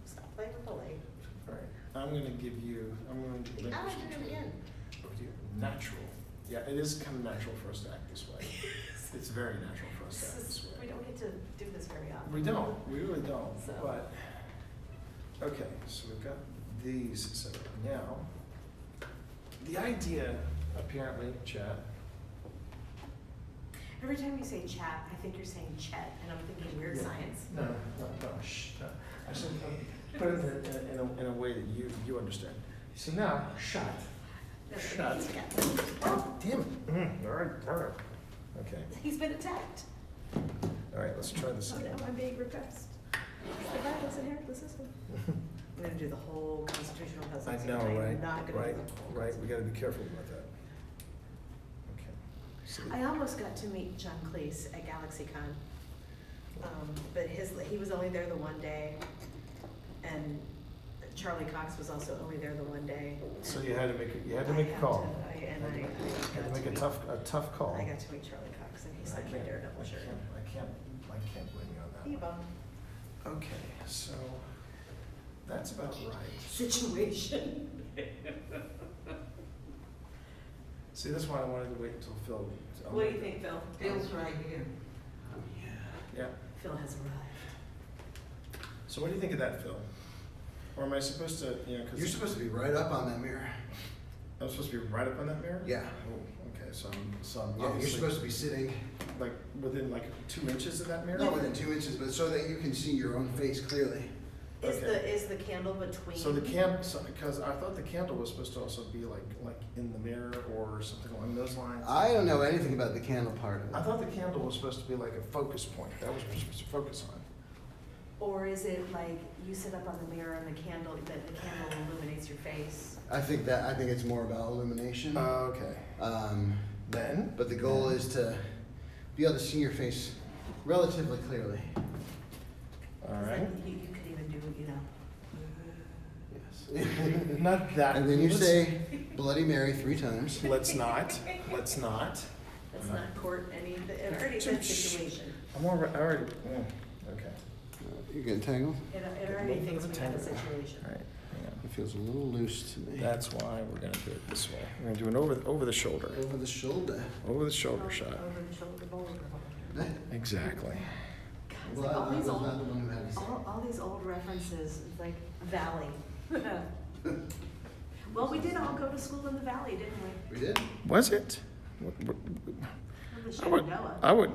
Stop playing with the leg. All right. I'm going to give you. I'm going to. I like to do it again. Natural. Yeah, it is kind of natural for us to act this way. It's very natural for us to act this We way. don't get to do this very often. We don't. We really don't. So. But okay, so we've got these set up now. The idea, apparently, chat. Every time you say chat, I think you're saying Chet, and I'm thinking weird science. No, shh. No. I should put it in a way that you understand. So now, shut. Shut. Yeah. Oh, damn it. All right. Okay. He's been attacked. All right, let's try this So again. now I'm being repressed. The violence inherent in the system. I'm gonna do the whole constitutional I hesitancy. know, I'm right? not gonna Right, do the whole right. We got to be careful about that. Okay. So I almost got to meet John Cleese at GalaxyCon. But he was only there the one day, and Charlie Cox was also only there the one day. So you had to make a I call. had to- You I had to got make to a tough call. I got to meet Charlie Cox, and he's like my Daredevil shirt. I can't blame you on that. Eva. Okay, so that's about right. Situation. See, that's why I wanted to wait until Phil. What do you think, Phil? Bill's right here. Yeah. Phil has arrived. So what do you think of that, Phil? Or am I supposed to, because You're supposed to be right up on that mirror. I'm supposed to be right up on that mirror? Yeah. Oh, okay, so I'm Yeah, you're obviously supposed to be sitting, like within like 2 inches of that mirror? not within 2 inches, but so that you can see your own face clearly. Is the candle between? So because I thought the candle was supposed to also be like in the mirror or something along those lines. I don't know anything about the candle part of I it. thought the candle was supposed to be like a focus point. That was what you're supposed to focus on. Or is it like you sit up on the mirror and the candle illuminates your face? I think it's more about illumination. Okay. Then? But the goal is to be able to see your face relatively clearly. All It's right. like you could even do, Yes. Not that. And then you say Bloody Mary 3 times. Let's not. Let's not. let's not court any, it already said situation. I already. Okay. You're getting tangled? It already thinks we have a situation. All right. Hang on. It feels a little loose to me. That's why we're gonna do it this way. We're gonna do an over the shoulder. Over the shoulder. Over the shoulder shot. Over the shoulder boulder. Exactly. God, it's Well, like all I these was not the old, one who had to say it. all these old references, it's like Valley. Well, we did all go to school in the Valley, didn't we? We did? Was it? In the I would. Shenandoah. I would.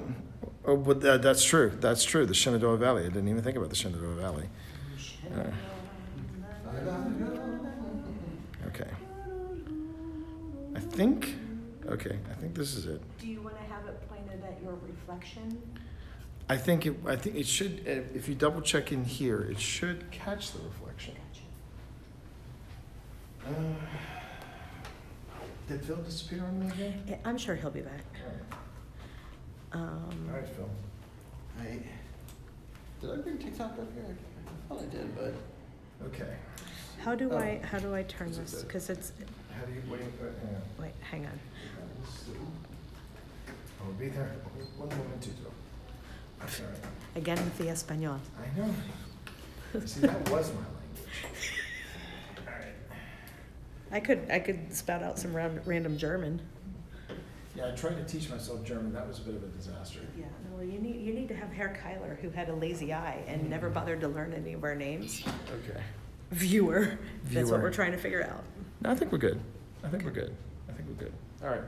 Oh, but that's true. That's true. The Shenandoah Valley. I didn't even think about the Shenandoah Valley. Okay. I think. Okay. I think this is it. Do you want to have it pointed at your reflection? I think it should. If you double check in here, it should catch the reflection. Did Phil disappear on me again? Yeah, I'm sure he'll be back. All right, Phil. Did I bring TikTok up here? I thought I did, but. Okay. How do Oh. I turn Is it this? the- Because it's, How do you wait? Hang on. wait, hang on. I'll be there. One momentito. That's all right. Again with the Espanol. I know. See, that was my language. All right. I could spout out some random German. Yeah, I tried to teach myself German. That was a bit of a disaster. Yeah, no, you need to have Herr Kyler, who had a lazy eye and never bothered to learn any of our names. Okay. Viewer. That's what Viewer. we're trying to figure out. No, I think we're good. I think we're good. All right.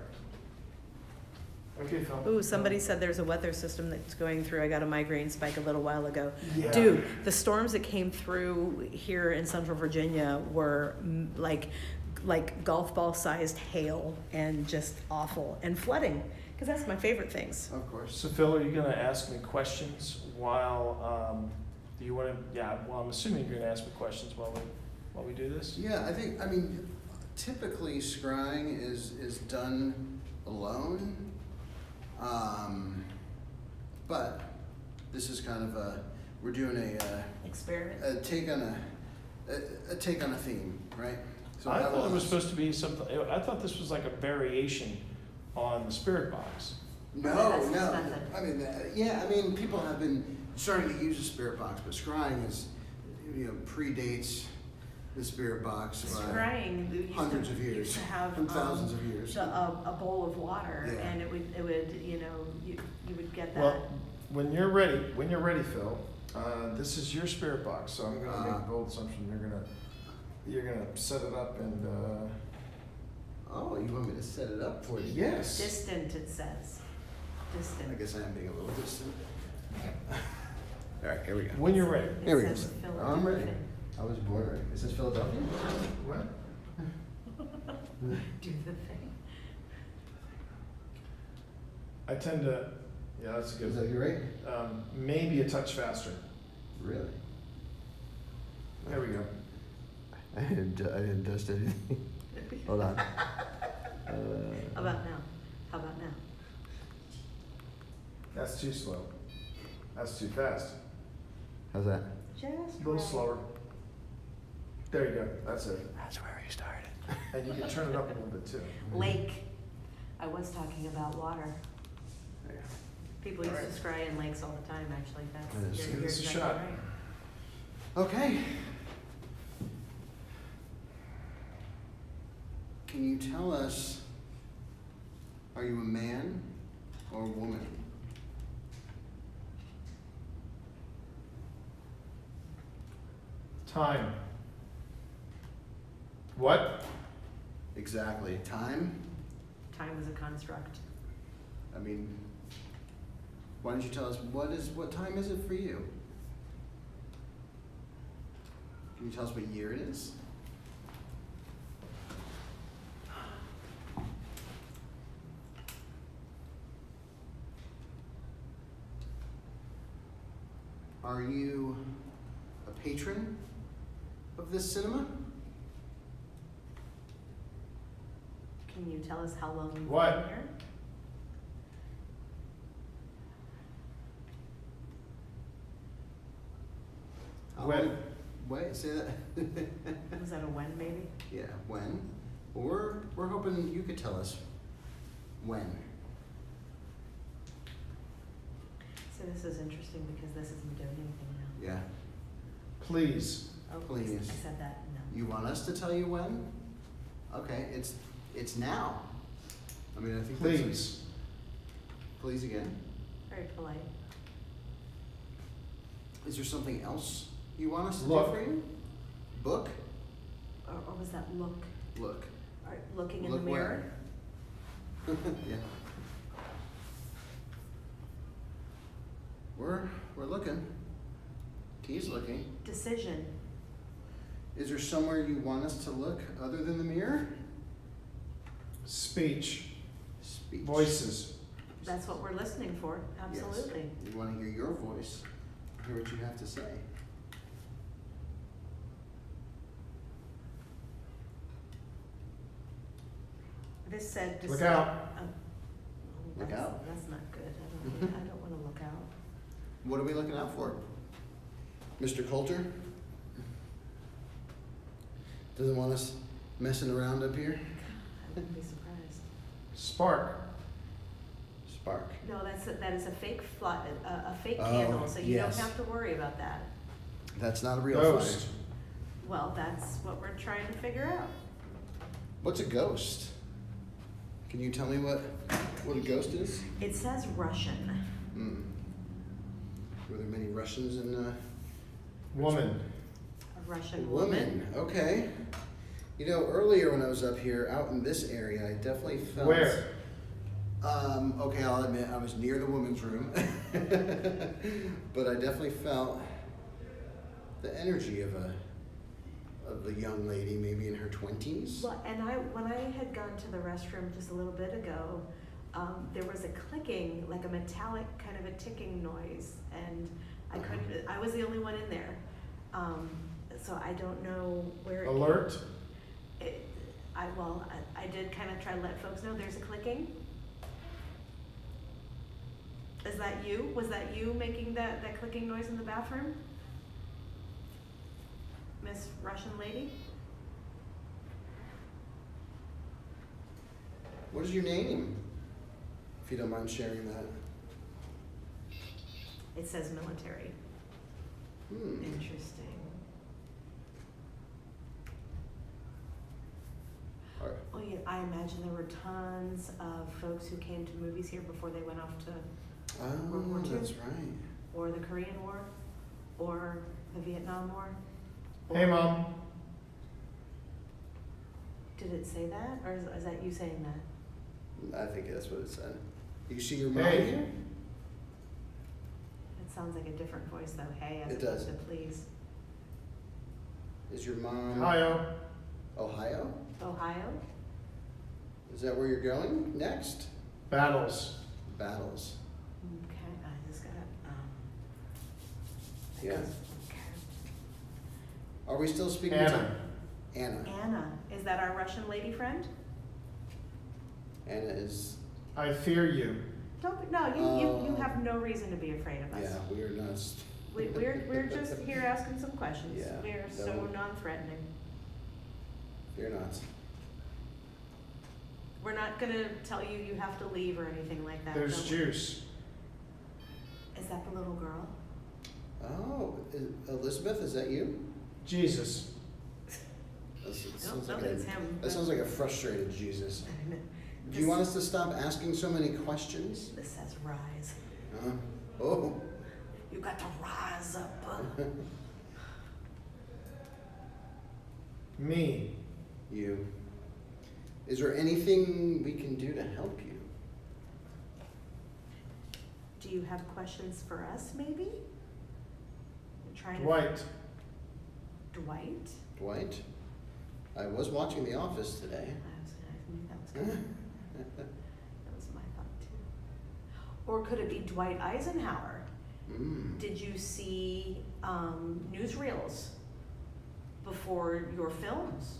Okay, Phil. Ooh, somebody said there's a weather system that's going through. I got a migraine spike a little while ago. Yeah. Dude, the storms that came through here in Central Virginia were like golf ball sized hail and just awful, and flooding, because that's my favorite things. Of course. So, Phil, are you going to ask me questions while, do you want to, yeah, well, I'm assuming you're going to ask me questions while we do this? Yeah, I mean, typically scrying is done alone. But this is kind of we're doing Experiment. a take on a take on a theme, right? So I have thought all it was this- supposed to be something, I thought this was like a variation on the spirit box. No, That's just no. nothing. I mean, yeah. I mean, people have been starting to use the spirit box, but scrying is, predates the spirit box by Scrying used hundreds of years, used to have and thousands of years. a bowl of water, Yeah. and it would you would get that. Well, when you're ready, Phil, this is your spirit box, so I'm gonna make a bold assumption, you're gonna set it up and, Oh, you want me to set it up for you? yes. Distant, it says. Distant. I guess I am being a little distant. All right, here we go. When you're ready. Here we go. says I'm ready. Philadelphia. I was born ready. Is this Philadelphia? What? Do the thing. I tend to, yeah, that's a good Is one. that your rate? Maybe a touch faster. Really? There we go. I didn't test anything. Hold on. How about now? How about now? That's too slow. That's too fast. How's that? Just A little right. slower. There you go. That's it. That's where we started. And you can turn it up a little bit too. Lake. I was talking about water. Yeah. People used Alright. to scry in lakes all the time, actually. Let's That's, give you're this a exactly shot. right. Okay. Can you tell us, are you a man or a woman? Time. What? Exactly. Time? Time is a construct. I mean, why don't you tell us what time is it for you? Can you tell us what year it is? Are you a patron of this cinema? Can you tell us how long you've What? been here? When? Wait, say that. Was that a when, maybe? Yeah, when? Or we're hoping you could tell us when. So this is interesting because this isn't doing anything now. Yeah. Please. Oh, Please. I said that, no. You want us to tell you when? Okay, it's now. I mean, I think that's Please. please again. Very polite. Is there something else you want us to Look. do for you? Book? Or was that look? Look. Or looking in Look the mirror? where? Yeah. We're looking. He's looking. Decision. Is there somewhere you want us to look other than the mirror? Speech. Speech. Voices. That's what we're listening for, Yes. absolutely. We want to hear your voice, hear what you have to say. This said. Look out. Look That's- out. That's not good. I don't wanna look out. What are we looking out for? Mr. Coulter? Doesn't want us messing around up here? I wouldn't be surprised. Spark. Spark. No, that is a fake a fake Oh, candle, so you don't yes. have to worry about that. That's not a real Ghost. fire. Well, that's what we're trying to figure out. What's a ghost? Can you tell me what a ghost is? It says Russian. Hmm. Were there many Russians in Woman. A Russian woman. Okay. You know, earlier when I was up here, out in this area, I definitely felt. Where? Okay, I'll admit I was near the women's room, but I definitely felt the energy of a young lady, maybe in her 20s. Well, and when I had gone to the restroom just a little bit ago, there was a clicking, like a metallic kind of a ticking noise, and I was the only one in there. So I don't know where it Alert. I did kind of try to let folks know there's a clicking. Is that you? Was that you making that clicking noise in the bathroom? Miss Russian lady? What is your name? If you don't mind sharing that. It says military. Interesting. All right. Oh yeah, I imagine there were tons of folks who came to movies here before they went off to World War Oh, II? that's right. or the Korean War, or the Vietnam War. Hey, or- Mom. Did it say that, or is that you saying that? I think that's what it said. You see your mom Hey. here? It sounds like a different voice though, hey, as It opposed does. to please. Is your mom Ohio. Ohio? Ohio? Is that where you're going next? Battles. battles. Okay, I just gotta, Yeah. okay. Are we still speaking Anna. to Anna? Anna, is that our Russian lady friend? Anna is, I fear you. Don't, no, you have no reason to be afraid of us. yeah, we are not, We're just here asking some questions. Yeah, We are so don't- non-threatening. fear not. We're not gonna tell you you have to leave or anything like that. There's don't we? juice. Is that the little girl? Oh, Elizabeth, is that you? Jesus. No, that's him. That sounds like a frustrated Jesus. Do you want us to stop asking so many questions? This says rise. Oh. You got to rise up. Me. You. Is there anything we can do to help you? Do you have questions for us, maybe? You're trying Dwight. to... Dwight? Dwight? I was watching The Office today. I knew that was coming. That was my thought too. Or could it be Dwight Eisenhower? Did you see newsreels before your films?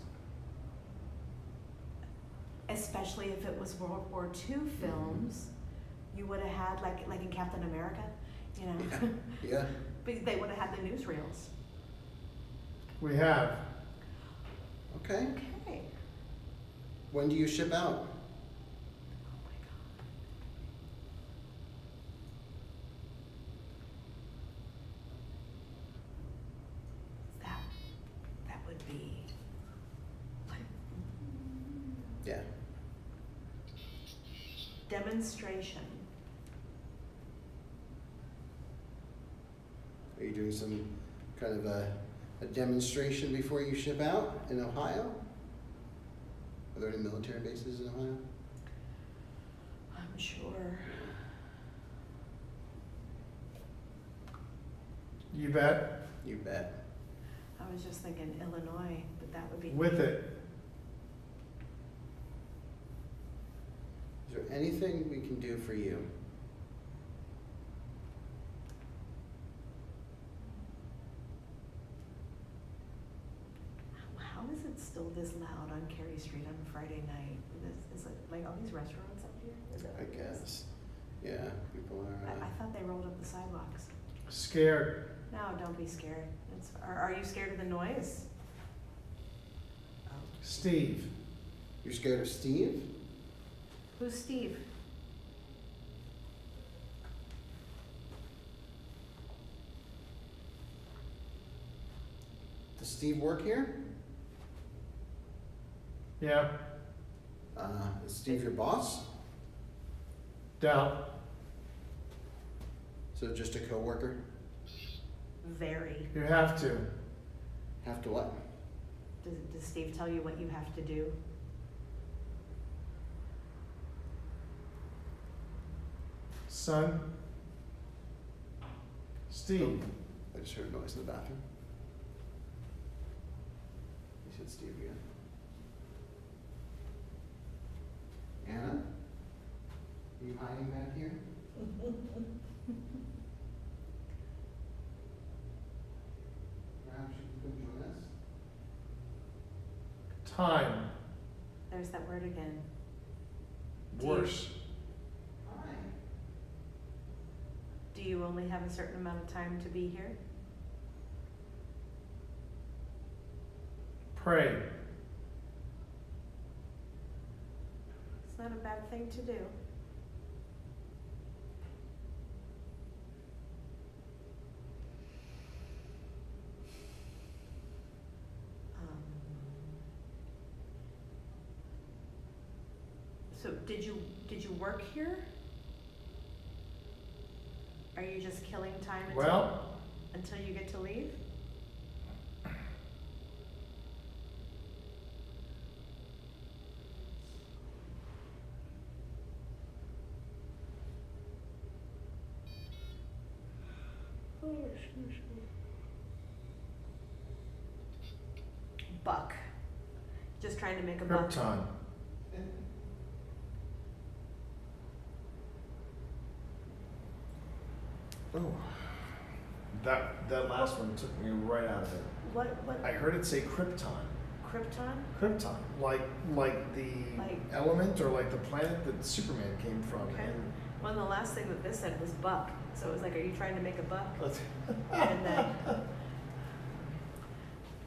Especially if it was World War II films, you would have had, like in Captain America, you know? Yeah. But they would have had the newsreels. We have. Okay. Okay. When do you ship out? Oh my God. That would be Yeah. demonstration. Are you doing some kind of a demonstration before you ship out in Ohio? Are there any military bases in Ohio? I'm sure. You bet. You bet. I was just thinking Illinois, but that would be With it. Is there anything we can do for you? How is it still this loud on Cary Street on a Friday night? Is it like all these restaurants up here? Is that I what it is? guess. Yeah, people are. I thought they rolled up the sidewalks. Scared. No, don't be scared. Are you scared of the noise? Oh. Steve. You're scared of Steve? Who's Steve? Does Steve work here? Yeah. Is Steve your boss? Doubt. So just a coworker? Very. You have to. Have to what? Does Steve tell you what you have to do? Son. Steve. I just heard a noise in the bathroom. You said Steve again. Anna? Are you hiding back here? Perhaps you can come join us? Time. There's that word again. Worse. Hi. Do you only have a certain amount of time to be here? Pray. It's not a bad thing to do. So did you work here? Are you just killing time until you get to leave? Buck. Just trying to make a buck. Krypton. Oh, that last one took me right out of it. What I heard it say Krypton. Krypton? Krypton, like the Like- element or like the planet that Superman came from. Okay. And Well, the last thing that this said was buck. So it was like, are you trying to make a buck? let's- And then,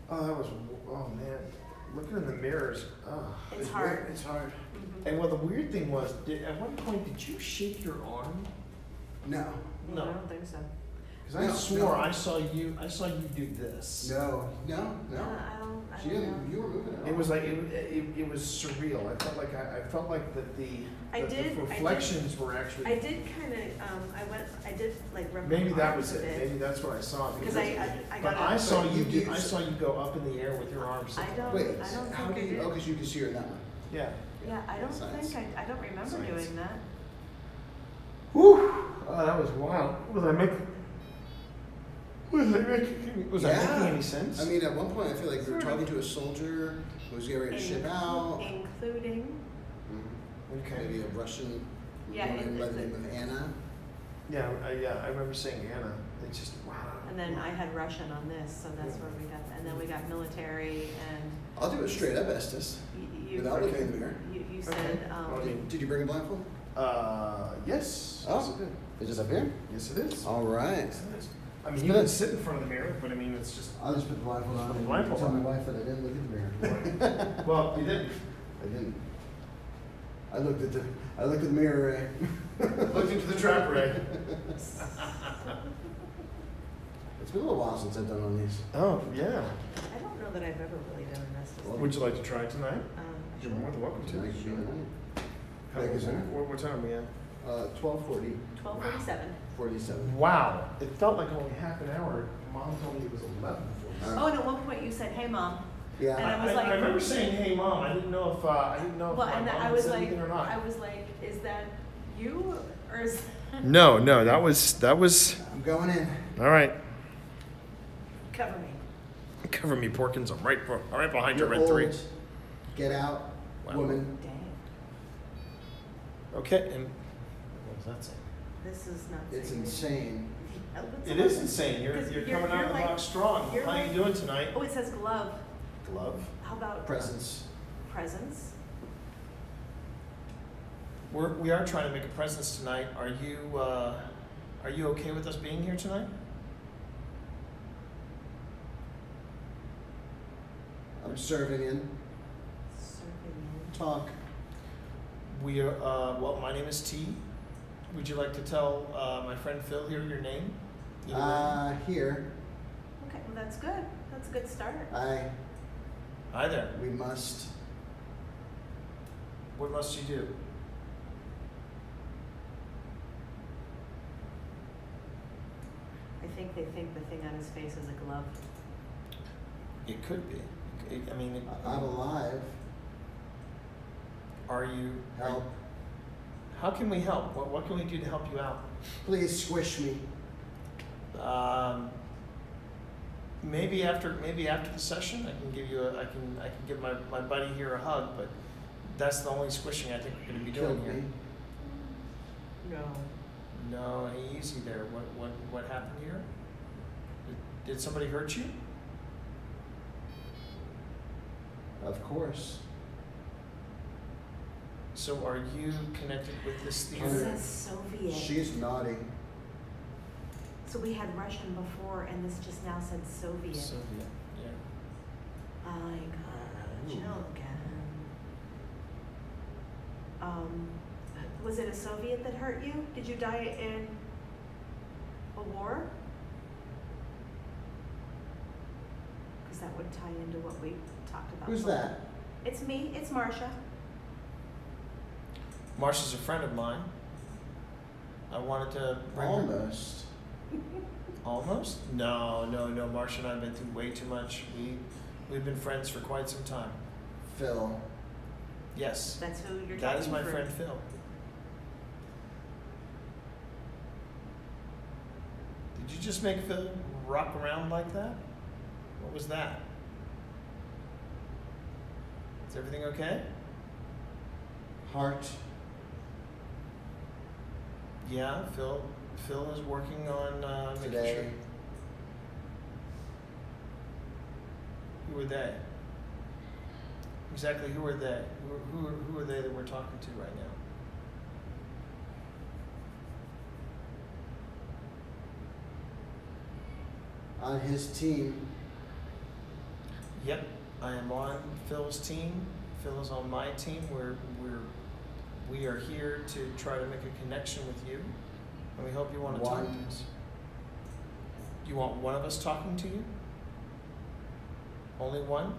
oh, that was, oh man, looking in the mirrors. Oh, It's hard. weird, It's hard. mhm. And well, the weird thing was, at one point, did you shake your arm? No. I No. don't think so. Because I No, swore no. I saw you do this. No. I She don't didn't. know. You were moving it. It was like it was surreal. I felt like I the did- reflections were actually. I did kind of, I did like rub my Maybe that arms was a it. bit. Maybe that's what I saw. Because I But got I a- saw But you. you- I saw you go up in the air with your arms. I don't- Wait. I don't how think do I you? did. Oh, because you can see her in that one. Yeah. Yeah, I don't Science. think, I don't remember Science. doing that. Whew. Oh, that was wild. Was I making? Was I making any sense? I mean, at one point, I feel like we were talking to a soldier who was getting ready to ship out. Including, Okay. Maybe a Russian Yeah, woman by the it's name of Anna. Yeah, I remember saying Anna. It's just wow. and then I had Russian on this, so that's where we got, and then we got military and I'll do it straight up, Estes, you, without looking in the mirror. you Okay. said, Well, I mean, Did you bring a blindfold? Yes. Oh. Yes, it did. Is this up here? Yes, it is. All right. Yes, it is. I mean, It's you been- can sit in front of the mirror, but I mean, it's just. I'll just put the blindfold on. Put the and blindfold tell on. my wife that I didn't look in the mirror. Well, you didn't. I didn't. I looked at the mirror, Ray. Looked into the trap, Ray. It's been a little while since I've done one of these. Oh yeah. I don't know that I've ever really done an Estes. Well, Would you like to try it tonight? You're Sure. more than welcome to. Tonight could be the night. How- Thank you, sir. What time are we at? 12:40, 12:47. 47. Wow. It felt like only half an hour. Mom told me it was 11. Oh, and at one point you said, "Hey, Mom." Yeah. And I was like- I remember saying, "Hey, Mom." I didn't know if Well, my and mom I had was said like, anything or not. is that you or is? No, that was I'm going in. all right. Cover me. Cover me, Porkins. I'm right behind you, You're red 3. old. Get out, Wow. woman. Dang, Okay, and what does that say? this is not. It's safe. insane. It is insane. You're 'Cause coming out of the like- box strong. you're How like- you doing tonight? Oh, it says glove. Glove. How about Presents. presents? We are trying to make a presence tonight. Are you okay with us being here tonight? I'm serving in. Serving Talk. We are. Well, my name is T. Would you like to tell my friend Phil here your name? Here. in. Okay, well that's good. That's a good start. Hi there. We must. What must you do? I think they think the thing on his face is a glove. It could be. I mean, I'm alive. are you? Help. How can we help? What can we do to help you out? Please squish me. Maybe after the session, I can give you I can give my buddy here a hug, but that's the only squishing I think we're going to be doing Killed here. me. No. No, easy there. What happened here? Did somebody hurt you? Of course. So are you connected with this It theater? says Soviet. She's nodding. So we had Russian before, and this just now said Soviet. Soviet. Yeah. I got Ooh. chill again. Was it a Soviet that hurt you? Did you die in a war? Because that would tie into what we talked about. Who's that? It's me. It's Marcia. Marcia's a friend of mine. I wanted to bring her. Almost. Almost? No. Marcia and I have been through way too much. We've been friends for quite some time. Phil. Yes. That's who you're talking That is my through. friend Phil. Did you just make Phil rock around like that? What was that? Is everything okay? Heart. Yeah, Phil Phil is working on making Today. sure. Who are they? Exactly, who are they? Who are they that we're talking to right now? On his team, Yep, I am on Phil's team. Phil is on my team. We are here to try to make a connection with you, and we hope you want to talk to One. us. Do you want one of us talking to you? Only one?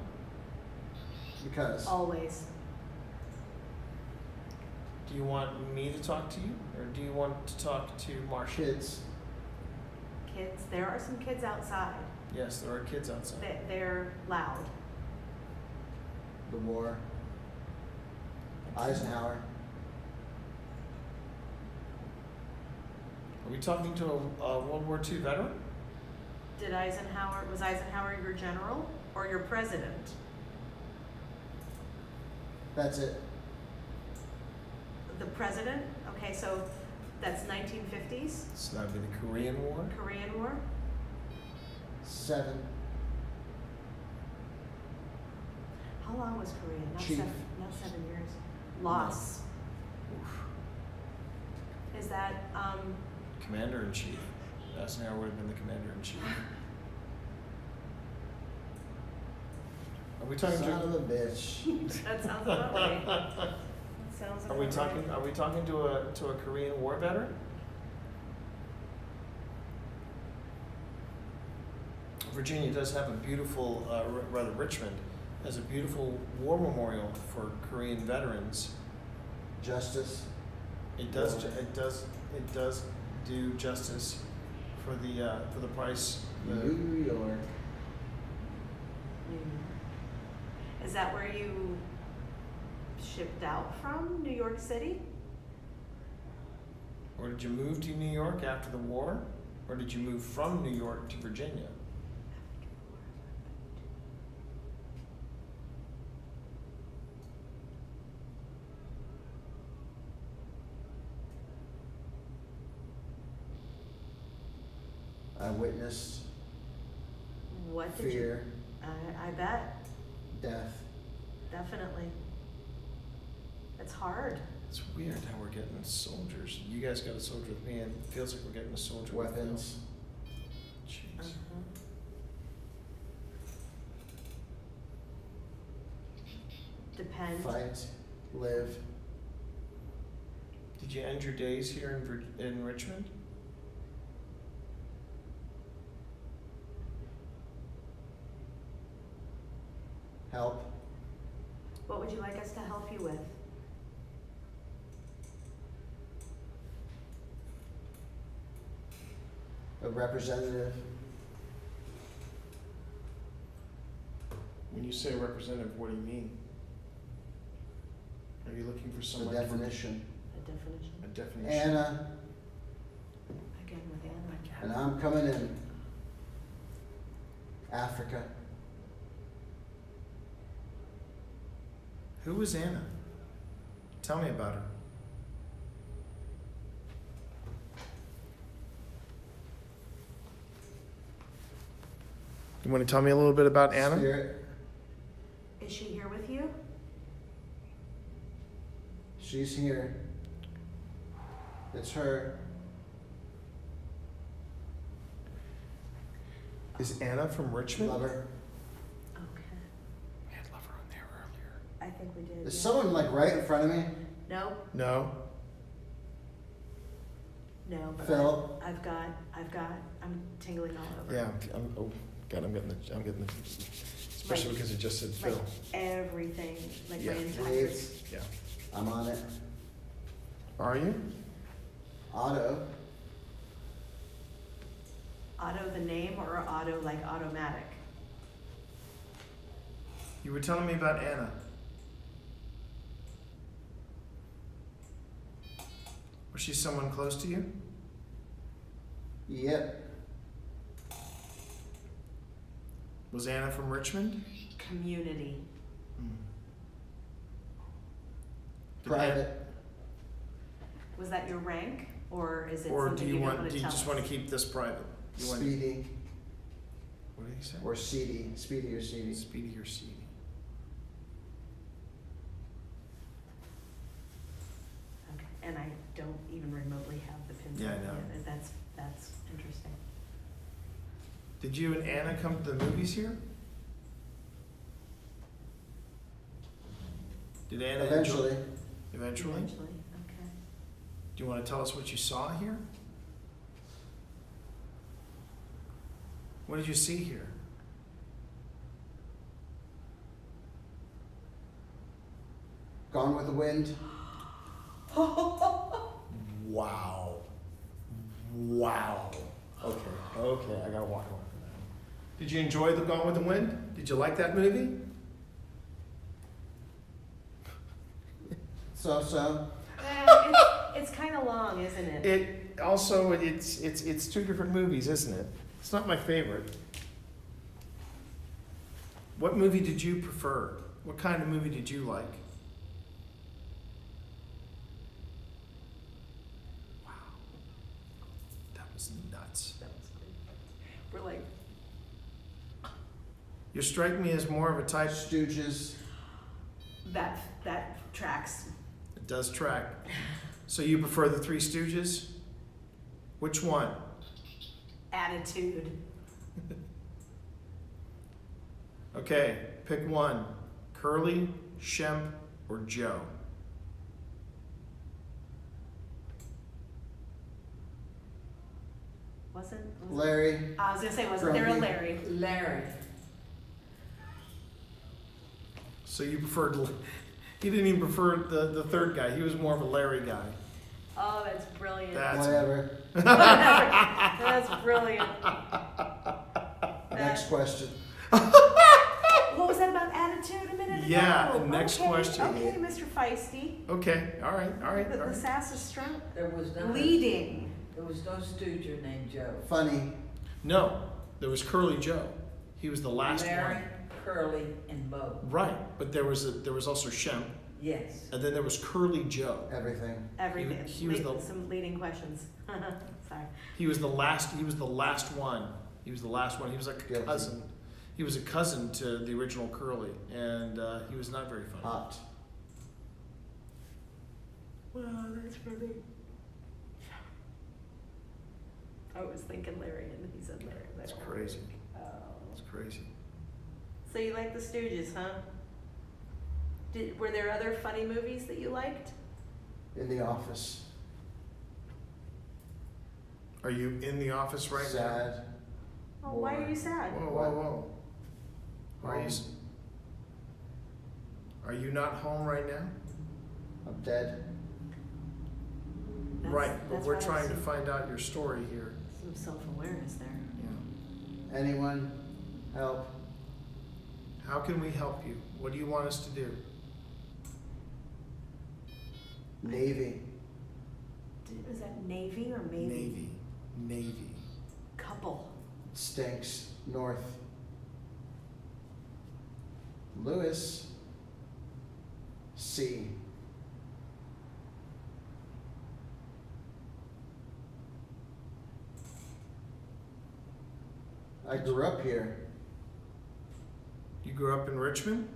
because Always. Do you want me to talk to you, or do you want to talk to Marsha? kids, Kids, there are some kids outside. Yes, there are kids outside. They're loud. the war, Eisenhower, Are we talking to a World War II veteran? Was Eisenhower your general or your president? that's it. The president? Okay, so that's 1950s, So that would be the Korean War. Korean War. 7, How long was Korea? Chief. Not 7 years. Loss. Is that, Commander-in-Chief. Eisenhower would have been the Commander-in-Chief. Are we talking son of to? a bitch. that sounds about right. That sounds Are we about talking? right. Are we talking to a Korean War veteran? Virginia does have a beautiful, rather Richmond has a beautiful war memorial for Korean veterans. Justice, It does. Yeah. It does do justice for the price. New York. Is that where you shipped out from, New York City? Or did you move to New York after the war, or did you move from New York to Virginia? I witnessed What did fear, you? I bet, death. definitely. It's hard. It's weird how we're getting soldiers. You guys got a soldier with me, and it feels like we're getting a soldier with Phil. Weapons. Jeez. Depends. Fight, live. Did you end your days here in Richmond? Help. What would you like us to help you with? A representative. When you say representative, what do you mean? Are you looking for A someone? definition. A definition? A definition. Anna, Again with Anna. and I'm coming in. Africa. Who was Anna? Tell me about her. You want to tell me a little bit about Anna? Spirit. Is she here with you? She's here. It's her. Is Anna from Richmond? Lover. Okay. We had Lover on there earlier. I think we did. Is yeah. someone like right in front of me? No, No. no, but Phil? I'm tingling all over. Yeah. Oh God, I'm getting the. Especially Like- because it just said Like Phil. everything, like Yeah. my entire. Please. Yeah. I'm on it. Are you? Otto. Auto the name or auto like automatic? You were telling me about Anna. Was she someone close to you? Yep. Was Anna from Richmond? Community. Did Private. Was that your rank? Or is it Or do something you you don't want, want do to you tell just us? want to keep this private? You want- Speedy What did he say? or seedy. Speedy or seedy. Speedy or seedy? Okay, and I don't even remotely have the pencil. Yeah, I know. yet. That's interesting. Did you and Anna come to the movies here? Did Anna enjoy- Eventually. Eventually? Okay. Do you want to tell us what you saw here? What did you see here? Gone with the Wind. Wow. Wow. Okay, I gotta walk away from that. Did you enjoy The Gone with the Wind? Did you like that movie? So. It's kind of long, isn't it? It also, it's two different movies, isn't it? It's not my favorite. What movie did you prefer? What kind of movie did you like? Wow. That was nuts. That was good. We're like, You strike me as more of a type. Stooges. that tracks. It does track. So you prefer the Three Stooges? Which one? Attitude. Okay, pick one. Curly, Shemp, or Joe? Was Larry. I was gonna say, wasn't there a Grumpy. Larry? Larry. So you preferred, he didn't even prefer the third guy. He was more of a Larry guy. Oh, that's brilliant. That's Whatever. That's brilliant. Next question. What was that about attitude a minute ago? Yeah, the next Okay, question. Okay, Mr. Feisty. Okay, all right. The sass is strong. There was no. Leading. There was no stooger named Joe. Funny. No, there was Curly Joe. He was the last Larry, one. Curly, and Bo. Right, but there was also Shemp, Yes. and then there was Curly Joe. Everything. Everything. He was the- Some leading questions. Sorry. He was the last. He was the last one. He was like a Guilty. cousin. He was a cousin to the original Curly, and he was not very funny. Hot. Well, that's funny. I was thinking Larry, and he said Larry. It's crazy. Oh. It's crazy. So you like the Stooges, huh? Were there other funny movies that you liked? In the Office. Are you in the office right Sad. Oh, why are you sad? now? Whoa. Are you not home right now? I'm dead. Right, but that's we're why I trying to was- find out your story here. Some self-awareness there. Yeah. Anyone? Help. How can we help you? What do you want us to do? Navy. Was that Navy or maybe? Navy. Couple. Stinks. North. Lewis. Sea. I grew up here. You grew up in Richmond?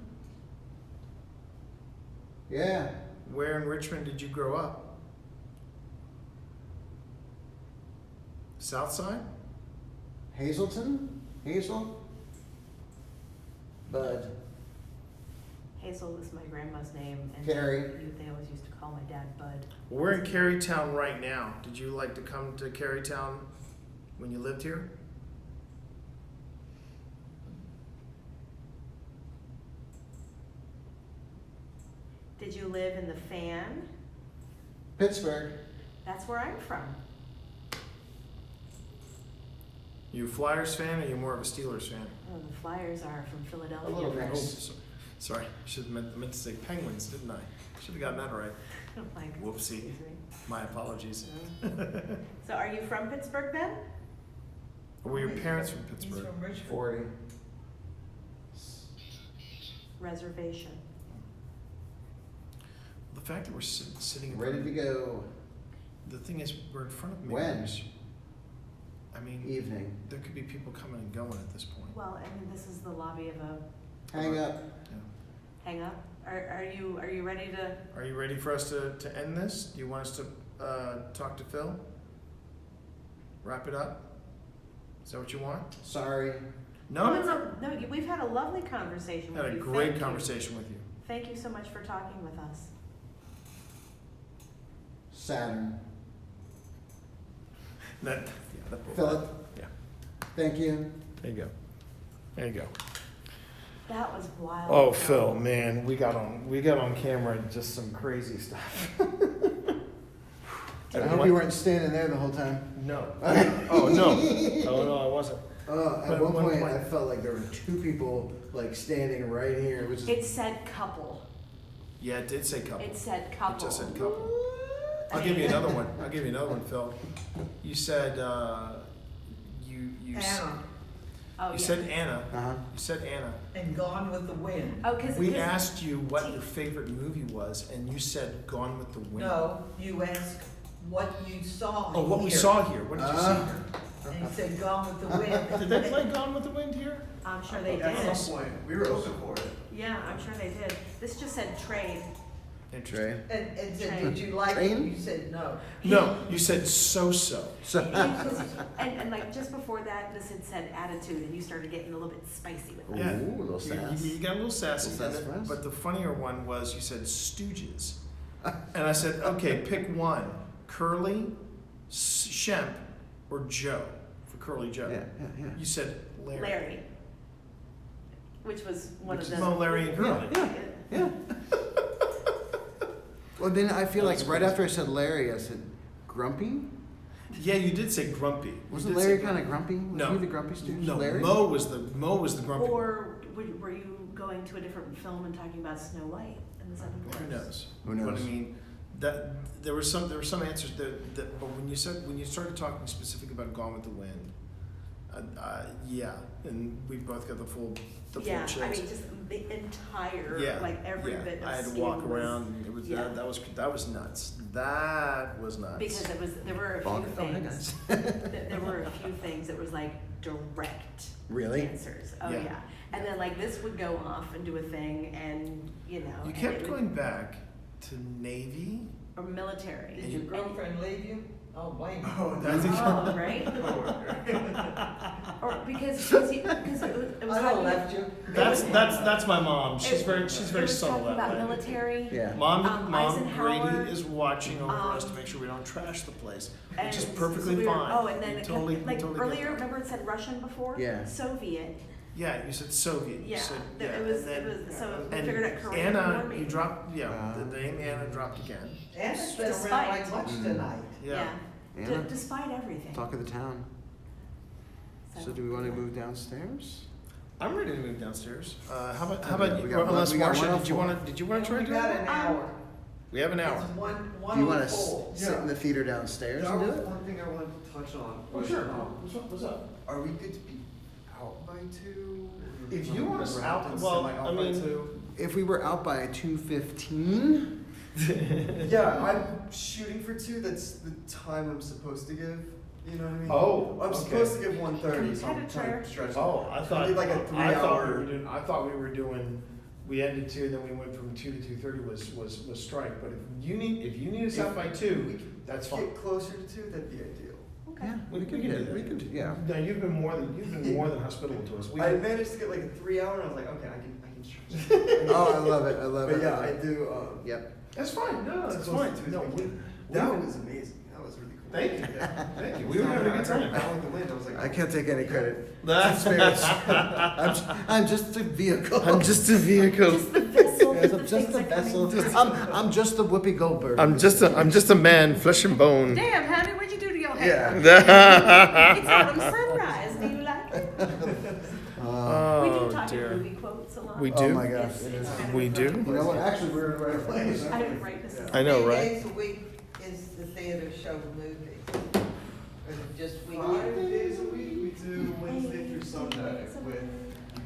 Yeah. Where in Richmond did you grow up? South Side? Hazelton? Hazel? Bud. Hazel was my grandma's name, and Carrie. they always used to call my dad Bud. Well, we're in Carytown right now. Did you like to come to Carytown when you lived here? Did you live in the Fan? Pittsburgh. That's where I'm from. You a Flyers fan or you more of a Steelers fan? Oh, the Flyers are from Philadelphia. A little bit. Oh, sorry. Should have meant to say Penguins, didn't I? Should have gotten that right. Like, Whoopsie. excuse me. My apologies. So are you from Pittsburgh then? Were your parents from He's Pittsburgh? from Richmond. 40. Reservation. The fact that we're sitting in Ready to go. the thing is, we're in front of When? mirrors. I mean, Evening. there could be people coming and going at this point. Well, I mean, this is the lobby of a Hang up. Yeah. hang up. Are you ready to? Are you ready for us to end this? Do you want us to talk to Phil? Wrap it up? Is that what you want? Sorry. No. No. We've had a lovely conversation with Had a you. great Thank you. conversation with you. Thank you so much for talking with us. Saturn. That, Philip. Yeah. Thank you. There you go. There you go. That was wild. Oh, Phil, man, we got on camera just some crazy stuff. I hope you weren't standing there the whole time. No. Oh no. Oh no, I wasn't. At But one one point, point- I felt like there were two people like standing right here, which is It said couple. Yeah, it did say couple. It said It couple. just said couple. I'll give you another one. Phil. You said you Anna, Oh, you yeah. said Anna. uh-huh. You said Anna. and Gone with the Wind. Oh, because We asked you what your favorite movie was, and you said Gone with the Wind. No, you asked what you saw Oh, what we here. saw here. What did you see here? And you said Gone with the Wind. Did they play Gone with the Wind here? I'm sure they At did. some point, we were open for it. Yeah, I'm sure they did. This just said trade. Interesting. Trey. And said, did you like it? Train? You said no. No, you said so-so. And like just before that, this had said attitude, and you started getting a little bit spicy with it. Yeah. Ooh, a little sass. You got a little sassy, Little and sass then- for us. but the funnier one was you said Stooges. And I said, okay, pick one. Curly, Shemp, or Joe for Curly Joe. Yeah. You said Larry. Larry. Which was one Which of is them. Mo, Larry, and Curly. Yeah. Well, then I feel like right after I said Larry, I said Grumpy. Yeah, you did say grumpy. Wasn't Larry kind of grumpy? Was No. he the grumpy Stooge? No, Larry? Mo was the grumpy. Or were you going to a different film and talking about Snow White and the Seven Dwarfs? Who knows? Who knows? But I mean, that there were some answers that but when you started talking specific about Gone with the Wind, yeah, and we both got the full Yeah, chills. I mean, just the entire, Yeah, like every yeah. bit of I had to skin walk was- around. And it was yeah. that was nuts. That was nuts. Because there were a few Bonk. Oh, hey, things. There were a few things that was like direct Really? answers. Oh Yeah. yeah. And then like this would go off and do a thing, and you know. You and kept it would- going back to Navy. or military. Did your girlfriend leave you? Oh, blame her. Oh, I think Oh, right? Or because it was I talking- left you. That's my mom. She's it- very it subtle was talking that about way. military. Yeah. Mom, Eisenhower, Grady is watching over us to um, make sure we don't trash the place, and which is so perfectly we were- fine. Oh, and then We it totally, kept, we like totally get earlier, that. remember it said Russian before? Yeah. Soviet. Yeah, you said Soviet. You Yeah, said, it was so we and figured out Korean Anna, War, you maybe. dropped. Yeah, the name Anna dropped again. Anna's been around Despite- like much tonight. Yeah. Anna? Despite everything. Talk of the town. So do we want to move downstairs? I'm ready to move downstairs. How about We you? got one- Unless we got Marcia, one did you on want to? Did you want to try We to do got it? an hour. We have an hour. It's one Do you want to full. sit in the theater downstairs That and do was it? one thing I wanted to touch on. Oh was, sure. What's up? Are we good to be out by 2? If you want us out, Semi well, out I by mean, 2? If we were out by 2:15, Yeah, I'm shooting for 2. That's the time I'm supposed to give. You know what I mean? Oh, I'm okay. supposed to give 1:30, so I'm Competitor. trying to stretch. Oh, I thought. need like a 3-hour. I thought we were doing. We ended 2, then we went from 2 to 2:30 was strike. But if you need us out by 2, that's fine. Get closer to 2, that'd be ideal. Okay. yeah, We could can do do that. that. We could do, yeah. No, you've been more than hospitable to us. I managed to get like a 3-hour, and I was like, okay, I can stretch. Oh, I love it. I love But it. yeah, love I it. do. Yep. That's fine. No, It's that's close fine. to 2 No, is we, that was amazing. That was really cool. thank you. Thank you. We were having a good time. Gone with the Wind. I was like, I can't take any credit. That's I'm just a vehicle. I'm just a vehicle. Just the vessel. Yes, that I'm the just things a are coming vessel. through. I'm just a Whoopi Goldberg. I'm just a man, flesh and bone. Damn, honey, what'd you do to your hair? Yeah. It's autumn sunrise. Do you like it? We do talk in movie quotes a lot. We Oh do? my gosh. It's- It is. it's We do? You know what? Actually, we're in the right place. I didn't write this. I know, How many right? days a week is the theater show movie? Or is it just 5 weekend? days a week. We do Wednesday through Sunday with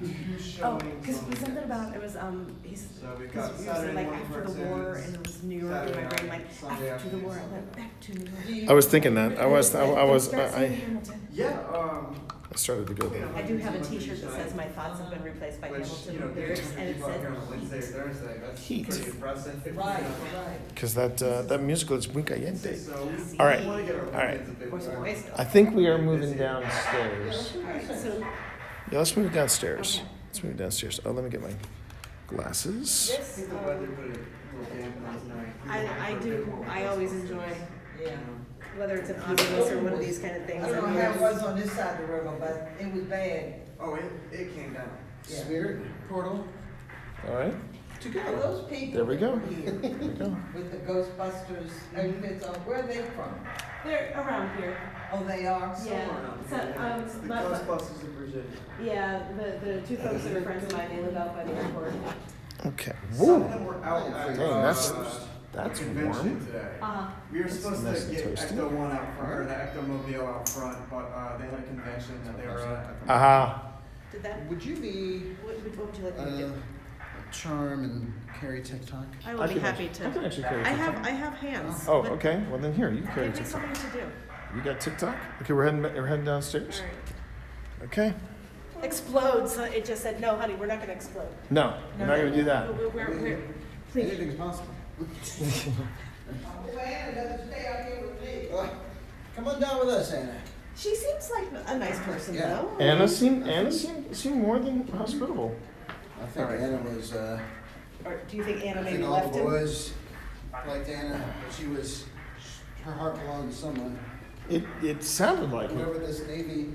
2 Oh, showings. because on it was something weekends. about, it was, he's, So we've because got it was Saturday like morning after the war, cartoons, and it was New York, and my Saturday brain, like, nights. Sunday After the war, I afternoon. went back to New York. I was thinking that. Yeah, I started to go there. I do have a T-shirt that says "My thoughts have been replaced by which, Hamilton you know, lyrics," getting and it people out here on a says Wednesday or Thursday, that's Heat. pretty impressive. Right, right. Because that musical is muy caliente. So, All right, we wanna get our all right. weekends a bit "Of course, more. we're wasted." I think we are moving downstairs. All right, so Yeah, let's move downstairs. Let's move downstairs. Oh, let me get my glasses. I this, think the weather put a little dampen on tonight. I do. I always enjoy Yeah. whether it's an omnibus or one of these kind of things. I don't know how it was on this side of the river, but it was bad. Oh, it came down. Yeah. Spirit portal All right, to Are go. those people there we go. that were here There we go. with the Ghostbusters outfits on, where are they from? They're around here. Oh, they are? Yeah. So, It's the my- Ghostbusters of Virginia. Yeah, the two folks that are friends of mine, they live out by the airport. Okay. Some Whoa. of them were out at Dang, that's convention warm. today. We were supposed nice to and get toasty. Ecto One out front, or the Ectomobile out front, but they had a convention that they were at. Aha. Did that? Would you be What would you like me to do? a charm and carry TikTok? I will be happy I can to. actually carry I TikTok. have hands. Oh, but okay. Well, then here, you carry Give me TikTok. something to do. You got TikTok? Okay, we're heading downstairs. All right. Okay. Explodes. It just said, no, honey, we're not gonna explode. No, we're not gonna do that. Please. Anything's possible. Anna doesn't stay out here with me. Come on down with us, Anna. She seems like a nice person, Yeah. though. Anna seemed more than hospitable. I think Anna was, Or do you think Anna I maybe think all the left him? boys liked Anna, but she was, her heart belonged to someone. It sounded like it. Whoever this Navy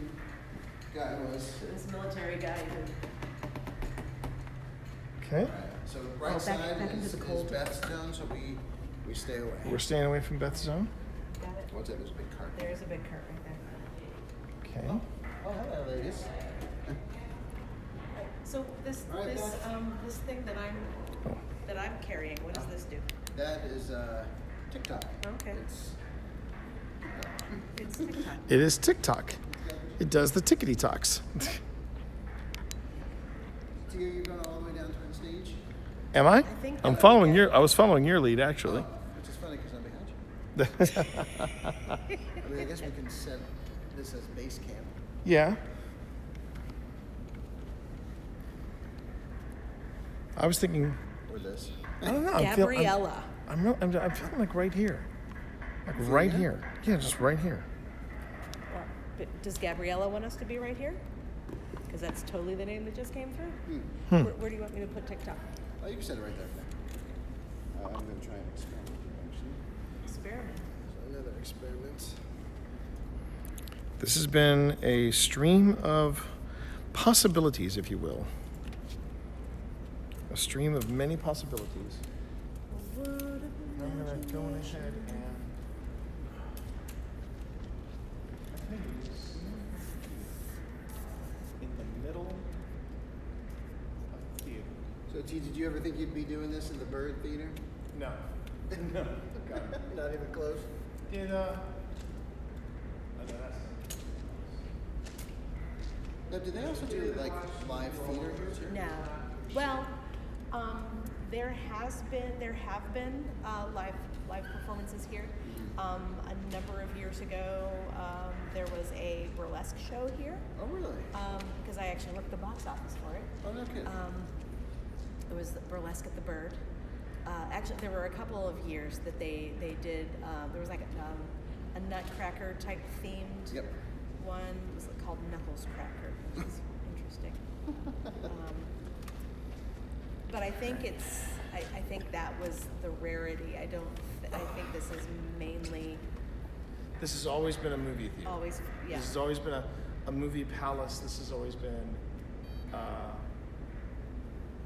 guy was. This military guy who. Okay. So Oh, right back- side back into is the cold. Beth's zone, so we stay away. We're staying away from Beth's zone. Got it. What's that? There's a big cart. There's a big cart right there. Okay. Oh, hello, ladies. So this All right, this Beth. this thing that I'm carrying, what does this do? That is TikTok. Okay. It's It's TikTok. It is TikTok. It does the tickety talks. so you're going all the way down toward stage, Am I? think I'm that- following your. I was following your lead actually. which is funny because I'm behind you. I mean, I guess we can set this as base camp. Yeah. I was thinking. Or this. I don't know. Gabriella. I'm feeling like right here. Like right here. Yeah, just right here. Well, but does Gabriella want us to be right here? Because that's totally the name that just came through. Where do you want me to put TikTok? Oh, you can set it right there. I'm going to try an experiment here, actually. Experiment. So another experiment. This has been a stream of possibilities, if you will. A stream of many possibilities. I'm gonna go on ahead and. I think it's in the middle of the theater. So, T, did you ever think you'd be doing this in the Byrd Theater? No. No. Not even close. Did Now, do they also do like live theater here too? No. Well, there have been live performances here. A number of years ago, there was a burlesque show here. Oh, really? Because I actually looked the box office for it. Oh, no kidding. It was the burlesque at the Byrd. Actually, there were a couple of years that they did. There was like a Nutcracker type themed Yep. one. It was called Knuckles Cracker, which is interesting. But I think I think that was the rarity. I think this is mainly This has always been a movie theater. always, yeah. This has always been a movie palace. This has always been,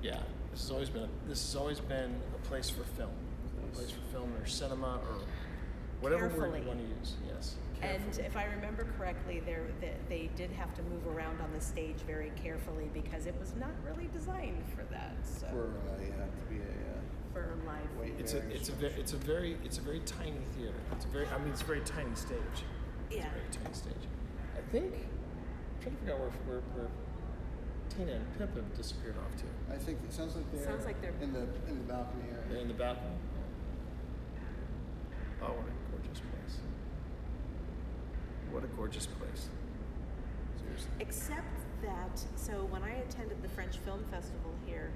This has always been a place for film, a place for film or cinema or whatever word Carefully. you want to use. Yes. And if I remember correctly, they did have to move around on the stage very carefully because it was not really designed for that. So For to be a for live. wait. It's a very tiny theater. It's a very tiny stage. It's Yeah. a very tiny stage. I think I'm trying to figure out where Tina and Pip have disappeared off to. I think it sounds like they're Sounds like they're- in the balcony area. They're in the balcony. gorgeous place. Seriously. Except that, so when I attended the French Film Festival here,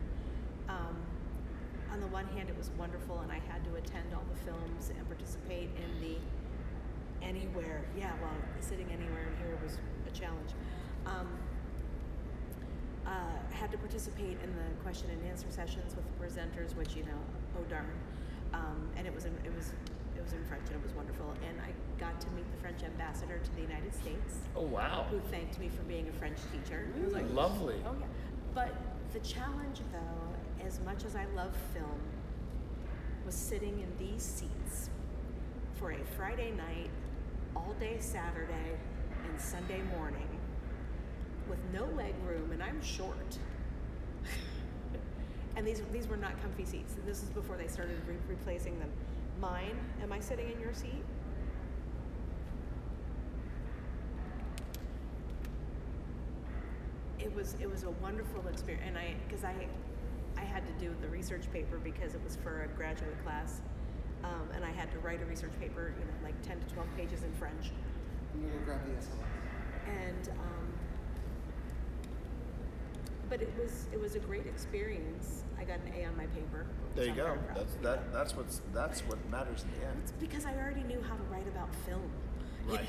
on the one hand it was wonderful and I had to attend all the films and participate in the anywhere. Yeah, well, sitting anywhere in here was a challenge. I had to participate in the question and answer sessions with the presenters, which, oh darn. And it was in French and it was wonderful. And I got to meet the French ambassador to the United States. Oh, wow. Who thanked me for being a French teacher. It was like, Lovely. oh yeah. But the challenge, though, as much as I love film, was sitting in these seats for a Friday night, all day Saturday, and Sunday morning with no leg room, and I'm short. And these were not comfy seats. This is before they started replacing them. Mine, am I sitting in your seat? It was a wonderful experience, and I had to do the research paper because it was for a graduate class, and I had to write a research paper, like 10 to 12 pages in French. I'm gonna grab the SLS. And but it was a great experience. I got an A on my paper. There which you I'm go. very proud of. That's what matters in the end. It's because I already knew how to write about film. Right,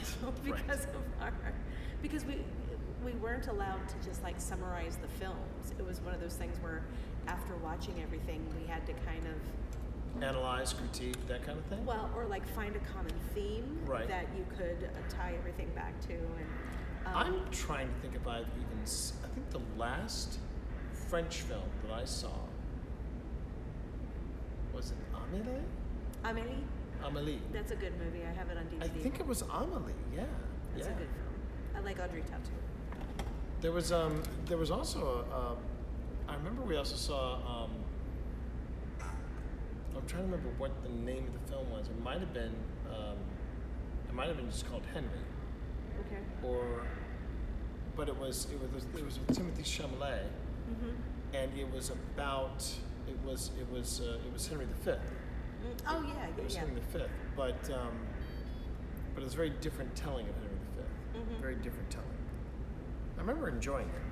Because we weren't allowed to just like summarize the films. It was one of those things where after watching everything, we had to kind of Analyze, critique, that kind of thing. well, or like find a common theme Right. that you could tie everything back to. And I'm trying to think if I've even. I think the last French film that I saw was it Amélie? Amélie, Amélie. that's a good movie. I have it on DVD. I think it was Amélie. Yeah. That's yeah. a good film. I like Audrey Tautou. There was also I remember we also saw. I'm trying to remember what the name of the film was. It might have been just called Henry. Okay. But it was with Timothy Chalamet, and it was Henry V. Oh yeah, It was yeah. Henry V, but it was a very different telling of Henry V. Very different telling. I remember enjoying it.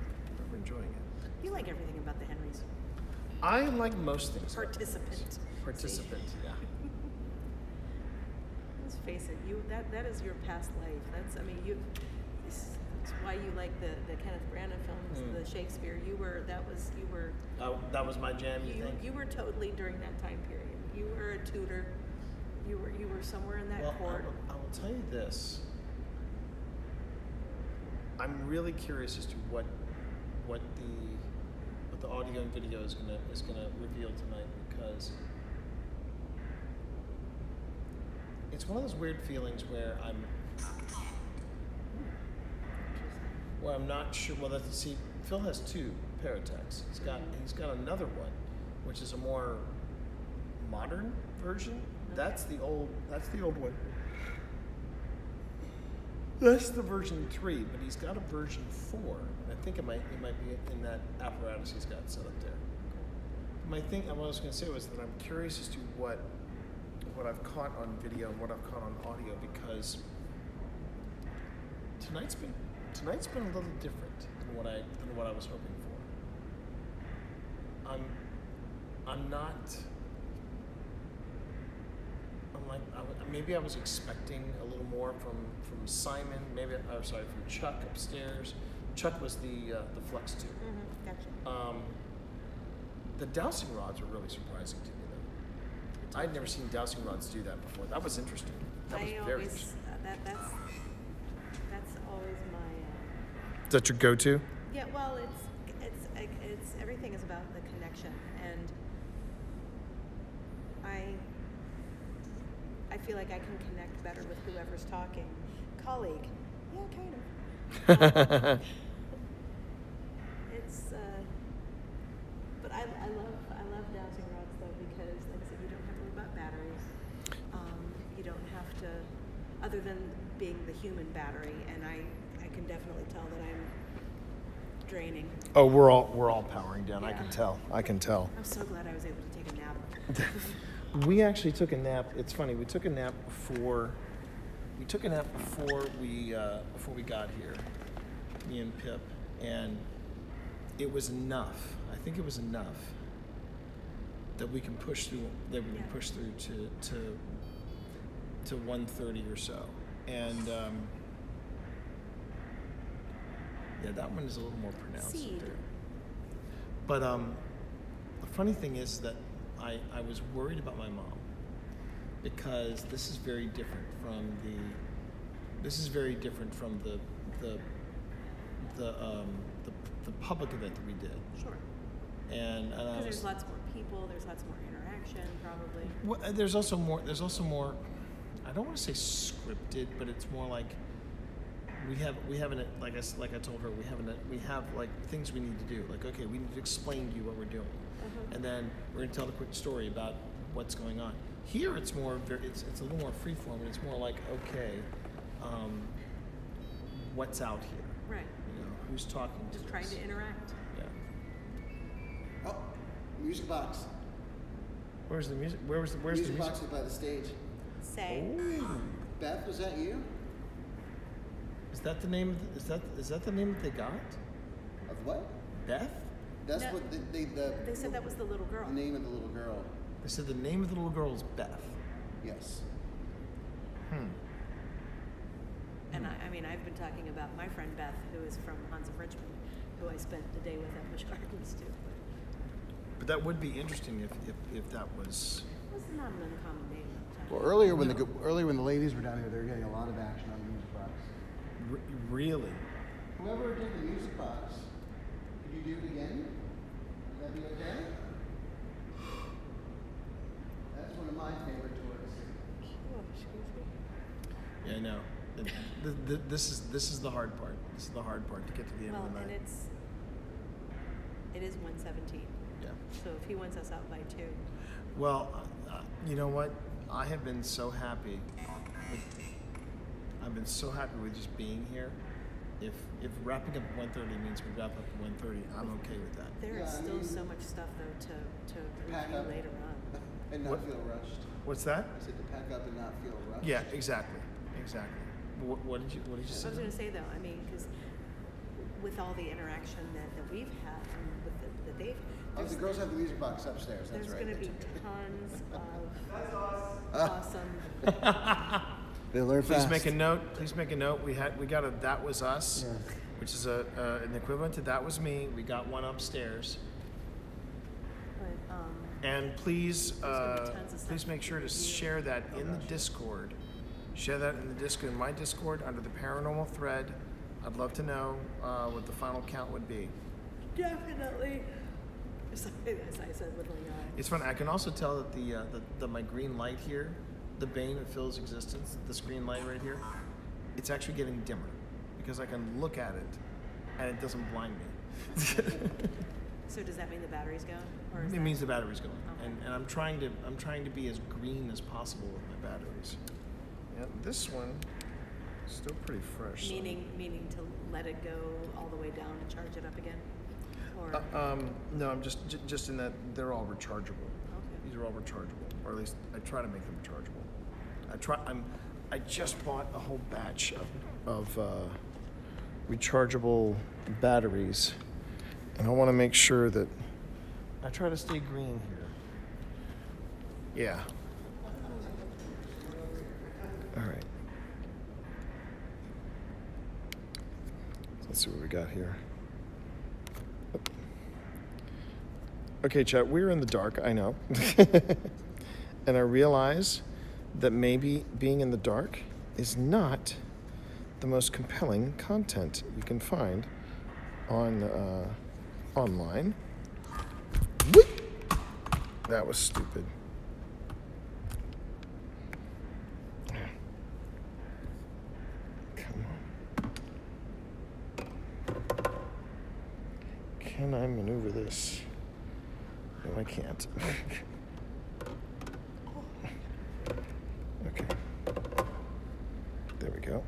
You like everything about the Henrys. I like most things. about Participant. Participant, yeah. Let's face it, that is your past life. That's why you like the Kenneth Branagh films, the Shakespeare. That was my jam. You think? You were totally during that time period. You were a tutor. You were somewhere in that court. I will tell you this. I'm really curious as to what the audio and video is gonna reveal tonight, because it's one of those weird feelings where I'm not sure. Well, Phil has two Paratechs. He's got another one, which is a more modern version. That's the old one. That's the version 3, but he's got a version 4. And I think it might be in that apparatus he's got set up there. What I was going to say was that I'm curious as to what I've caught on video and what I've caught on audio, because tonight's been a little different than what I was hoping for. Maybe I was expecting a little more from Simon. From Chuck upstairs. Chuck was the Flex 2. Gotcha. The dowsing rods were really surprising to me, though. I'd never seen dowsing rods do that before. That was interesting. That was very interesting. That's always my. Is that your go-to? Yeah, well, it's everything is about the connection, and I feel like I can connect better with whoever's talking. Colleague, yeah, kind of. It's but I love dowsing rods though, because like I said, you don't have to worry about batteries. You don't have to, other than being the human battery, and I can definitely tell that I'm draining. Oh, we're all powering down. Yeah. I can tell. I'm so glad I was able to take a nap. We actually took a nap. It's funny. We took a nap before we took a nap before we got here, me and Pip, and it was enough. I think it was enough that we can push through. That we can push through to 1:30 or so, and yeah, that one is a little more pronounced. Seed. There. But the funny thing is that I was worried about my mom because this is very different from the public event that we did. Sure. And I Because was, there's lots more people, there's lots more interaction, probably. well, there's also more. I don't want to say scripted, but it's more like we have an like I told her we have like things we need to do. Like, okay, we need to explain to you what we're doing, and then we're gonna tell a quick story about what's going on. Here, it's more it's a little more freeform, and it's more like, okay, what's out here? Right. You know, who's talking to Just trying us? to interact. Yeah. Oh, music box. Where's the music? Where's the music? box is by the stage. Say. Oh. Beth, was that you? Is that the name? Is that the name that they got? Of what? Beth? That's No, what They said that was the little girl. the name of the little girl. They said the name of the little girl is Beth. Yes. And I mean, I've been talking about my friend Beth, who is from Hans of Richmond, who I spent the day with at Busch Gardens too. But that would be interesting if that was. It's not an uncommon name. Well, earlier when the ladies were down here, they were getting a lot of action on the music box. Really? Whoever did the music box, could you do it again? Would that be okay? That's one of my favorite toys. Oh, excuse me. Yeah, I know. This is the hard part. This is the hard part to get to the end Well, of the and night. it is 1:17. Yeah. So if he wants us out by 2. Well, you know what? I have been so happy. I've been so happy with just being here. If wrapping up at 1:30 means we wrap up at 1:30, I'm okay with that. There is Yeah, I still mean- so much stuff though to Pack review up. later on. And not What? feel rushed. What's that? I said to pack up and not feel rushed. Yeah, exactly. What did you I was say? going to say though, I mean, because with all the interaction that we've had and with that they've, Oh, the girls have the music box upstairs. That's there's right. going to be tons of awesome. They learn Please fast. make a note. Please make a note. We got a That Was Us, Yeah. which is an equivalent to That Was Me. We got one upstairs. But And please, gonna be tons of stuff please make sure to share that in the Discord. Share that in the Discord, in my Discord, under the paranormal thread. I'd love to know what the final count would be. definitely. As I said, literally. It's fun. I can also tell that the my green light here, the bane of Phil's existence, this green light right here, it's actually getting dimmer because I can look at it and it doesn't blind me. So does that mean the battery's going? Or is It that- means the battery's going, Okay. and I'm trying to be as green as possible with my batteries. Yeah, this one is still pretty fresh. Meaning to let it go all the way down and charge it up again? Or No, I'm just in that they're all rechargeable. Okay. These are all rechargeable, or at least I try to make them rechargeable. I just bought a whole batch of rechargeable batteries, and I want to make sure that I try to stay green here. Yeah. All right. Let's see what we got here. Okay, chat, we're in the dark, I know. And I realize that maybe being in the dark is not the most compelling content you can find on online. Whoop! That was stupid. Come on. Can I maneuver this? No, I can't. Okay. There we go.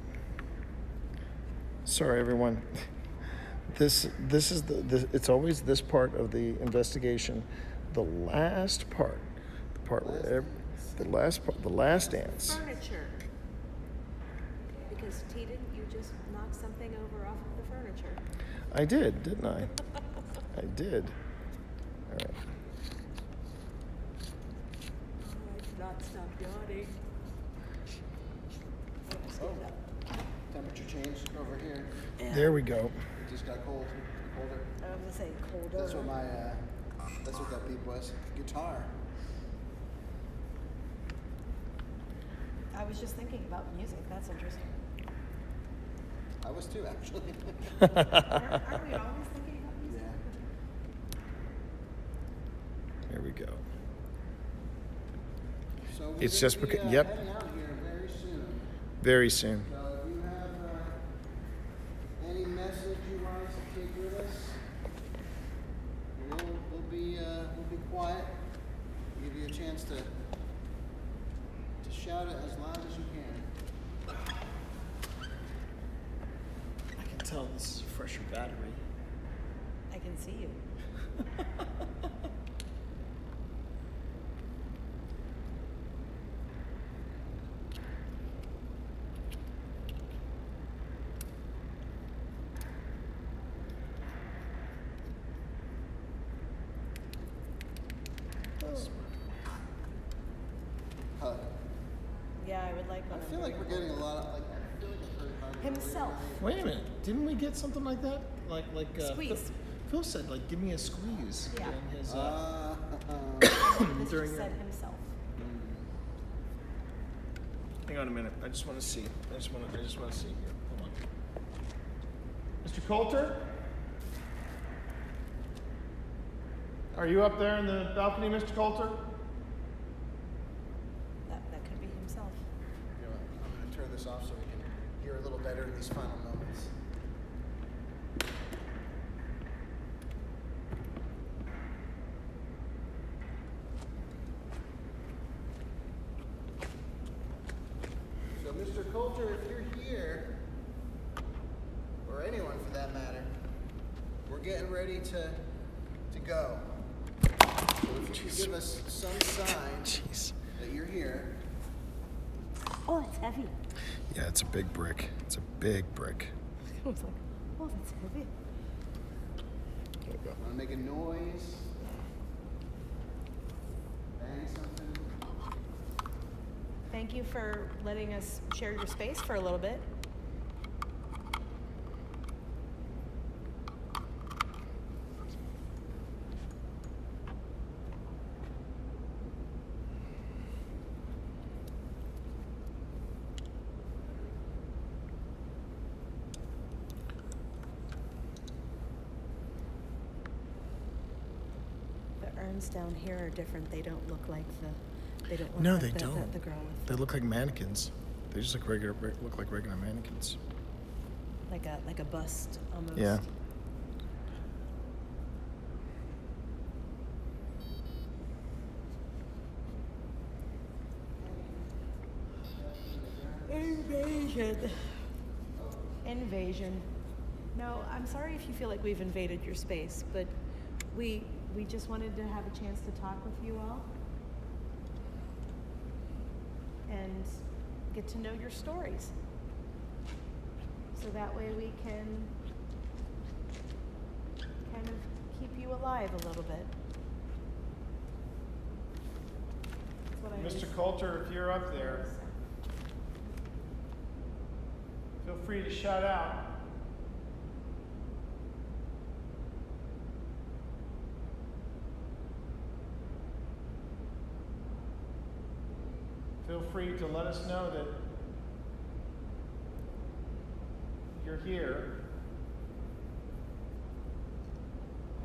Sorry, everyone. This is it's always this part of the investigation, the last part, the part where the last dance. furniture. because T, didn't you just knock something over off of the furniture? I did, didn't I? I did. All right. I cannot stop yawning. Temperature change over here. There we go. It just got colder. I was gonna say colder. That's what my that's what that beep was. Guitar. I was just thinking about music. That's interesting. I was too, actually. Aren't we always thinking about music? Yeah. There we go. So we're It's gonna just be, because. Yep. heading out here very soon. Very soon. So if you have any message you want us to take with us, we'll be quiet. Give you a chance to shout it as loud as you can. I can tell this is a fresher battery. I can see you. Hug. Yeah, I would like one. I feel like we're getting a lot of I feel like I've heard hug. Himself. Wait a minute. Didn't we get something like that? Like Squeeze. Phil said, like, give me a squeeze. Yeah. In his, This during just your- said himself. Hang on a minute. I just want to see. I just want to see here. Hold on. Mr. Coulter? Are you up there in the balcony, Mr. Coulter? That could be himself. You know what, I'm going to turn this off so we can hear a little better in these final moments. So, Mr. Coulter, if you're here, or anyone for that matter, we're getting ready to go. So if you could give us some sign Jeez. that you're here. Oh, it's heavy. Yeah, it's a big brick. It's a big brick. I was like, oh, that's heavy. There we go. Want to make a noise? Bang something? Thank you for letting us share your space for a little bit. The urns down here are different. They don't look like the. They don't look No, like they the, don't. The girl with They look like mannequins. They just look like regular mannequins. like a bust almost. Yeah. Invasion. Invasion. No, I'm sorry if you feel like we've invaded your space, but we just wanted to have a chance to talk with you all and get to know your stories. So that way we can kind of keep you alive a little bit. That's what I Mr. Coulter, if you're up there, feel free to shout out. Feel free to let us know that you're here.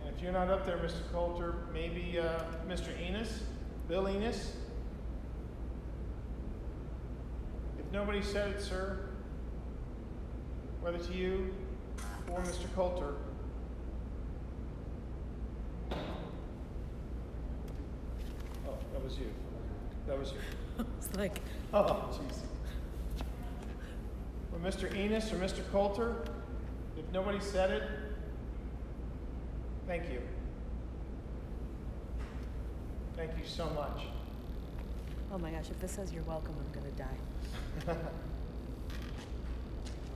And if you're not up there, Mr. Coulter, maybe Mr. Enos, Bill Enos. If nobody said it, sir, whether to you or Mr. Coulter, oh, that was you. That was you. It's like, Oh, jeez. Well, Mr. Enos or Mr. Coulter, if nobody said it, thank you. Thank you so much. oh my gosh, if this says you're welcome, I'm gonna die.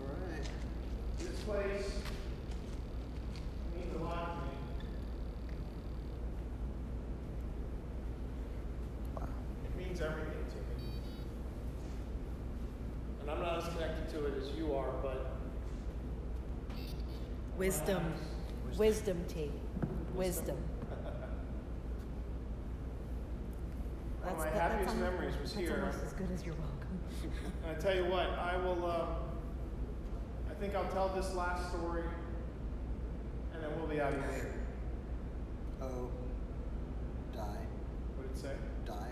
All right. This place means a lot to me. It means everything to me. And I'm not as connected to it as you are, but Wisdom. Wisdom, T. Wisdom. one of my happiest memories was that's here. almost as good as you're welcome. And I tell you what, I will, I think I'll tell this last story, and then we'll be out of here. Oh. Die. What did it say? Die.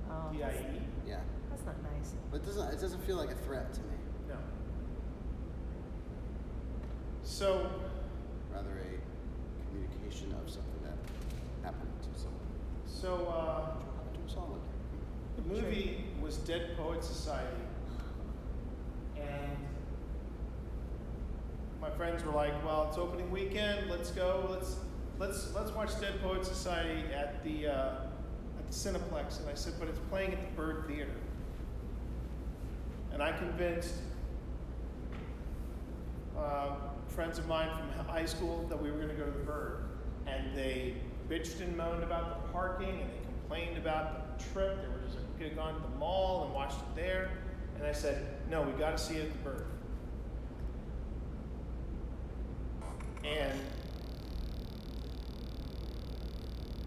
Oh, D-I-E? Yeah. that's not nice. But it doesn't feel like a threat to me. No. So, Rather a communication of something that happened to someone. so, What happened to us all? the movie was Dead Poets Society, and my friends were like, "Well, it's opening weekend. Let's go. Let's watch Dead Poets Society at the Cineplex." And I said, "But it's playing at the Byrd Theater." And I convinced friends of mine from high school that we were going to go to the Byrd, and they bitched and moaned about the parking, and they complained about the trip. They were just like, we could have gone to the mall and watched it there. And I said, no, we got to see it at the Byrd.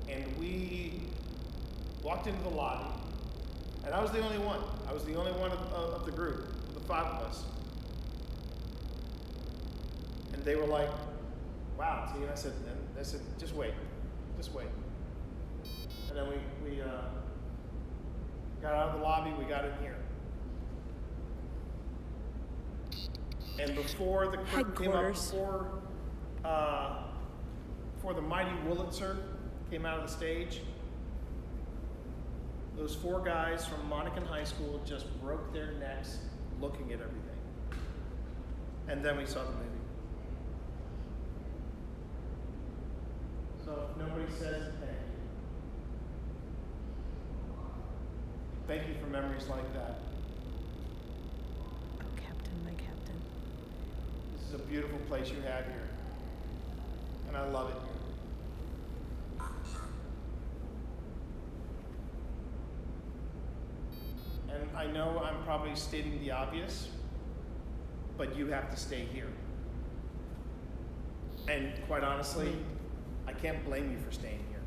And we walked into the lobby, and I was the only one. I was the only one of the group, the five of us. And they were like, wow, T. And I said, just wait. And then we got out of the lobby, we got in here. And before the curtain came up, before the mighty Wurlitzer came out of the stage, those four guys from Monacan High School just broke their necks looking at everything. And then we saw the movie. So if nobody says thank you for memories like that. Oh, Captain, my Captain. This is a beautiful place you have here. And I love it here. And I know I'm probably stating the obvious, but you have to stay here. And quite honestly, I can't blame you for staying here.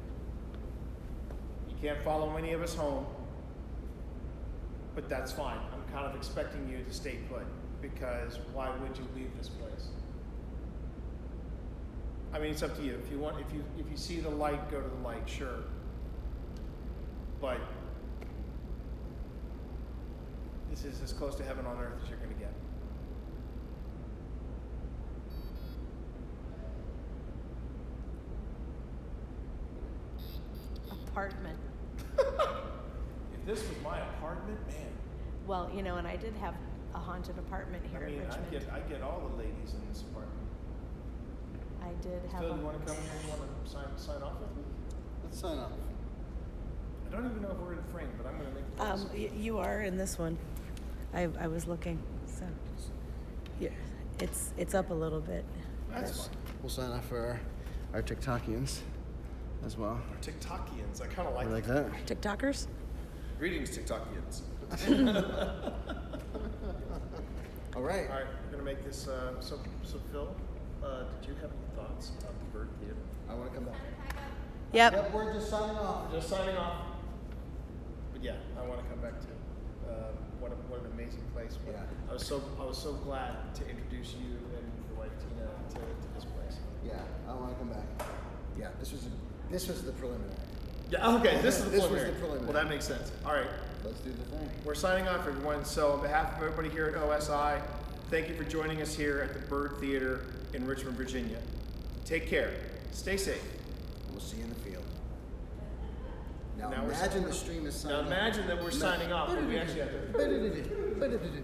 You can't follow any of us home, but that's fine. I'm kind of expecting you to stay put, because why would you leave this place? I mean, it's up to you. If you see the light, go to the light, sure. But this is as close to heaven on earth as you're going to get. Apartment. If this was my apartment, man. Well, you know, and I did have a haunted apartment here I mean, in Richmond. I get all the ladies in this apartment. I did have Phil, a. you want to come here? You want to sign off with me? Let's sign off. I don't even know if we're in frame, but I'm going to make the promise. You are in this one. I was looking, so yeah, it's up a little bit. That's fine. We'll sign off for our TikTokians as well. Or TikTokians. I kind of You like like that. that? TikTokers. Greetings, TikTokians. All right. All right, we're going to make this. So Phil, did you have any thoughts about the Byrd Theater? I want to come back. Yep. Yep, we're just signing off. Just signing off. But yeah, I want to come back to what an amazing place. Yeah. I was so glad to introduce you and your wife Tina to this place. Yeah, I want to come back. Yeah, this was the preliminary. Yeah. Okay. This is the This was preliminary. the preliminary. Well, that makes sense. All right. Let's do the thing. We're signing off, everyone. So, on behalf of everybody here at OSI, thank you for joining us here at the Byrd Theater in Richmond, Virginia. Take care. Stay safe. We'll see you in the field. Now, Now we're imagine signing the off. stream is Now signing off. imagine that we're signing off, but we actually have to. I'm going to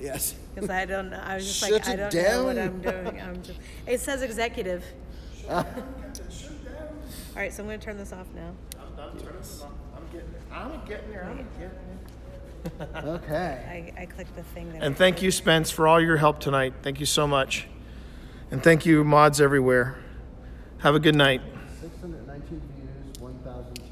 Yes. Because I don't know. I was just Shut like, I it don't know what down. I'm doing. I'm just. It says executive. All right, so I'm going to turn this off now. I'm turning this off. I'm getting there. I'm getting there. Okay. I clicked the thing. That And thank you, Spence, for all your help tonight. Thank you so much. And thank you, mods everywhere. Have a good night. 619 views, 1,200.